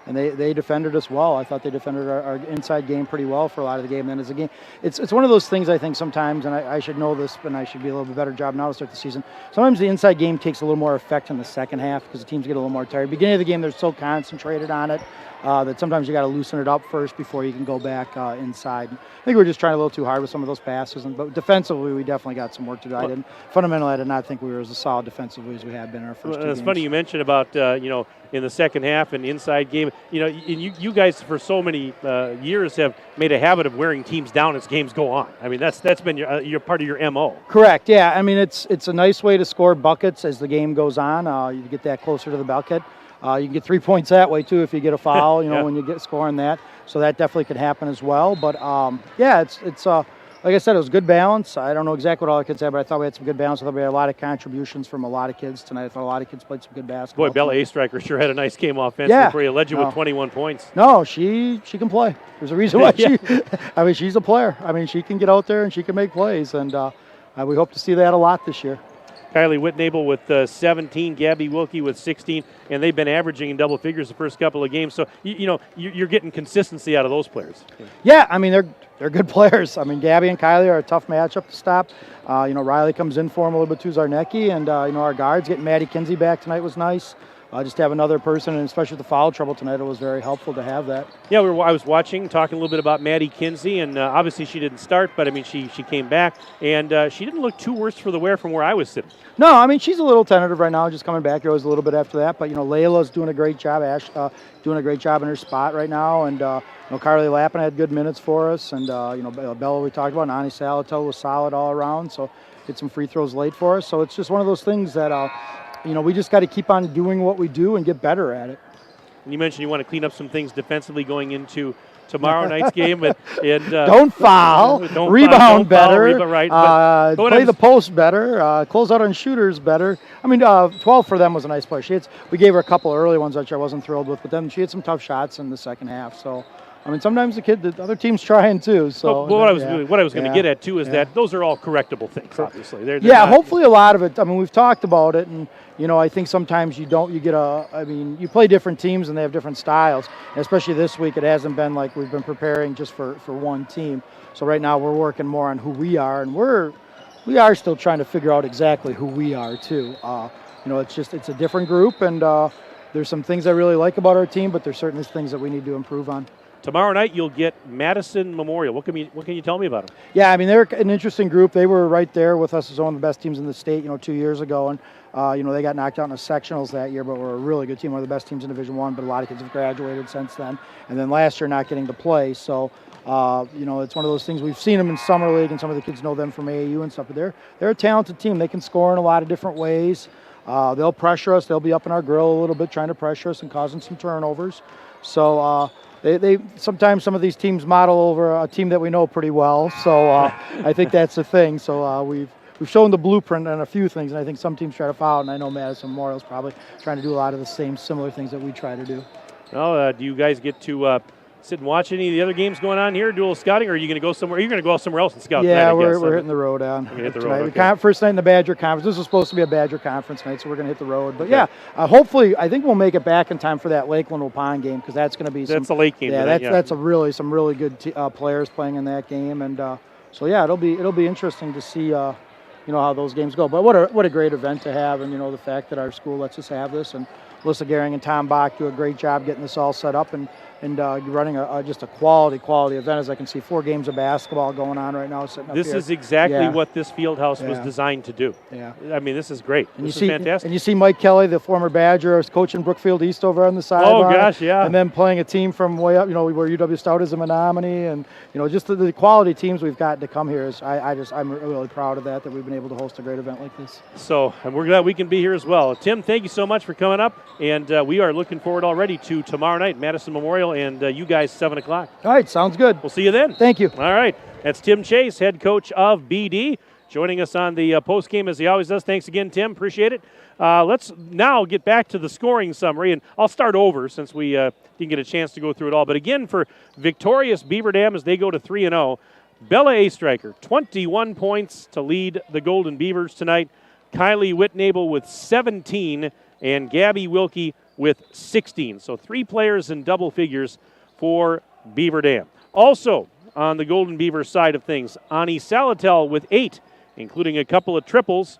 and they defended us well. I thought they defended our inside game pretty well for a lot of the game. And then as a game, it's one of those things I think sometimes, and I should know this, and I should be a little bit better job now to start the season. Sometimes the inside game takes a little more effect in the second half because the teams get a little more tired. Beginning of the game, they're so concentrated on it. that sometimes you got to loosen it up first before you can go back inside. I think we're just trying a little too hard with some of those passes, but defensively we definitely got some work to do. Fundamentally, I did not think we were as solid defensively as we had been in our first two games. It's funny you mentioned about in the second half and inside game. You guys for so many years have made a habit of wearing teams down as games go on. I mean that's been your part of your MO. Correct. Yeah. I mean it's a nice way to score buckets as the game goes on. You get that closer to the bucket. You can get 3 points that way too if you get a foul. When you get scoring that. So that definitely could happen as well. But it's like I said, it was good balance. I don't know exactly what all the kids had, but I thought we had some good balance. I thought we had a lot of contributions from a lot of kids tonight. I thought a lot of kids played some good basketball. Boy, Bella Striker sure had a nice game offensively for you. Led you with 21 points. No, she can play. There's a reason why she's a player. I mean, she can get out there and she can make plays, and we hope to see that a lot this year. Kylie Whitnable with 17, Gabby Wilkie with 16, and they've been averaging in double figures the first couple of games. So, you're getting consistency out of those players. Yeah, I mean, they're good players. I mean, Gabby and Kylie are a tough matchup to stop. Riley comes in for them a little bit too, Zarnecki, and, our guards. Getting Maddie Kinsey back tonight was nice. Just to have another person, and especially with the foul trouble tonight, it was very helpful to have that. Yeah, I was talking a little bit about Maddie Kinsey, and obviously she didn't start, but I mean she came back, and she didn't look too worse for the wear from where I was sitting. No, I mean she's a little tentative right now, just coming back. There was a little bit after that, but Layla's doing a great job. Ash doing a great job in her spot right now, and Carly Lappin had good minutes for us, and Bella we talked about, and Ani Salato was solid all around, so hit some free throws late for us. So it's just one of those things that. We just got to keep on doing what we do and get better at it. And you mentioned you want to clean up some things defensively going into tomorrow night's game. And don't foul, rebound better, play the post better, close out on shooters better. I mean, 12 for them was a nice play. We gave her a couple early ones which I wasn't thrilled with, but then she had some tough shots in the second half. So. I mean, sometimes the other team's trying too. So what I was going to get at too is that those are all correctable things. Obviously, they're hopefully a lot of it. I mean, we've talked about it, and I think sometimes you play different teams and they have different styles. And especially this week, it hasn't been like we've been preparing just for one team. So right now we're working more on who we are, and we are still trying to figure out exactly who we are too. It's a different group, and there's some things I really like about our team, but there's certainly things that we need to improve on. Tomorrow night you'll get Madison Memorial. What can you tell me about them? Yeah, I mean they're an interesting group. They were right there with us as one of the best teams in the state, 2 years ago, and they got knocked out in the sectionals that year, but we're a really good team, one of the best teams in Division I. But a lot of kids have graduated since then, and then last year not getting to play. So it's one of those things. We've seen them in summer league, and some of the kids know them from AAU and stuff. But they're a talented team. They can score in a lot of different ways. They'll pressure us. They'll be up in our grill a little bit, trying to pressure us and causing some turnovers. So. They sometimes some of these teams model over a team that we know pretty well, so I think that's the thing. So we've shown the blueprint on a few things, and I think some teams try to foul, and I know Madison Memorial's probably trying to do a lot of the same similar things that we try to do. Well, do you guys get to sit and watch any of the other games going on here, do a little scouting, or are you going to go somewhere? You're going to go somewhere else and scout Yeah, tonight, we're hitting the road on. Hit the road, okay. First night in the Badger Conference. This was supposed to be a Badger Conference night, so we're going to hit the road. But hopefully, I think we'll make it back in time for that Lakeland-Waupun game, because that's going to be that's a late game. Yeah, tonight, that's some really good players playing in that game, and it'll be interesting to see how those games go. But what a great event to have, and the fact that our school lets us have this, and Alyssa Gehring and Tom Bach do a great job getting this all set up and running just a quality event. As I can see, 4 games of basketball going on right now. Sitting up this here. Is exactly what this field house was designed to do. Yeah, I mean, this is great. And this is fantastic. And you see Mike Kelly, the former Badger, is coaching Brookfield East over on the sideline. Oh gosh, yeah. And then playing a team from way up, where UW Stout is a Menominee, and just the quality teams we've got to come here is I'm really proud of that we've been able to host a great event like this. So, and we're glad we can be here as well. Tim, thank you so much for coming up, and we are looking forward already to tomorrow night, Madison Memorial, and you guys 7 o'clock. All right, sounds good. We'll see you then. Thank you. All right, that's Tim Chase, head coach of BD, joining us on the post game as he always does. Thanks again, Tim. Appreciate it. Let's now get back to the scoring summary, and I'll start over since we didn't get a chance to go through it all. But again, for victorious Beaver Dam as they go to 3-0, Bella Striker, 21 points to lead the Golden Beavers tonight. Kylie Whitnable with 17, and Gabby Wilkie with 16. So 3 players in double figures for Beaver Dam. Also on the Golden Beaver side of things, Ani Salatel with 8, including a couple of triples.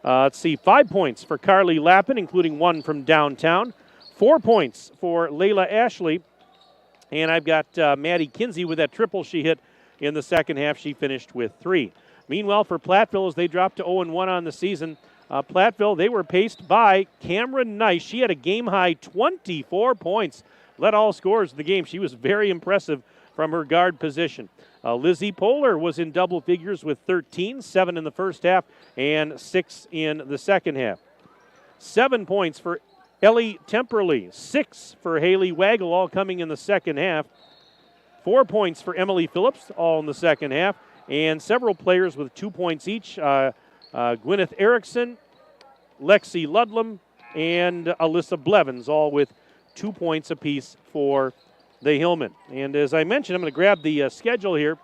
Let's see, 5 points for Carly Lappin, including 1 from downtown. 4 points for Layla Ashley. And I've got Maddie Kinsey with that triple she hit in the second half. She finished with 3. Meanwhile, for Platteville, as they dropped to 0-1 on the season, Platteville, they were paced by Cameron Nice. She had a game-high 24 points, led all scorers of the game. She was very impressive from her guard position. Lizzie Poehler was in double figures with 13, 7 in the first half and 6 in the second half. 7 points for Ellie Temperley, 6 for Haley Waggle, all coming in the second half. 4 points for Emily Phillips, all in the second half, and several players with 2 points each. Gwyneth Erickson, Lexi Ludlam, and Alyssa Blevins, all with 2 points apiece for the Hillmen. And as I mentioned, I'm going to grab the schedule here.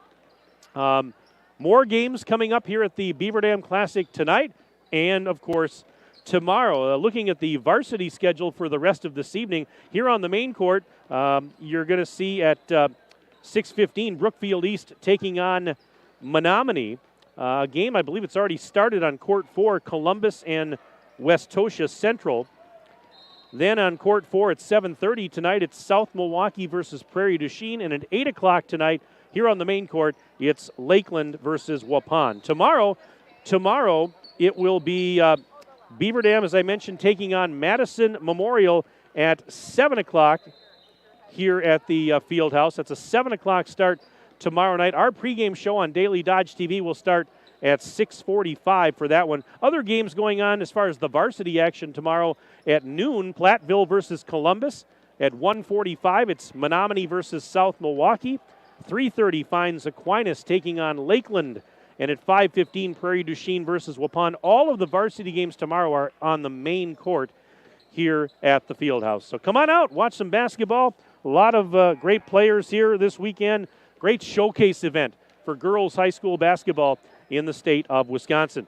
More games coming up here at the Beaver Dam Classic tonight, and of course tomorrow. Looking at the varsity schedule for the rest of this evening, here on the main court, you're going to see at 6:15 Brookfield East taking on Menominee. Game, I believe it's already started on Court 4, Columbus and Westosha Central. Then on Court 4 at 7:30 tonight, it's South Milwaukee versus Prairie du Chien. And at 8 o'clock tonight, here on the main court, it's Lakeland versus Waupun. Tomorrow it will be Beaver Dam, as I mentioned, taking on Madison Memorial at 7 o'clock here at the field house. That's a 7 o'clock start tomorrow night. Our pregame show on Daily Dodge TV will start at 6:45 for that one. Other games going on as far as the varsity action tomorrow at noon, Platteville versus Columbus. At 1:45, it's Menominee versus South Milwaukee. 3:30 finds Aquinas taking on Lakeland. And at 5:15, Prairie du Chien versus Waupun. All of the varsity games tomorrow are on the main court here at the field house. So come on out, watch some basketball. A lot of great players here this weekend. Great showcase event for girls high school basketball in the state of Wisconsin.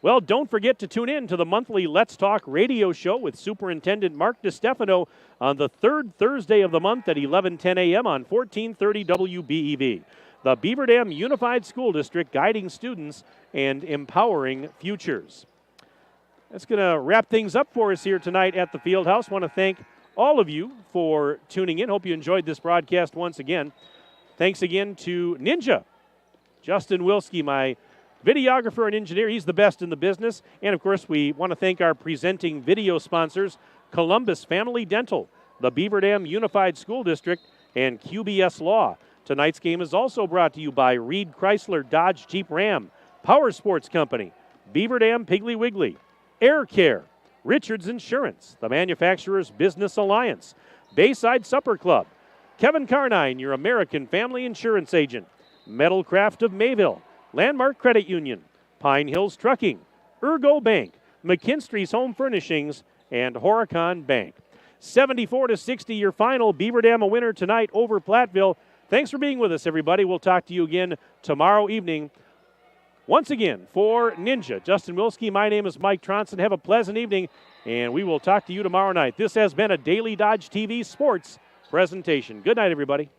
Well, don't forget to tune in to the monthly Let's Talk radio show with Superintendent Mark DiStefano on the third Thursday of the month at 11:10 a.m. on 1430 WBEV. The Beaver Dam Unified School District, guiding students and empowering futures. That's going to wrap things up for us here tonight at the field house. Want to thank all of you for tuning in. Hope you enjoyed this broadcast once again. Thanks again to Ninja, Justin Wilski, my videographer and engineer. He's the best in the business. And, of course, we want to thank our presenting video sponsors, Columbus Family Dental, the Beaver Dam Unified School District, and QBS Law. Tonight's game is also brought to you by Reed Chrysler Dodge Jeep Ram, Power Sports Company, Beaver Dam Piggly Wiggly, Air Care, Richards Insurance, the Manufacturers Business Alliance, Bayside Supper Club, Kevin Carnine, your American Family Insurance Agent, Metalcraft of Mayville, Landmark Credit Union, Pine Hills Trucking, Ergo Bank, McKinstry's Home Furnishings, and Horicon Bank. 74-60 your final. Beaver Dam a winner tonight over Platteville. Thanks for being with us, everybody. We'll talk to you again tomorrow evening. Once again, for Ninja, Justin Wilski, my name is Mike Tronson. Have a pleasant evening, and we will talk to you tomorrow night. This has been a Daily Dodge TV Sports presentation. Good night, everybody.